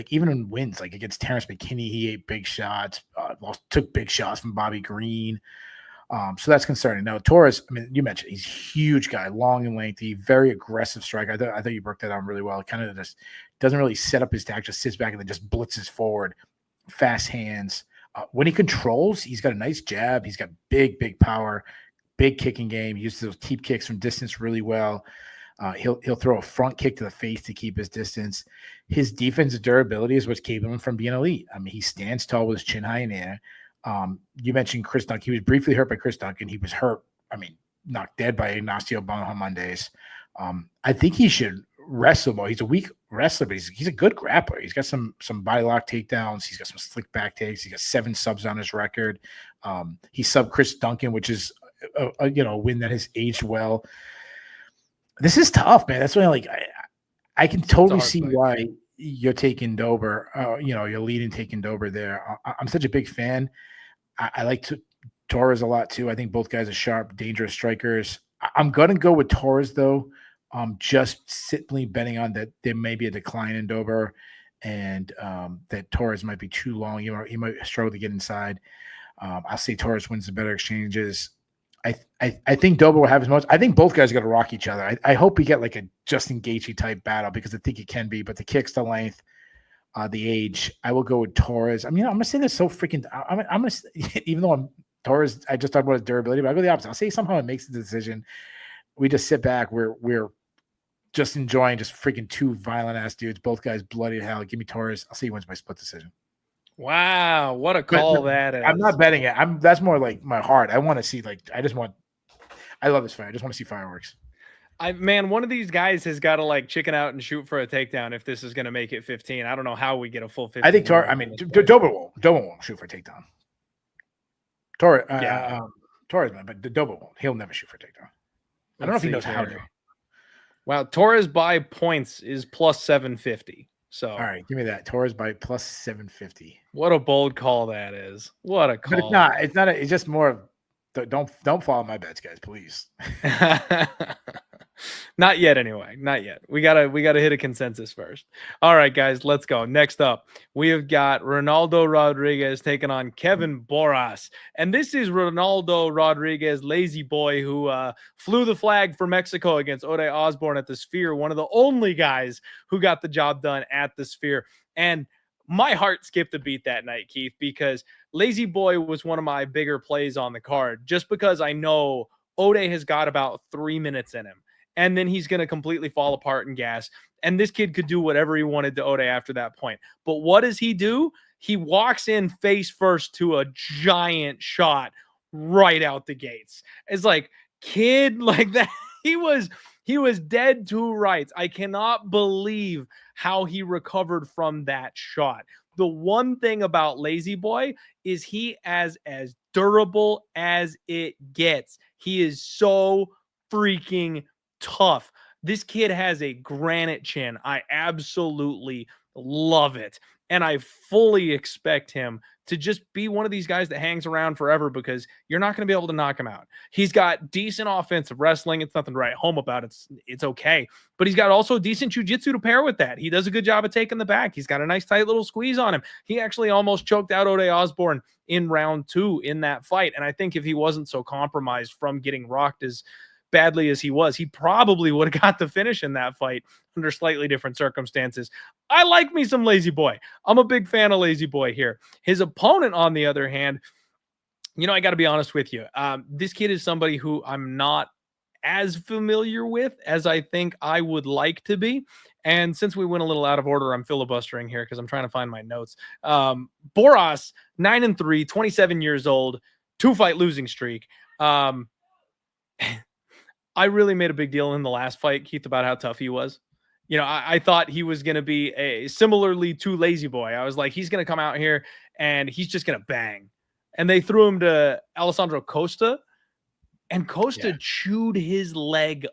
even in wins, against Terrence McKinney, he ate big shots. Took big shots from Bobby Green. So that's concerning. Now, Torres, I mean, you mentioned he's a huge guy, long and lengthy, very aggressive striker. I thought you broke that down really well. Kind of just doesn't really set up his attack, just sits back and then just blitzes forward. Fast hands. When he controls, he's got a nice jab. He's got big power, big kicking game. He uses those teep kicks from distance really well. He'll throw a front kick to the face to keep his distance. His defensive durability is what's keeping him from being elite. I mean, he stands tall with his chin high in the air. You mentioned Chris Duncan. He was briefly hurt by Chris Duncan. He was hurt, knocked dead by Ignacio Bonhomondes. I think he should wrestle more. He's a weak wrestler, but he's a good grappler. He's got some body lock takedowns. He's got some slick back takes. He's got 7 subs on his record. He subbed Chris Duncan, which is a win that has aged well. This is tough, man. That's why I can totally see why you're taking Dober. You're leading taking Dober there. I'm such a big fan. I like Torres a lot too. I think both guys are sharp, dangerous strikers. I'm gonna go with Torres though. Just simply betting on that there may be a decline in Dober, and that Torres might be too long. He might struggle to get inside. I'll say Torres wins the better exchanges. I think Dober will have his most. I think both guys are going to rock each other. I hope we get like a Justin Gaethje type battle because I think it can be. But the kicks, the length, the age, I will go with Torres. I mean, I'm going to say this so freaking. I'm going to, even though I'm Torres, I just talked about his durability, but I'll go the opposite. I'll say somehow it makes the decision. We just sit back. We're just enjoying just freaking two violent ass dudes. Both guys bloody to hell. Give me Torres. I'll say he wins by split decision. Wow, what a call that is. I'm not betting it. That's more like my heart. I want to see I love this fight. I just want to see fireworks. Man, one of these guys has got to like chicken out and shoot for a takedown if this is going to make it 15. I don't know how we get a full 15. I think Dober won't shoot for a takedown. Torres, man, but Dober won't. He'll never shoot for a takedown. I don't know if he knows how to. Wow, Torres by points is plus 750. So all right, give me that. Torres by plus 750. What a bold call that is. What a call. But it's not. It's just more of don't follow my bets, guys, please. Not yet, anyway. Not yet. We gotta hit a consensus first. All right, guys, let's go. Next up, we have got Ronaldo Rodríguez taking on Kevin Borjas. And this is Ronaldo Rodríguez, lazy boy, who flew the flag for Mexico against Ode Osborne at the Sphere, one of the only guys who got the job done at the Sphere. And my heart skipped a beat that night, Keith, because Lazy Boy was one of my bigger plays on the card, just because I know Ode has got about 3 minutes in him. And then he's going to completely fall apart in gas. And this kid could do whatever he wanted to Ode after that point. But what does he do? He walks in face first to a giant shot right out the gates. It's like, kid, like that. He was dead to rights. I cannot believe how he recovered from that shot. The one thing about Lazy Boy is he as durable as it gets. He is so freaking tough. This kid has a granite chin. I absolutely love it. And I fully expect him to just be one of these guys that hangs around forever because you're not going to be able to knock him out. He's got decent offensive wrestling. It's nothing to write home about. It's okay. But he's got also decent jiu-jitsu to pair with that. He does a good job of taking the back. He's got a nice tight little squeeze on him. He actually almost choked out Ode Osborne in round 2 in that fight. And I think if he wasn't so compromised from getting rocked as badly as he was, he probably would have got the finish in that fight under slightly different circumstances. I like me some Lazy Boy. I'm a big fan of Lazy Boy here. His opponent, on the other hand, I got to be honest with you. This kid is somebody who I'm not as familiar with as I think I would like to be. And since we went a little out of order, I'm filibustering here because I'm trying to find my notes. Borjas, 9-3, 27 years old, 2-fight losing streak. I really made a big deal in the last fight, Keith, about how tough he was. I thought he was going to be similarly to Lazy Boy. I was like, he's going to come out here and he's just going to bang. And they threw him to Alessandro Costa, and Costa chewed his leg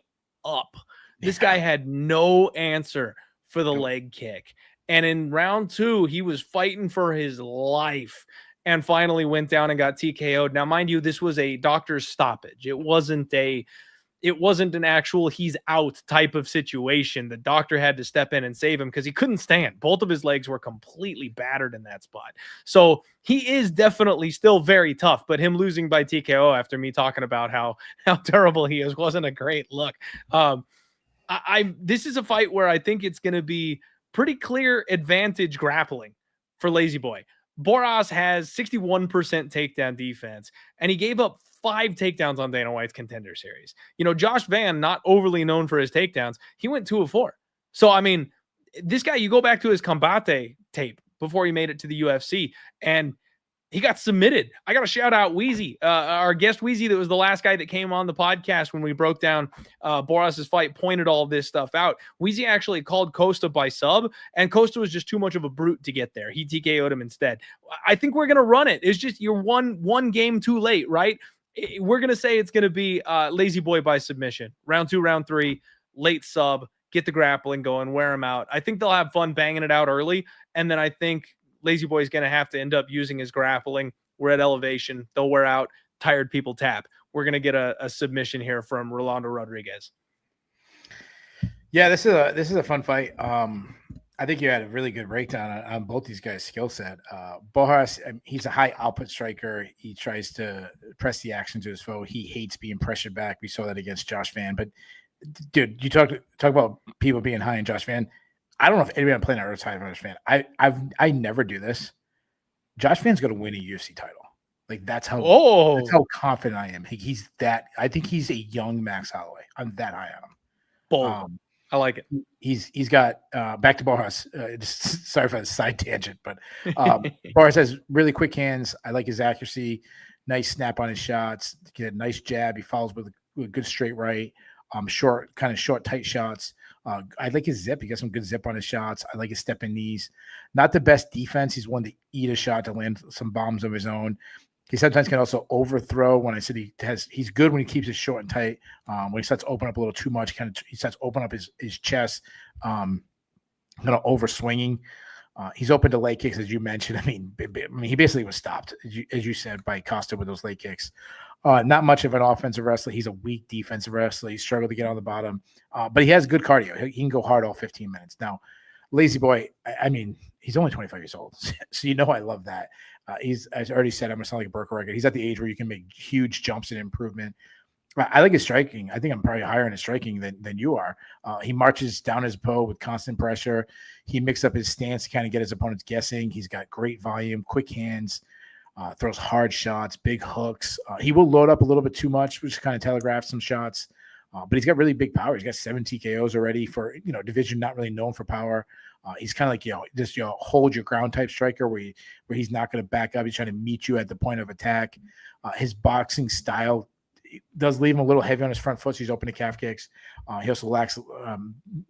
up. This guy had no answer for the leg kick. And in round 2, he was fighting for his life and finally went down and got TKO'd. Now, mind you, this was a doctor's stoppage. It wasn't an actual he's out type of situation. The doctor had to step in and save him because he couldn't stand. Both of his legs were completely battered in that spot. So he is definitely still very tough, but him losing by TKO after me talking about how terrible he is wasn't a great look. This is a fight where I think it's going to be pretty clear advantage grappling for Lazy Boy. Borjas has 61% takedown defense, and he gave up 5 takedowns on Dana White's Contender Series. Josh Van, not overly known for his takedowns, he went 2 of 4. So, I mean, this guy, you go back to his Combate tape before he made it to the UFC, and he got submitted. I got to shout out Wheezy, our guest Wheezy, that was the last guy that came on the podcast when we broke down Borjas' fight, pointed all this stuff out. Wheezy actually called Costa by sub, and Costa was just too much of a brute to get there. He TKO'd him instead. I think we're going to run it. It's just you're one game too late, right? We're going to say it's going to be Lazy Boy by submission. Round 2, round 3, late sub, get the grappling going, wear him out. I think they'll have fun banging it out early, and then I think Lazy Boy is going to have to end up using his grappling We're at elevation. They'll wear out. Tired people tap. We're going to get a submission here from Rolando Rodríguez. Yeah, this is a fun fight. I think you had a really good breakdown on both these guys' skill set. Borjas, he's a high output striker. He tries to press the action to his foe. He hates being pressured back. We saw that against Josh Van. But dude, you talk about people being high in Josh Van. I don't know if anybody on planet Earth is high in Josh Van. I never do this. Josh Van's going to win a UFC title. Like that's how confident I am. He's that. I think he's a young Max Holloway. I'm that high on him. Bold. I like it. He's got back to Borjas. Sorry for the side tangent, but Borjas has really quick hands. I like his accuracy. Nice snap on his shots. Get a nice jab. He follows with a good straight right. Short, tight shots. I like his zip. He got some good zip on his shots. I like his stepping knees. Not the best defense. He's one to eat a shot, to land some bombs of his own. He sometimes can also overthrow. When I said he's good when he keeps it short and tight. When he starts to open up a little too much, he starts to open up his chest, kind of over swinging. He's open to leg kicks, as you mentioned. I mean, he basically was stopped, as you said, by Costa with those leg kicks. Not much of an offensive wrestler. He's a weak defensive wrestler. He struggled to get on the bottom, but he has good cardio. He can go hard all 15 minutes. Now, Lazy Boy, I mean, he's only 25 years old, so I love that. As I already said, I'm going to sound like a Burke record. He's at the age where you can make huge jumps in improvement. I like his striking. I think I'm probably higher in his striking than you are. He marches down his bow with constant pressure. He mixes up his stance to kind of get his opponents guessing. He's got great volume, quick hands, throws hard shots, big hooks. He will load up a little bit too much, which kind of telegraphs some shots. But he's got really big power. He's got 7 TKOs already for, division not really known for power. He's kind of like, just, hold your ground type striker where he's not going to back up. He's trying to meet you at the point of attack. His boxing style does leave him a little heavy on his front foot. So he's open to calf kicks. He also lacks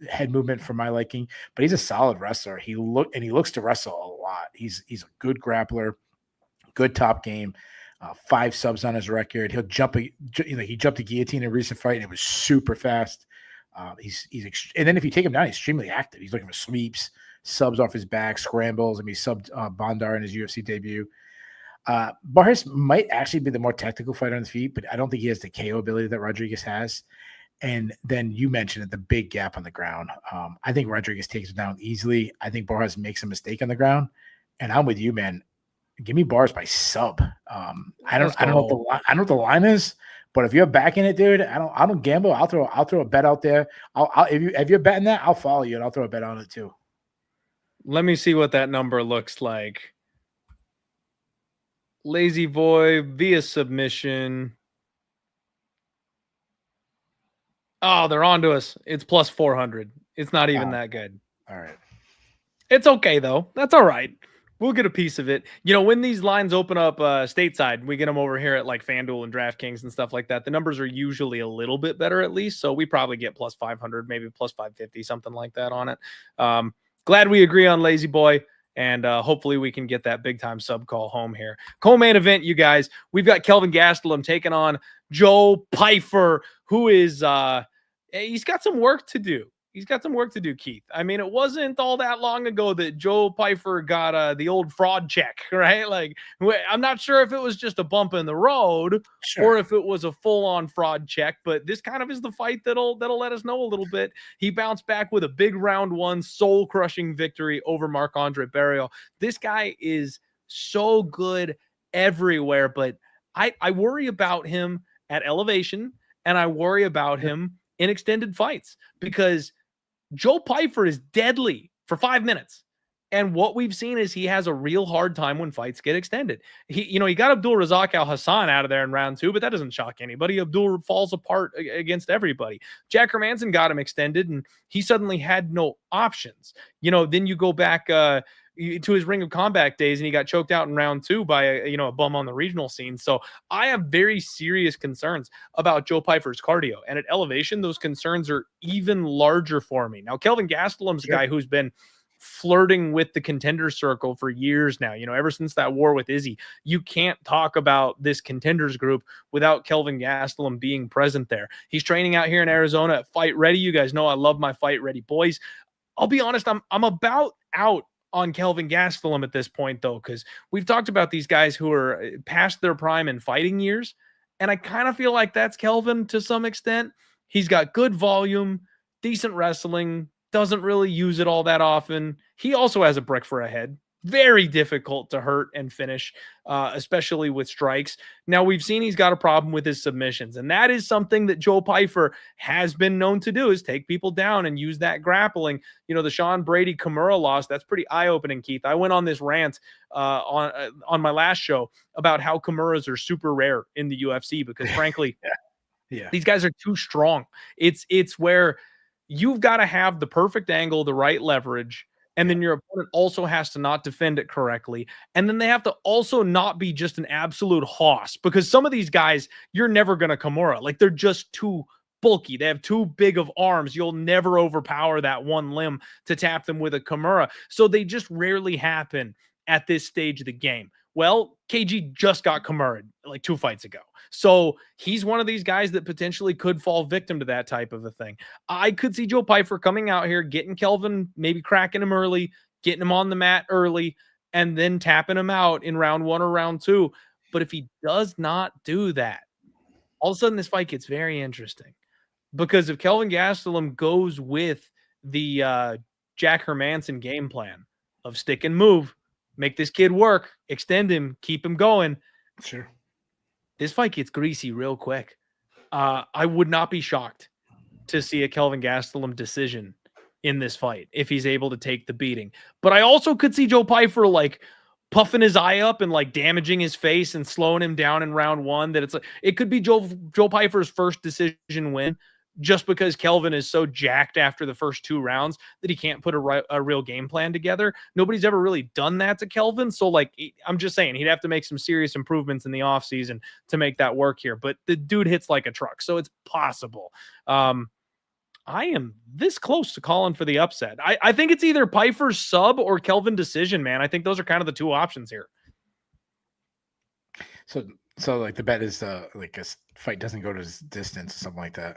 head movement for my liking, but he's a solid wrestler. He looks to wrestle a lot. He's a good grappler, good top game. 5 subs on his record. He'll jump he jumped a guillotine in a recent fight and it was super fast. And then if you take him down, he's extremely active. He's looking for sweeps, subs off his back, scrambles. I mean, he subbed Bondar in his UFC debut. Borjas might actually be the more technical fighter on the feet, but I don't think he has the KO ability that Rodríguez has. And then you mentioned it, the big gap on the ground. I think Rodríguez takes it down easily. I think Borjas makes a mistake on the ground, and I'm with you, man. Give me bars by sub. I don't know what the line is, but if you're backing it, dude, I don't gamble. I'll throw a bet out there. If you're betting that, I'll follow you and I'll throw a bet on it too. Let me see what that number looks like. Lazy Boy via submission. Oh, they're on to us. It's plus 400. It's not even that good. All right. It's okay though. That's all right. We'll get a piece of it. When these lines open up stateside, we get them over here at like FanDuel and DraftKings and stuff like that. The numbers are usually a little bit better at least. So we probably get plus 500, maybe plus 550, something like that on it. Glad we agree on Lazy Boy. And hopefully we can get that big time sub call home here. Co-main event, you guys. We've got Kelvin Gastelum taking on Joe Pyfer, who is he's got some work to do. He's got some work to do, Keith. I mean, it wasn't all that long ago that Joe Pyfer got the old fraud check, right? Like, I'm not sure if it was just a bump in the road or if it was a full-on fraud check, but this kind of is the fight that'll let us know a little bit. He bounced back with a big round 1 soul-crushing victory over Marc-Andre Barrios. This guy is so good everywhere, but I worry about him at elevation, and I worry about him in extended fights because Joe Pyfer is deadly for 5 minutes. And what we've seen is he has a real hard time when fights get extended. He got Abdul Razak Al Hassan out of there in round 2, but that doesn't shock anybody. Abdul falls apart against everybody. Jack Hermanson got him extended and he suddenly had no options. Then you go back to his Ring of Combat days and he got choked out in round 2 by a bum on the regional scene. So I have very serious concerns about Joe Pyfer's cardio, and at elevation those concerns are even larger for me. Now Kelvin Gastelum's a guy who's been flirting with the contender circle for years now, ever since that war with Izzy. You can't talk about this contenders group without Kelvin Gastelum being present there. He's training out here in Arizona at Fight Ready. You guys know I love my Fight Ready boys. I'll be honest, I'm about out on Kelvin Gastelum at this point, though, because we've talked about these guys who are past their prime in fighting years, and I kind of feel like that's Kelvin to some extent. He's got good volume, decent wrestling, doesn't really use it all that often. He also has a brick for a head. Very difficult to hurt and finish, especially with strikes. Now, we've seen he's got a problem with his submissions, and that is something that Joe Pyfer has been known to do, is take people down and use that grappling. You know, the Sean Brady Kimura loss, that's pretty eye-opening, Keith. I went on this rant on my last show about how Kimuras are super rare in the UFC because, frankly, these guys are too strong. It's where you've got to have the perfect angle, the right leverage, and then your opponent also has to not defend it correctly. And then they have to also not be just an absolute hoss, because some of these guys, you're never going to Kimura. Like, they're just too bulky. They have too big of arms. You'll never overpower that one limb to tap them with a Kimura. So they just rarely happen at this stage of the game. Well, KG just got Kimura'd like 2 fights ago. So he's one of these guys that potentially could fall victim to that type of a thing. I could see Joe Pyfer coming out here, getting Kelvin, maybe cracking him early, getting him on the mat early, and then tapping him out in round 1 or round 2. But if he does not do that, all of a sudden this fight gets very interesting. Because if Kelvin Gastelum goes with the Jack Hermanson game plan of stick and move, make this kid work, extend him, keep him going. Sure. This fight gets greasy real quick. I would not be shocked to see a Kelvin Gastelum decision in this fight if he's able to take the beating. But I also could see Joe Pyfer like puffing his eye up and like damaging his face and slowing him down in round 1. That it's like it could be Joe Pyfer's first decision win, just because Kelvin is so jacked after the first 2 rounds that he can't put a real game plan together. Nobody's ever really done that to Kelvin. So, like, I'm just saying he'd have to make some serious improvements in the offseason to make that work here. But the dude hits like a truck, so it's possible. I am this close to calling for the upset. I think it's either Pyfer's sub or Kelvin decision, man. I think those are kind of the 2 options here. So like the bet is like a fight doesn't go to distance or something like that.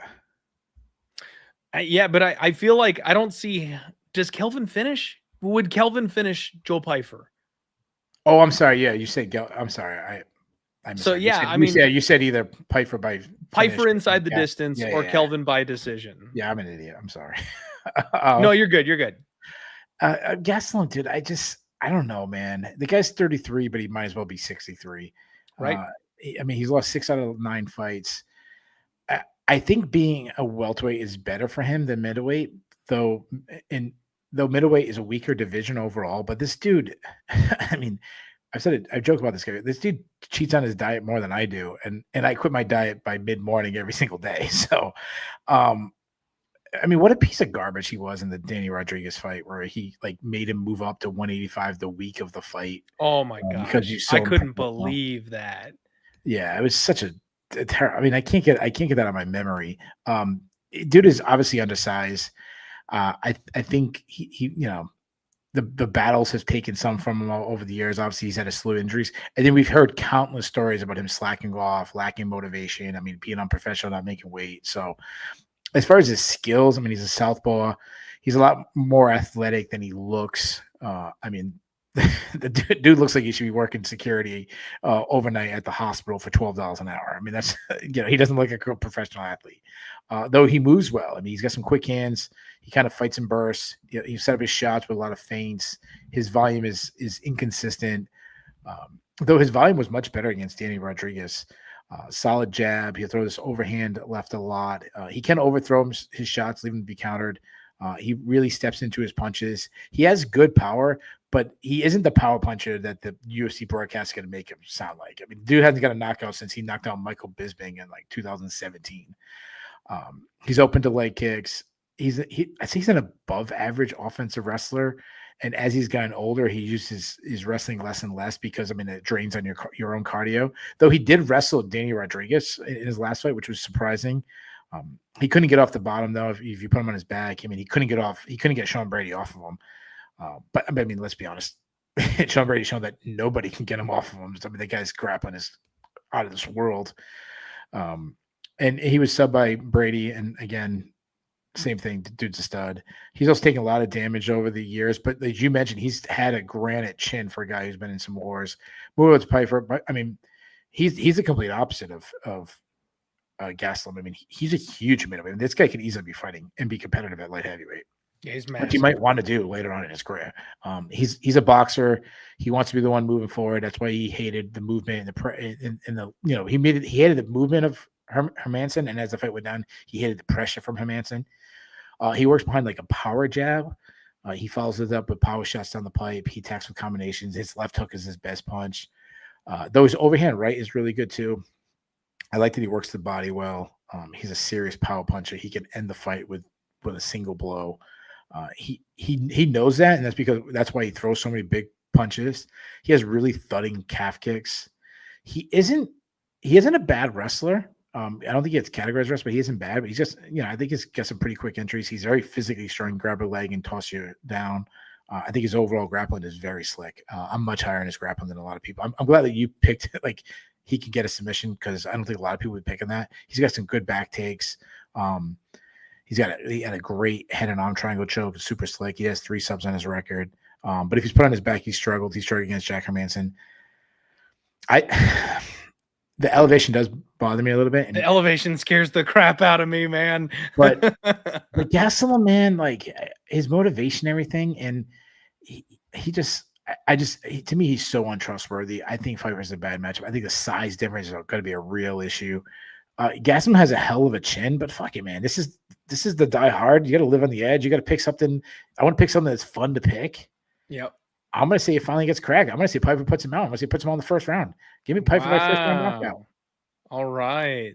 Yeah, but I feel like I don't see. Does Kelvin finish? Would Kelvin finish Joe Pyfer? Oh, I'm sorry. Yeah, you said I'm sorry. So yeah, you said either Pyfer by Pyfer inside the distance or Kelvin by decision. Yeah, I'm an idiot. I'm sorry. No, you're good. You're good. Gastelum, dude. I don't know, man. The guy's 33, but he might as well be 63. Right. I mean, he's lost 6 out of 9 fights. I think being a welterweight is better for him than middleweight, though middleweight is a weaker division overall. But this dude, I mean, I've said it. I joke about this guy. This dude cheats on his diet more than I do, and I quit my diet by mid-morning every single day. So, I mean, what a piece of garbage he was in the Danny Rodríguez fight, where he like made him move up to 185 the week of the fight. Oh my god! Because I couldn't believe that. Yeah, it was such a terrible. I mean, I can't get that out of my memory. Dude is obviously undersized. I think he you know, the battles have taken some from him over the years. Obviously, he's had a slew of injuries, and then we've heard countless stories about him slacking off, lacking motivation. I mean, being unprofessional, not making weight. So, as far as his skills, I mean, he's a southpaw. He's a lot more athletic than he looks. I mean, the dude looks like he should be working security overnight at the hospital for $12 an hour. I mean, that's, he doesn't look like a professional athlete, though he moves well. I mean, he's got some quick hands. He kind of fights in bursts. He set up his shots with a lot of feints. His volume is inconsistent, though his volume was much better against Danny Rodríguez. Solid jab. He'll throw this overhand left a lot. He can overthrow his shots, leave them to be countered. He really steps into his punches. He has good power, but he isn't the power puncher that the UFC broadcast is going to make him sound like. I mean, dude hasn't got a knockout since he knocked out Michael Bisping in like 2017. He's open to leg kicks. I think he's an above average offensive wrestler. And as he's gotten older, he uses his wrestling less and less because, I mean, it drains on your own cardio. Though he did wrestle Danny Rodríguez in his last fight, which was surprising. He couldn't get off the bottom, though. If you put him on his back, I mean, he couldn't get Sean Brady off of him. But I mean, let's be honest. Sean Brady showed that nobody can get him off of him. I mean, the guy's grappling is out of this world. And he was subbed by Brady. And again, same thing. The dude's a stud. He's also taken a lot of damage over the years, but as you mentioned, he's had a granite chin for a guy who's been in some wars. Moving to Pyfer, but I mean, he's the complete opposite of Gastelum. I mean, he's a huge middleweight. I mean, this guy could easily be fighting and be competitive at light heavyweight. Yeah, he's Which he might want to do later on in his career. He's a boxer. He wants to be the one moving forward. That's why he hated the movement and the he hated the movement of Hermanson, and as the fight went down, he hated the pressure from Hermanson. He works behind like a power jab. He follows it up with power shots down the pipe. He attacks with combinations. His left hook is his best punch. Though his overhand right is really good too. I like that he works the body well. He's a serious power puncher. He can end the fight with a single blow. He knows that, and that's why he throws so many big punches. He has really thudding calf kicks. He isn't a bad wrestler. I don't think he gets categorized wrestler, but he isn't bad. But he's just, I think he's got some pretty quick entries. He's very physically strong, grab a leg and toss you down. I think his overall grappling is very slick. I'm much higher in his grappling than a lot of people. I'm glad that you picked it. Like he could get a submission because I don't think a lot of people would pick on that. He's got some good back takes. He had a great head and arm triangle choke, super slick. He has 3 subs on his record. But if he's put on his back, he struggled. He struggled against Jack Hermanson. The elevation does bother me a little bit. The elevation scares the crap out of me, man. But Gastelum, man, like his motivation, everything, and to me, he's so untrustworthy. I think Pyfer is a bad matchup. I think the size difference is going to be a real issue. Gastelum has a hell of a chin, but fuck it, man. This is the die hard. You got to live on the edge. You got to pick something. I want to pick something that's fun to pick. Yep. I'm going to say it finally gets cracked. I'm going to say Pyfer puts him out. I'm going to say puts him on the first round. Give me Pyfer by first round knockout. All right.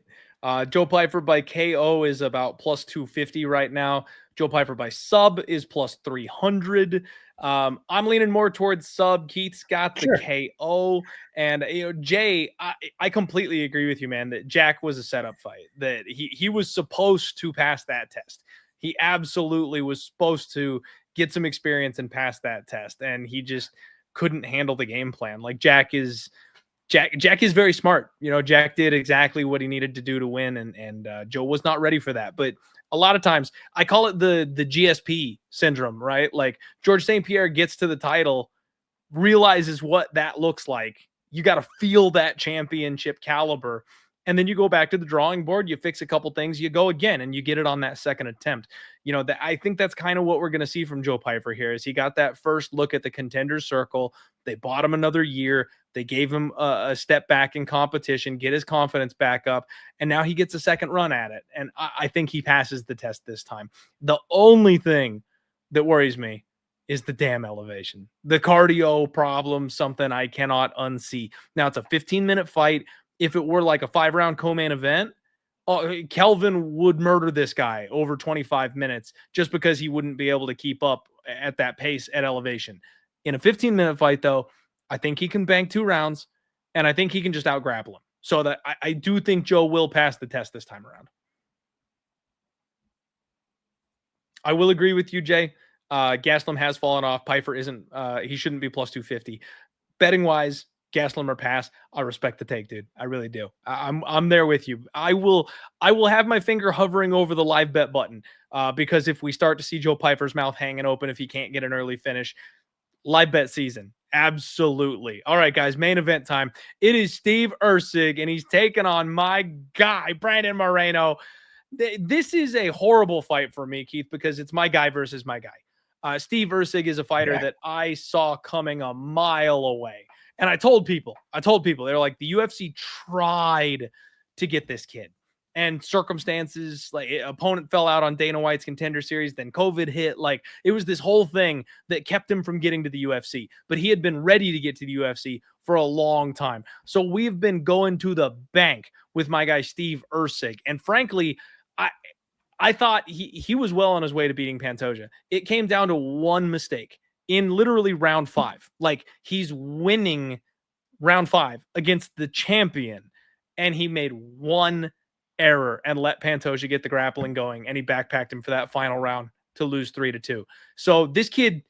Joe Pyfer by KO is about plus 250 right now. Joe Pyfer by sub is plus 300. I'm leaning more towards sub. Keith's got the KO. And, Jay, I completely agree with you, man, that Jack was a setup fight, that he was supposed to pass that test. He absolutely was supposed to get some experience and pass that test. And he just couldn't handle the game plan. Like Jack is very smart. Jack did exactly what he needed to do to win. And Joe was not ready for that. But a lot of times I call it the GSP syndrome, right? Like George St. Pierre gets to the title, realizes what that looks like. You got to feel that championship caliber. And then you go back to the drawing board, you fix a couple things, you go again, and you get it on that second attempt. I think that's kind of what we're going to see from Joe Pyfer here is he got that first look at the contenders circle. They bought him another year. They gave him a step back in competition, get his confidence back up, and now he gets a second run at it. And I think he passes the test this time. The only thing that worries me is the damn elevation. The cardio problem, something I cannot unsee. Now, it's a 15-minute fight. If it were like a 5-round co-main event, Kelvin would murder this guy over 25 minutes just because he wouldn't be able to keep up at that pace at elevation. In a 15-minute fight, though, I think he can bank 2 rounds, and I think he can just out-grapple him. So that I do think Joe will pass the test this time around. I will agree with you, Jay. Gastelum has fallen off. Pyfer isn't. He shouldn't be plus 250. Betting-wise, Gastelum or pass. I respect the take, dude. I really do. I'm there with you. I will have my finger hovering over the live bet button because if we start to see Joe Pyfer's mouth hanging open, if he can't get an early finish, live bet season. Absolutely. All right, guys, main event time. It is Steve Erceg, and he's taking on my guy, Brandon Moreno. This is a horrible fight for me, Keith, because it's my guy versus my guy. Steve Erceg is a fighter that I saw coming a mile away. And I told people, they're like, the UFC tried to get this kid. And circumstances, like opponent fell out on Dana White's Contender Series, then COVID hit. Like it was this whole thing that kept him from getting to the UFC. But he had been ready to get to the UFC for a long time. So we've been going to the bank with my guy, Steve Erceg. And frankly, I thought he was well on his way to beating Pantoja. It came down to one mistake in literally round 5. Like he's winning round 5 against the champion, and he made one error and let Pantoja get the grappling going, and he backpacked him for that final round to lose 3-2. So this kid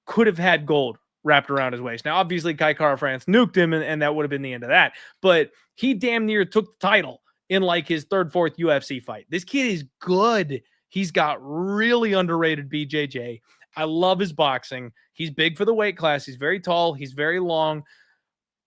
could have had gold wrapped around his waist. Now, obviously, Kai Kara France nuked him, and that would have been the end of that. But he damn near took the title in like his 3rd, 4th UFC fight. This kid is good. He's got really underrated BJJ. I love his boxing. He's big for the weight class. He's very tall. He's very long.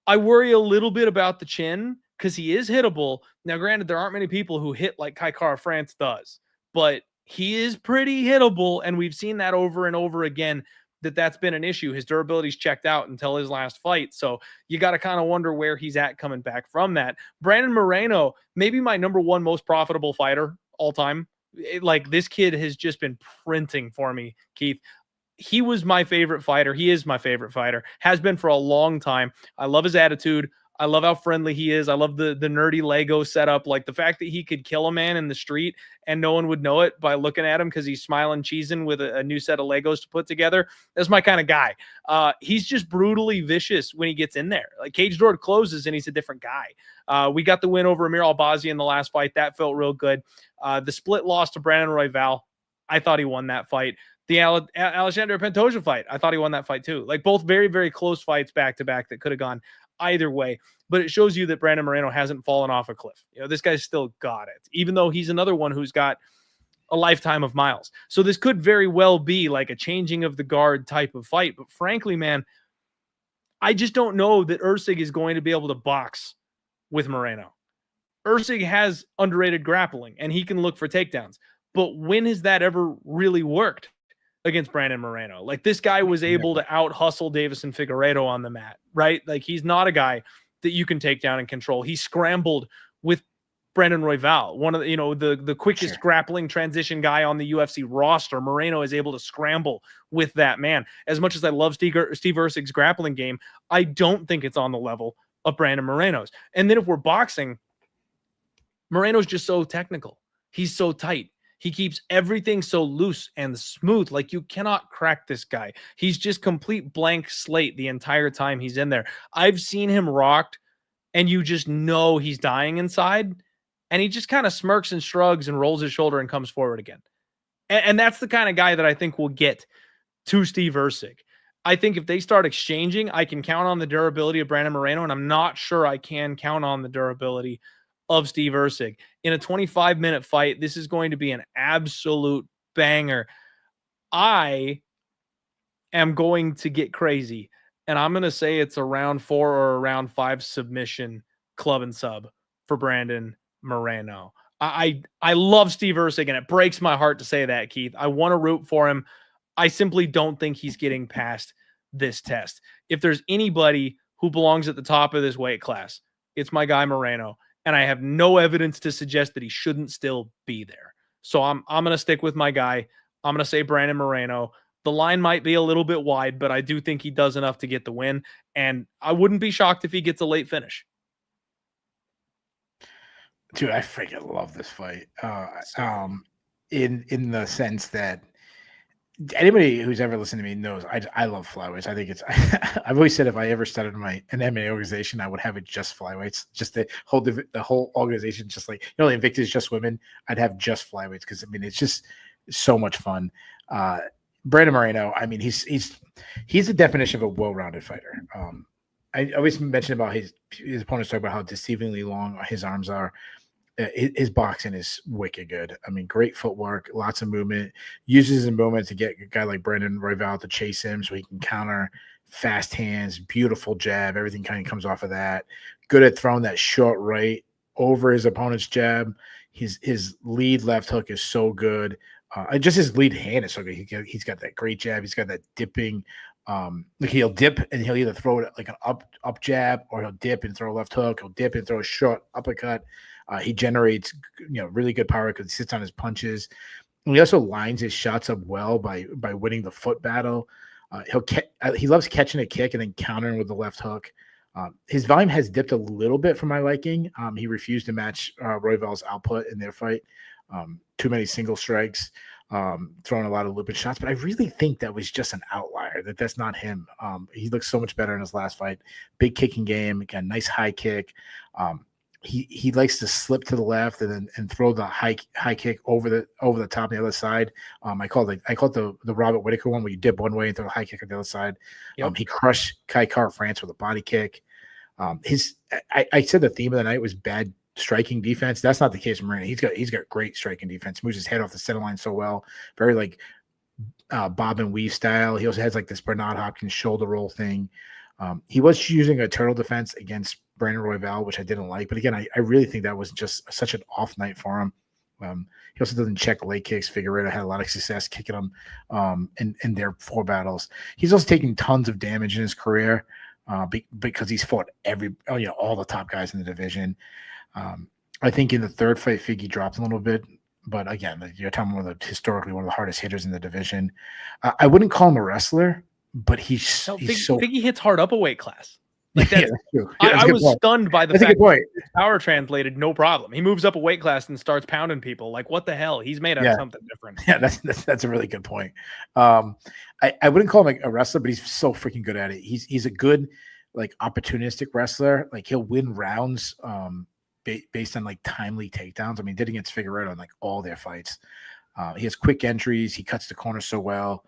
I worry a little bit about the chin because he is hittable. Now, granted, there aren't many people who hit like Kai Kara France does, but he is pretty hittable, and we've seen that over and over again, that's been an issue. His durability's checked out until his last fight, so you got to kind of wonder where he's at coming back from that. Brandon Moreno, maybe my number one most profitable fighter all time. Like, this kid has just been printing for me, Keith. He was my favorite fighter. He is my favorite fighter. Has been for a long time. I love his attitude. I love how friendly he is. I love the nerdy Lego setup. Like, the fact that he could kill a man in the street and no one would know it by looking at him because he's smiling, cheesing with a new set of Legos to put together. That's my kind of guy. He's just brutally vicious when he gets in there. Like, cage door closes and he's a different guy. We got the win over Amir Albazi in the last fight. That felt real good. The split loss to Brandon Royval. I thought he won that fight. The Alexander Pantoja fight, I thought he won that fight too. Like, both very, very close fights back to back that could have gone either way. But it shows you that Brandon Moreno hasn't fallen off a cliff. You know, this guy's still got it, even though he's another one who's got a lifetime of miles. So this could very well be like a changing of the guard type of fight. But frankly, man, I just don't know that Erceg is going to be able to box with Moreno. Erceg has underrated grappling and he can look for takedowns. But when has that ever really worked against Brandon Moreno? Like, this guy was able to out hustle Davison Figueiredo on the mat, right? Like, he's not a guy that you can take down and control. He scrambled with Brandon Royval, one of the, the quickest grappling transition guy on the UFC roster. Moreno is able to scramble with that man. As much as I love Steve Erceg's grappling game, I don't think it's on the level of Brandon Moreno's. And then if we're boxing, Moreno's just so technical. He's so tight. He keeps everything so loose and smooth. Like, you cannot crack this guy. He's just complete blank slate the entire time he's in there. I've seen him rocked, and you just know he's dying inside, and he just kind of smirks and shrugs and rolls his shoulder and comes forward again. And that's the kind of guy that I think will get to Steve Erceg. I think if they start exchanging, I can count on the durability of Brandon Moreno, and I'm not sure I can count on the durability of Steve Erceg. In a 25-minute fight, this is going to be an absolute banger. I am going to get crazy, and I'm going to say it's a round 4 or a round 5 submission club and sub for Brandon Moreno. I love Steve Erceg, and it breaks my heart to say that, Keith. I want to root for him. I simply don't think he's getting past this test. If there's anybody who belongs at the top of this weight class, it's my guy Moreno. And I have no evidence to suggest that he shouldn't still be there. So I'm going to stick with my guy. I'm going to say Brandon Moreno. The line might be a little bit wide, but I do think he does enough to get the win. And I wouldn't be shocked if he gets a late finish. Dude, I freaking love this fight. In the sense that anybody who's ever listened to me knows I love flyweights. I think it's I've always said if I ever started an MMA organization, I would have it just flyweights, just the whole organization, just like, Invictus just women. I'd have just flyweights because it's just so much fun. Brandon Moreno, he's the definition of a well-rounded fighter. I always mention about his opponents talk about how deceivingly long his arms are. His boxing is wicked good. Great footwork, lots of movement, uses his movement to get a guy like Brandon Royval to chase him so he can counter, fast hands, beautiful jab. Everything kind of comes off of that. Good at throwing that short right over his opponent's jab. His lead left hook is so good. Just his lead hand is so good. He's got that great jab. He's got that dipping. He'll dip and he'll either throw it like an up jab, or he'll dip and throw a left hook. He'll dip and throw a short uppercut. He generates, really good power because he sits on his punches. And he also lines his shots up well by winning the foot battle. He loves catching a kick and then countering with the left hook. His volume has dipped a little bit for my liking. He refused to match Royval's output in their fight. Too many single strikes, throwing a lot of looping shots. But I really think that was just an outlier, that's not him. He looks so much better in his last fight. Big kicking game, got a nice high kick. He likes to slip to the left and throw the high kick over the top on the other side. I call it the Robert Whitaker one, where you dip one way and throw a high kick on the other side. Yep. He crushed Kai Kara France with a body kick. I said the theme of the night was bad striking defense. That's not the case with Moreno. He's got great striking defense. Moves his head off the center line so well. Very like bob and weave style. He also has like this Bernard Hopkins shoulder roll thing. He was using a turtle defense against Brandon Royval, which I didn't like. But again, I really think that was just such an off night for him. He also doesn't check leg kicks. Figueroa had a lot of success kicking him in their 4 battles. He's also taken tons of damage in his career because he's fought all the top guys in the division. I think in the 3rd fight, Figgy dropped a little bit. But again, you're talking about historically one of the hardest hitters in the division. I wouldn't call him a wrestler, but he's so Figgy hits hard up a weight class. Like that's true. Yeah, I was stunned by the that's fact that power translated, no problem. He moves up a weight class and starts pounding people. Like, what the hell? He's made out of something different. Yeah, that's a really good point. I wouldn't call him like a wrestler, but he's so freaking good at it. He's a good like opportunistic wrestler. Like he'll win rounds based on like timely takedowns. I mean, did against Figueroa in like all their fights. He has quick entries. He cuts the corner so well.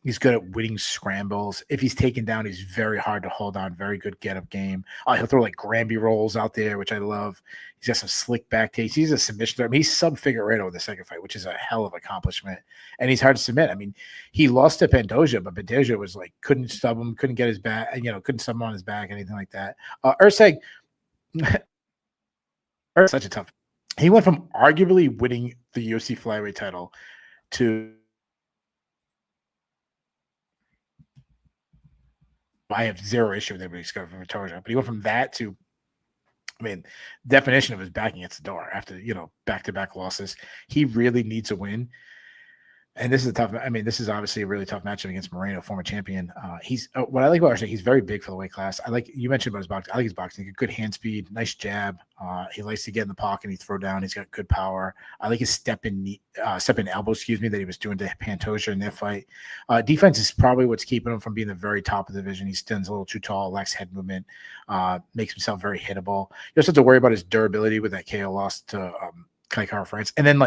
He's good at winning scrambles. If he's taken down, he's very hard to hold on. Very good get-up game. He'll throw like Granby rolls out there, which I love. He's got some slick back takes. He's a submission. I mean, he's sub-Figueroa in the 2nd fight, which is a hell of accomplishment. And he's hard to submit. I mean, he lost to Pantoja, but Pantoja was like, couldn't stub him, couldn't get his back, couldn't stub him on his back, anything like that. Erceg, such a tough. He went from arguably winning the UFC flyweight title to I have zero issue with everybody discovering from Torres, but he went from that to, I mean, definition of his backing against the door after back-to-back losses. He really needs a win. And this is this is obviously a really tough matchup against Moreno, former champion. He's what I like about Erceg, he's very big for the weight class. You mentioned about his boxing. I like his boxing. Good hand speed, nice jab. He likes to get in the pocket and he throw down. He's got good power. I like his step in elbow, that he was doing to Pantoja in their fight. Defense is probably what's keeping him from being the very top of the division. He stands a little too tall, lacks head movement, makes himself very hittable. You also have to worry about his durability with that KO loss to Kai Kara France. And then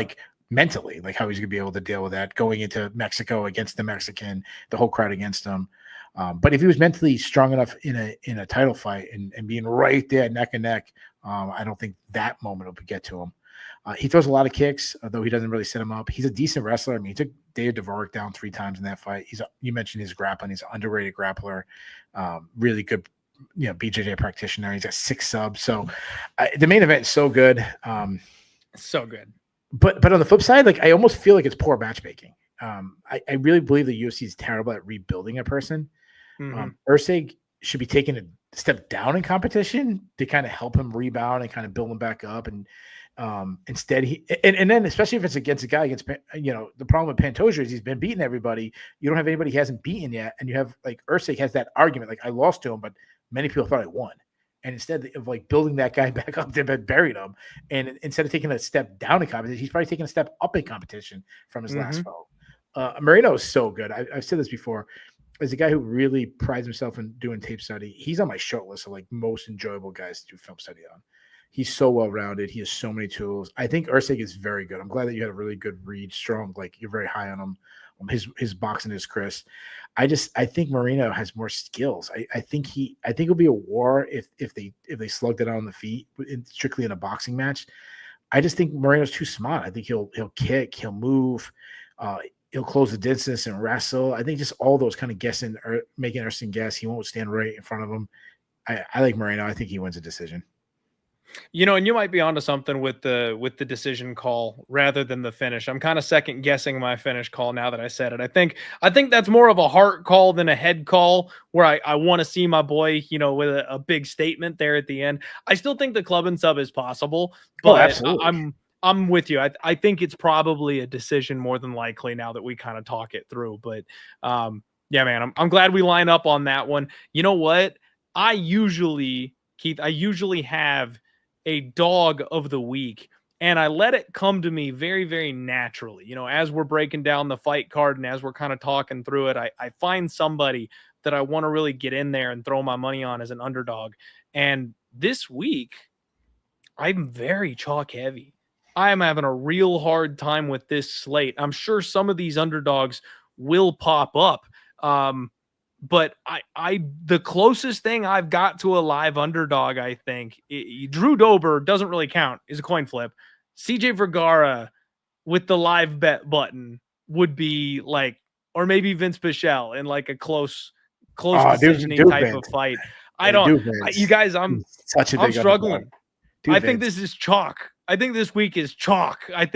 mentally, like how he's going to be able to deal with that going into Mexico against the Mexican, the whole crowd against him. But if he was mentally strong enough in a title fight and being right there neck and neck, I don't think that moment will get to him. He throws a lot of kicks, though he doesn't really set him up. He's a decent wrestler. I mean, he took David Dvorak down 3 times in that fight. You mentioned his grappling. He's an underrated grappler, really good, BJJ practitioner. He's got 6 subs. So the main event is so good. So good. But on the flip side, I almost feel like it's poor matchmaking. I really believe the UFC is terrible at rebuilding a person. Mm-hmm. Erceg should be taking a step down in competition to kind of help him rebound and kind of build him back up. And instead, and then especially if it's against a guy against, the problem with Pantoja is he's been beating everybody. You don't have anybody he hasn't beaten yet, and you have Erceg has that argument I lost to him, but many people thought I won. And instead of building that guy back up, they've buried him. And instead of taking a step down in competition, he's probably taking a step up in competition from his last foe. Moreno is so good. I've said this before. As a guy who really prides himself in doing tape study, he's on my short list of most enjoyable guys to do film study on. He's so well-rounded. He has so many tools. I think Erceg is very good. I'm glad that you had a really good read, strong. You're very high on him. His boxing is Chris. I think Moreno has more skills. I think it'll be a war if they slugged it out on the feet strictly in a boxing match. I just think Moreno's too smart. I think he'll kick, he'll move, he'll close the distance and wrestle. I think just all those kind of guessing or making Erceg guess. He won't stand right in front of him. I like Moreno. I think he wins a decision. And you might be onto something with the decision call rather than the finish. I'm kind of second guessing my finish call now that I said it. I think that's more of a heart call than a head call where I want to see my boy, with a big statement there at the end. I still think the club and sub is possible, but absolutely. I'm with you. I think it's probably a decision more than likely now that we kind of talk it through. But yeah, man, I'm glad we line up on that one. You know what? Keith, I usually have a dog of the week, and I let it come to me very, very naturally. As we're breaking down the fight card and as we're kind of talking through it, I find somebody that I want to really get in there and throw my money on as an underdog. And this week, I'm very chalk heavy. I am having a real hard time with this slate. I'm sure some of these underdogs will pop up. but the closest thing I've got to a live underdog, I think, Drew Dober doesn't really count, is a coin flip. CJ Vergara with the live bet button would be like, or maybe Vince Pichel in like a close decisioning type of fight. You guys, I'm struggling. I think this is chalk. I think this week is chalk. I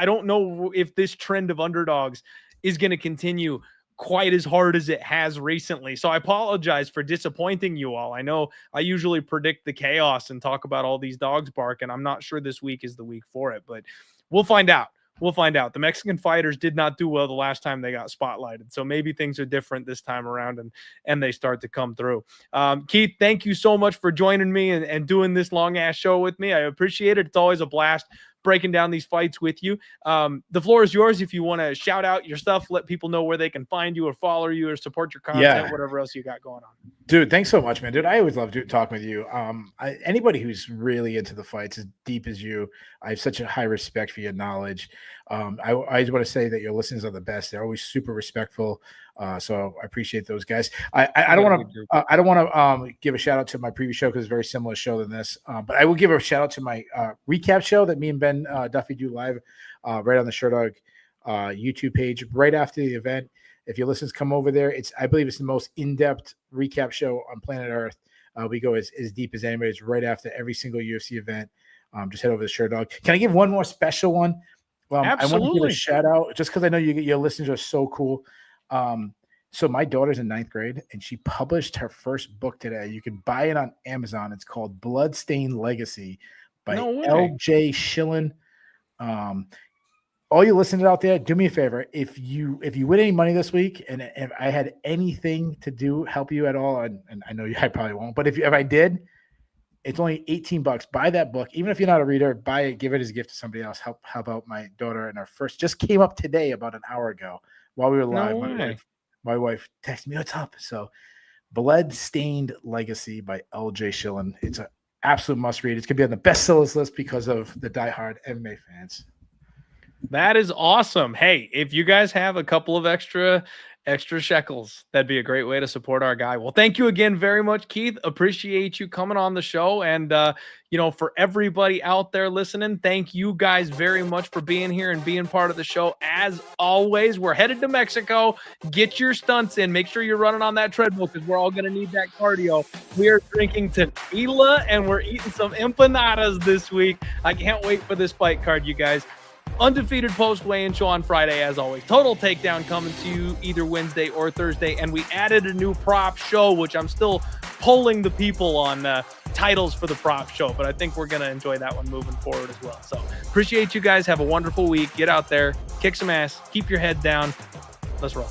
don't know if this trend of underdogs is going to continue quite as hard as it has recently. So I apologize for disappointing you all. I know I usually predict the chaos and talk about all these dogs bark, and I'm not sure this week is the week for it, but we'll find out. We'll find out. The Mexican fighters did not do well the last time they got spotlighted. So maybe things are different this time around and they start to come through. Keith, thank you so much for joining me and doing this long ass show with me. I appreciate it. It's always a blast breaking down these fights with you. The floor is yours if you want to shout out your stuff, let people know where they can find you or follow you or support your content, whatever else you got going on. Dude, thanks so much, man. Dude, I always love talking with you. Anybody who's really into the fights as deep as you, I have such a high respect for your knowledge. I just want to say that your listeners are the best. They're always super respectful. So I appreciate those guys. I don't want to give a shout out to my previous show because it's a very similar show than this. But I will give a shout out to my recap show that me and Ben Duffy do live right on the Sherdog YouTube page right after the event. If your listeners come over there, I believe it's the most in-depth recap show on planet Earth. We go as deep as anybody. It's right after every single UFC event. Just head over to Sherdog. Can I give one more special one? Absolutely. I want to give a shout out just because I know your listeners are so cool. So my daughter's in 9th grade and she published her first book today. You can buy it on Amazon. It's called Bloodstained Legacy by L.J. Schillen. All you listeners out there, do me a favor. If you win any money this week, and if I had anything to help you at all, and I know I probably won't, but if I did, it's only $18. Buy that book. Even if you're not a reader, buy it, give it as a gift to somebody else. Help out my daughter. And our first just came up today about an hour ago while we were live. My wife texted me, what's up? So Bloodstained Legacy by L.J. Schillen. It's an absolute must read. It's going to be on the bestsellers list because of the diehard MMA fans. That is awesome. Hey, if you guys have a couple of extra shekels, that'd be a great way to support our guy. Well, thank you again very much, Keith. Appreciate you coming on the show. And, for everybody out there listening, thank you guys very much for being here and being part of the show. As always, we're headed to Mexico. Get your stunts in. Make sure you're running on that treadmill because we're all going to need that cardio. We are drinking tequila and we're eating some empanadas this week. I can't wait for this fight card, you guys. Undefeated post weigh-in show on Friday, as always. Total Takedown coming to you either Wednesday or Thursday. And we added a new prop show, which I'm still polling the people on titles for the prop show. But I think we're going to enjoy that one moving forward as well. So appreciate you guys. Have a wonderful week. Get out there, kick some ass, keep your head down. Let's roll.